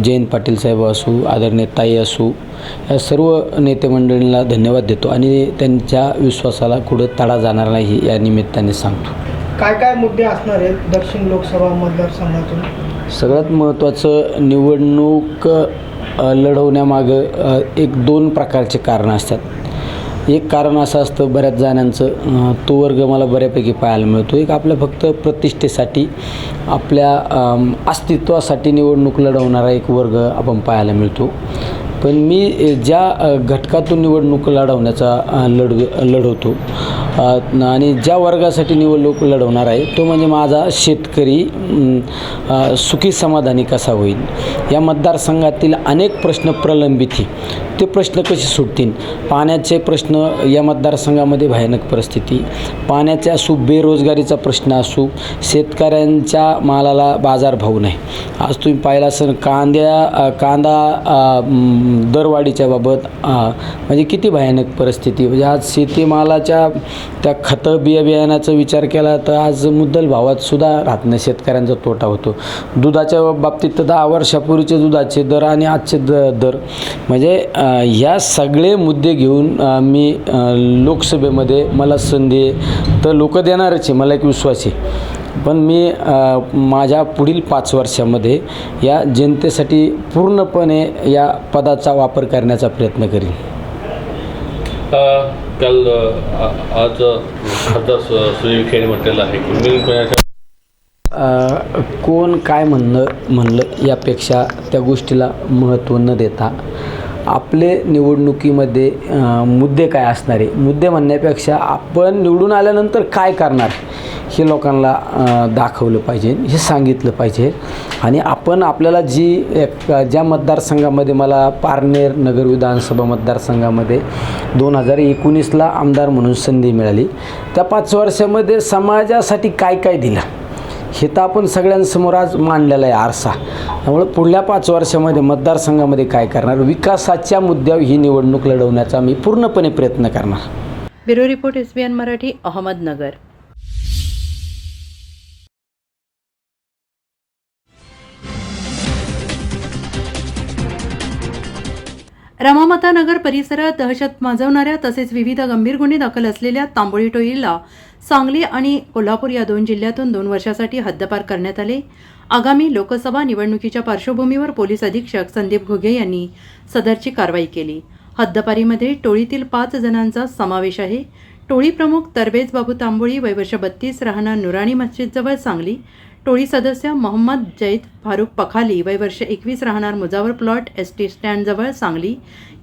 जयंत पाटील साहेब असू, आदरणीय ताई असू, या सर्व नेते मंडळींना धन्यवाद देतो आणि त्यांच्या विश्वासाला कुठं तडा जाणार नाही या निमित्ताने सांगतो. काय काय मुद्दे असणार आहेत दक्षिण लोकसभा मतदारसंघातून? सगळ्यात महत्त्वाचं, निवडणूक लढवण्यामागं 1-2 प्रकारचे कारणं असतात. एक कारण असं असतं बऱ्याच जणांचं, तो वर्ग मला बऱ्यापैकी पाहायला मिळतो, एक आपल्या फक्त प्रतिष्ठेसाठी, आपल्या अस्तित्वासाठी निवडणूक लढवणारा एक वर्ग आपण पाहायला मिळतो. पण मी ज्या घटकातून निवडणूक लढवण्याचा लढवतो आणि ज्या वर्गासाठी निवडणूक लढवणार आहे तो म्हणजे माझा शेतकरी सुखी समाधानी कसा होईल. या मतदारसंघातील अनेक प्रश्न प्रलंबित ते प्रश्न कसे सुटतील. पाण्याचे प्रश्न या मतदारसंघामध्ये भयानक परिस्थिती, पाण्याचे असू, बेरोजगारीचा प्रश्न असू, शेतकऱ्यांच्या मालाला बाजारभाव नाही. आज तुम्ही पाहिला असेल कांदा दरवाढीच्या बाबत म्हणजे किती भयानक परिस्थिती. म्हणजे आज शेतीमालाच्या त्या खतं बियाण्याचा विचार केला तर आज मुद्दल भावात सुद्धा राहत नाही, शेतकऱ्यांचा तोटा होतो. दुधाच्या बाबतीत तर 10 वर्षापूर्वीचे दुधाचे दर आणि आजचे दर म्हणजे ह्या सगळे मुद्दे घेऊन मी लोकसभेमध्ये मला संधी तर लोक देणारच आहे, मला एक विश्वास आहे. पण मी माझ्या पुढील 5 वर्षामध्ये या जनतेसाठी पूर्णपणे या पदाचा वापर करण्याचा प्रयत्न करीन. काल आज खासदार सुनील विखे यांनी म्हटलेलं आहे की कोण काय म्हणलं यापेक्षा त्या गोष्टीला महत्त्व न देता आपले निवडणुकीमध्ये मुद्दे काय असणारे, मुद्दे म्हणण्यापेक्षा आपण निवडून आल्यानंतर काय करणार हे लोकांना दाखवलं पाहिजे, हे सांगितलं पाहिजे. आणि आपण आपल्याला ज्या मतदारसंघामध्ये मला पारनेर नगर विधानसभा मतदारसंघामध्ये 2019ला आमदार म्हणून संधी मिळाली, त्या 5 वर्षामध्ये समाजासाठी काय काय दिलं हे तर आपण सगळ्यांसमोर आज मांडलेला आहे आरसा. त्यामुळे पुढल्या 5 वर्षामध्ये मतदारसंघामध्ये काय करणार, विकासाच्या मुद्द्यावर ही निवडणूक लढवण्याचा मी पूर्णपणे प्रयत्न करणार. Bureau report SBN Marathi, Ahmednagar. Ramamata Nagar परिसरात दहशत माजवणाऱ्या तसेच विविध गंभीर गुन्हे दाखल असलेल्या तांबोळी टोळीला सांगली आणि कोल्हापूर या 2 जिल्ह्यातून 2 वर्षासाठी हद्दपार करण्यात आले. आगामी लोकसभा निवडणुकीच्या पार्श्वभूमीवर पोलीस अधीक्षक संदीप घुगे यांनी सदरची कारवाई केली. हद्दपारीमध्ये टोळीतील 5 जणांचा समावेश आहे. टोळी प्रमुख तरबेज बाबू तांबोळी, वय वर्ष 32, राहणार नुराणी मस्जिदजवळ सांगली. टोळी सदस्य मोहम्मद जैद फारुख पखाली, वय वर्ष 21, राहणार मुजावर प्लॉट, ST स्टँडजवळ सांगली.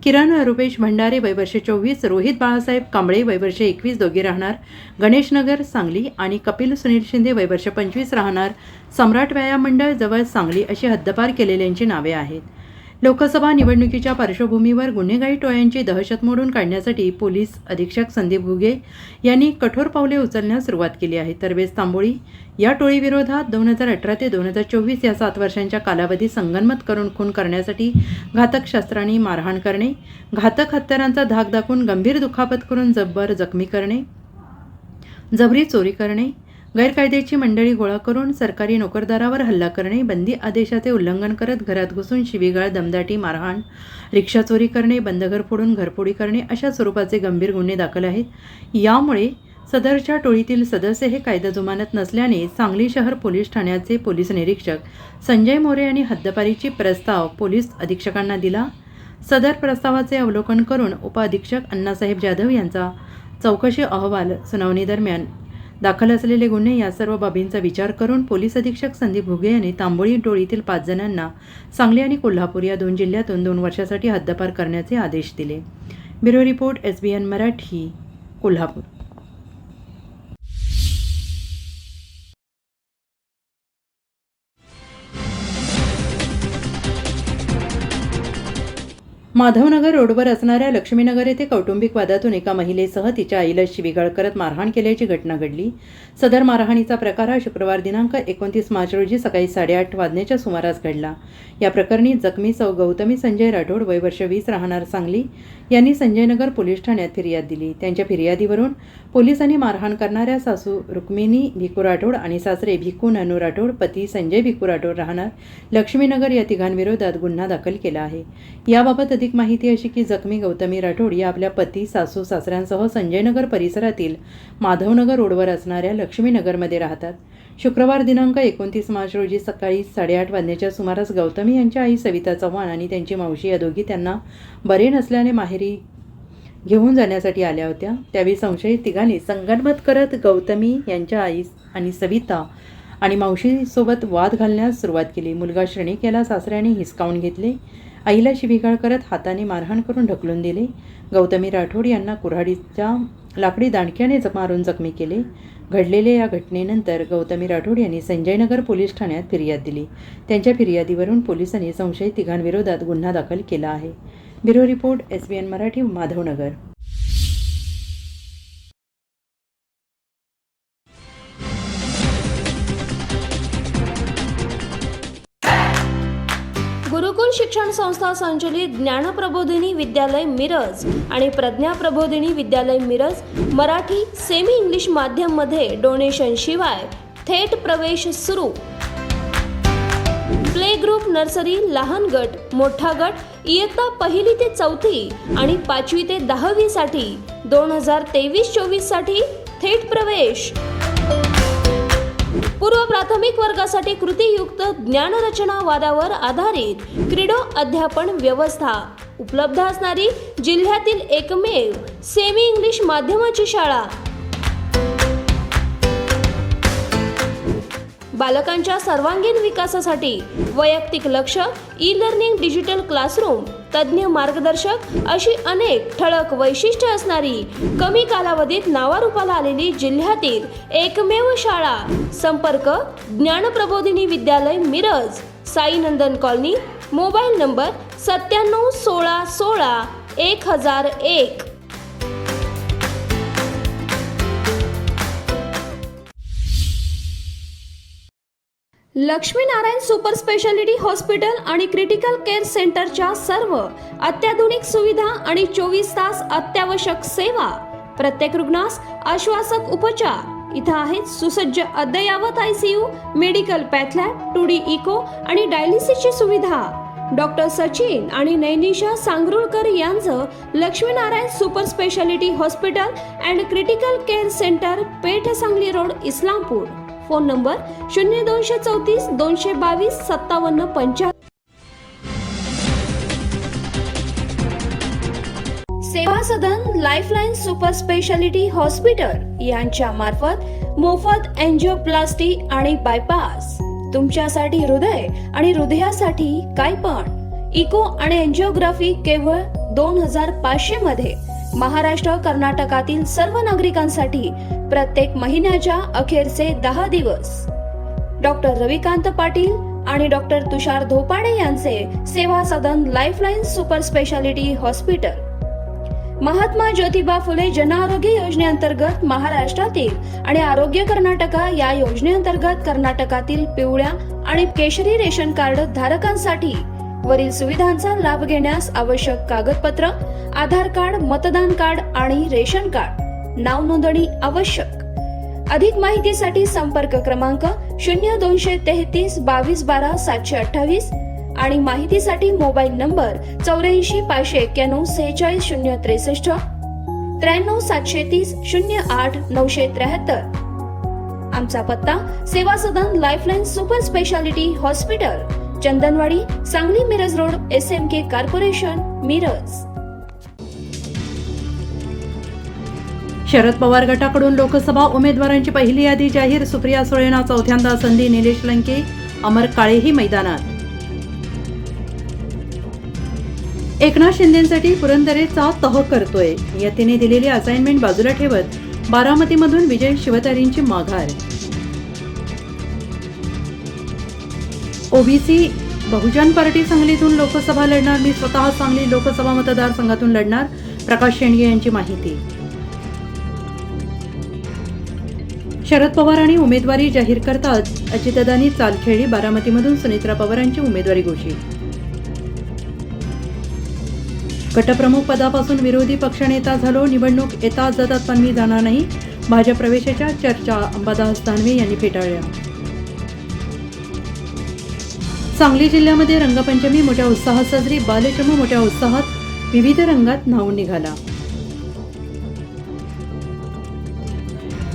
किरण रुपेश भंडारे, वय वर्ष 24, रोहित बाळासाहेब कांबळे, वय वर्ष 21, दोघे राहणार गणेशनगर सांगली. आणि कपिल सुनील शिंदे, वय वर्ष 25, राहणार सम्राट व्यायाम मंडळ जवळ सांगली अशी हद्दपार केलेल्यांची नावे आहेत. लोकसभा निवडणुकीच्या पार्श्वभूमीवर गुन्हेगारी टोळ्यांची दहशत मोडून काढण्यासाठी पोलीस अधीक्षक संदीप घुगे यांनी कठोर पावले उचलण्यास सुरुवात केली आहे. तरबेज तांबोळी या टोळीविरोधात 2018 ते 2024 या 7 वर्षांच्या कालावधीत संगनमत करून खून करण्यासाठी घातक शस्त्रांनी मारहाण करणे, घातक हत्यारांचा धाक दाखवून गंभीर दुखापत करून जबर जखमी करणे, जबरी चोरी करणे, गैरकायद्याची मंडळी गोळा करून सरकारी नोकरदारावर हल्ला करणे, बंदी आदेशाचे उल्लंघन करत घरात घुसून शिवीगाळ, दमदाटी, मारहाण, रिक्षा चोरी करणे, बंदघर फोडून घरफोडी करणे अशा स्वरूपाचे गंभीर गुन्हे दाखल आहेत. यामुळे सदरच्या टोळीतील सदस्य हे कायदा जुमानत नसल्याने सांगली शहर पोलीस ठाण्याचे पोलीस निरीक्षक संजय मोरे यांनी हद्दपारीची प्रस्ताव पोलीस अधीक्षकांना दिला. सदर प्रस्तावाचे अवलोकन करून उपअधीक्षक अण्णासाहेब जाधव यांचा चौकशी अहवाल, सुनावणी दरम्यान दाखल असलेले गुन्हे या सर्व बाबींचा विचार करून पोलीस अधीक्षक संदीप घुगे यांनी तांबोळी टोळीतील 5 जणांना सांगली आणि कोल्हापूर या 2 जिल्ह्यातून 2 वर्षासाठी हद्दपार करण्याचे आदेश दिले. Bureau report SBN Marathi, Kolhapur. Madhavnagar रोडवर असणाऱ्या लक्ष्मीनगर येथे कौटुंबिक वादातून एका महिलेसह तिच्या आईला शिवीगाळ करत मारहाण केल्याची घटना घडली. सदर मारहाणीचा प्रकार हा शुक्रवार दिनांक 29 मार्च रोजी सकाळी 8:30 वाजण्याच्या सुमारास घडला. या प्रकरणी जखमी सौ गौतमी संजय राठोड, वय वर्ष 20, राहणार सांगली यांनी संजयनगर पोलीस ठाण्यात फिर्याद दिली. त्यांच्या फिर्यादीवरून पोलिसांनी मारहाण करणाऱ्या सासू रुक्मिणी भिकू राठोड आणि सासरे भिकू ननू राठोड, पती संजय भिकू राठोड, राहणार लक्ष्मीनगर या तिघांविरोधात गुन्हा दाखल केला आहे. याबाबत अधिक माहिती अशी की जखमी गौतमी राठोड या आपल्या पती, सासू, सासऱ्यांसह संजयनगर परिसरातील माधवनगर रोडवर असणाऱ्या लक्ष्मीनगरमध्ये राहतात. शुक्रवार दिनांक 29 मार्च रोजी सकाळी 8:30 वाजण्याच्या सुमारास गौतमी यांच्या आई सविता चव्हाण आणि त्यांची मावशी या दोघी त्यांना बरे नसल्याने माहेरी घेऊन जाण्यासाठी आल्या होत्या. त्यावेळी संशयित तिघांनी संगनमत करत गौतमी यांच्या आई आणि सविता आणि मावशीसोबत वाद घालण्यास सुरुवात केली. मुलगा श्रेणिक याला सासऱ्याने हिसकावून घेतले आईला शिवीगाळ करत हाताने मारहाण करून ढकलून दिले. गौतमी राठोड यांना कुऱ्हाडीच्या लाकडी दांडक्याने मारून जखमी केले. घडलेल्या या घटनेनंतर गौतमी राठोड यांनी संजयनगर पोलीस ठाण्यात फिर्याद दिली. त्यांच्या फिर्यादीवरून पोलिसांनी संशयित तिघांविरोधात गुन्हा दाखल केला आहे. Bureau report, SBN Marathi, Madhavnagar. Gurukul शिक्षण संस्था संचलित ज्ञानप्रबोधिनी विद्यालय मिरज आणि प्रज्ञा प्रबोधिनी विद्यालय मिरज मराठी सेमी इंग्लिश माध्यम मध्ये डोनेशन शिवाय थेट प्रवेश सुरू. प्ले ग्रुप, नर्सरी, लहान गट, मोठा गट इयत्ता 1ली ते 4थी आणि 5वी ते 10वी साठी 2023-24 साठी थेट प्रवेश. पूर्व प्राथमिक वर्गासाठी कृतीयुक्त ज्ञानरचना वादावर आधारित क्रीडो अध्यापन व्यवस्था उपलब्ध असणारी जिल्ह्यातील एकमेव सेमी इंग्लिश माध्यमाची शाळा. बालकांच्या सर्वांगीण विकासासाठी वैयक्तिक लक्ष, ई लर्निंग, डिजिटल क्लासरूम, तज्ज्ञ मार्गदर्शक अशी अनेक ठळक वैशिष्ट्ये असणारी कमी कालावधीत नावारूपाला आलेली जिल्ह्यातील एकमेव शाळा. संपर्क ज्ञानप्रबोधिनी विद्यालय Miraj, Sai Nandan colony. Mobile number 97 16 16 1001. Laxminarayan super speciality hospital आणि क्रिटिकल केअर सेंटरच्या सर्व अत्याधुनिक सुविधा आणि 24 तास अत्यावश्यक सेवा. प्रत्येक रुग्णास आश्वासक उपचार. इथं आहेत सुसज्ज अद्ययावत ICU, medical path lab, 2D echo आणि डायलिसिसची सुविधा. डॉक्टर सचिन आणि नैनिशा सांगरुळकर यांचं Lakshminarayan super speciality hospital and critical care centre, Peth Sangli road, Islampur. Phone number 0234 222 5775. Seva Sadan lifeline super speciality hospital यांच्या मार्फत मोफत एंजिओप्लास्टी आणि बायपास. तुमच्यासाठी हृदय आणि हृदयासाठी काय पण इको आणि एंजिओग्राफी केवळ 2500 मध्ये. महाराष्ट्र, कर्नाटकातील सर्व नागरिकांसाठी प्रत्येक महिन्याच्या अखेरचे 10 दिवस. डॉक्टर रविकांत पाटील आणि डॉक्टर तुषार धोपाडे यांचे Seva Sadan lifeline super speciality hospital. Mahatma Jyotiba Phule Jan Arogya योजनेअंतर्गत महाराष्ट्रातील आणि आरोग्य कर्नाटका या योजनेअंतर्गत कर्नाटकातील पिवळ्या आणि केशरी रेशन कार्ड धारकांसाठी वरील सुविधांचा लाभ घेण्यास आवश्यक कागदपत्र: आधार कार्ड, मतदान कार्ड आणि रेशन कार्ड. नाव नोंदणी आवश्यक. अधिक माहितीसाठी संपर्क क्रमांक 0233 22 12 728 आणि माहितीसाठी मोबाईल नंबर 84 591 46 063 93 730 08 973. आमचा पत्ता Seva Sadan lifeline super speciality hospital, Chandanwadi, Sangli Miraj road, SMK corporation, Miraj. Sharad Pawar गटाकडून लोकसभा उमेदवारांची पहिली यादी जाहीर. सुप्रिया सुळेंना चौथ्यांदा संधी. निलेश लंके, अमर काळेही मैदानात. एकनाथ शिंदेसाठी पुरंदरेचा तह करतोय. नियतीने दिलेली असाइनमेंट बाजूला ठेवत बारामतीमधून विजय शिवतारेंची माघार. ओबीसी बहुजन पार्टी सांगलीतून लोकसभा लढणार. मी स्वतः सांगली लोकसभा मतदारसंघातून लढणार. प्रकाश शेंडगे यांची माहिती. शरद पवारांनी उमेदवारी जाहीर करताच अजितदादांनी चाल खेळली. बारामतीमधून सुनेत्रा पवारांची उमेदवारी घोषित. गटप्रमुख पदापासून विरोधी पक्षनेता झालो. निवडणूक येतात जातात पण मी जाणार नाही. भाजप प्रवेशाच्या चर्चा अंबादास दानवे यांनी फेटाळल्या. सांगली जिल्ह्यामध्ये रंगपंचमी मोठ्या उत्साहात साजरी. बालचम मोठ्या उत्साहात विविध रंगात न्हावून निघाला.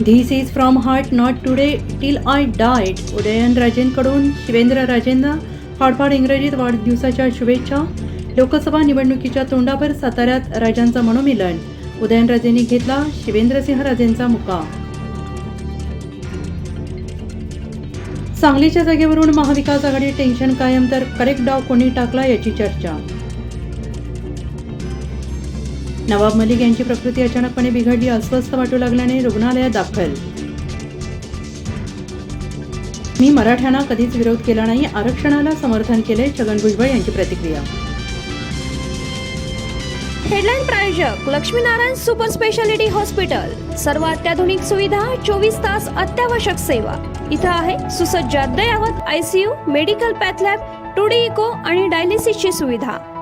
This is from heart not today till I died. उदयनराजेंकडून शिवेंद्रराजेंना फाडफाड इंग्रजीत वाढदिवसाच्या शुभेच्छा. लोकसभा निवडणुकीच्या तोंडावर साताऱ्यात राजांचं मनोमिलन. उदयनराजेंनी घेतला शिवेंद्रसिंहराजेंचा मुक्काम. सांगलीच्या जागेवरून महाविकास आघाडी टेन्शन कायम तर करेक्ट डाव कोणी टाकला याची चर्चा. नवाब मलिक यांची प्रकृती अचानकपणे बिघडली, अस्वस्थ वाटू लागल्याने रुग्णालयात दाखल. मी मराठ्यांना कधीच विरोध केला नाही, आरक्षणाला समर्थन केले, छगन भुजबळ यांची प्रतिक्रिया. हेडलाईन प्रायोजक लक्ष्मीनारायण सुपर स्पेशालिटी हॉस्पिटल. सर्व अत्याधुनिक सुविधा, 24 तास अत्यावश्यक सेवा. इथं आहे सुसज्ज अद्ययावत ICU, medical path lab, 2D echo आणि डायलिसिसची सुविधा.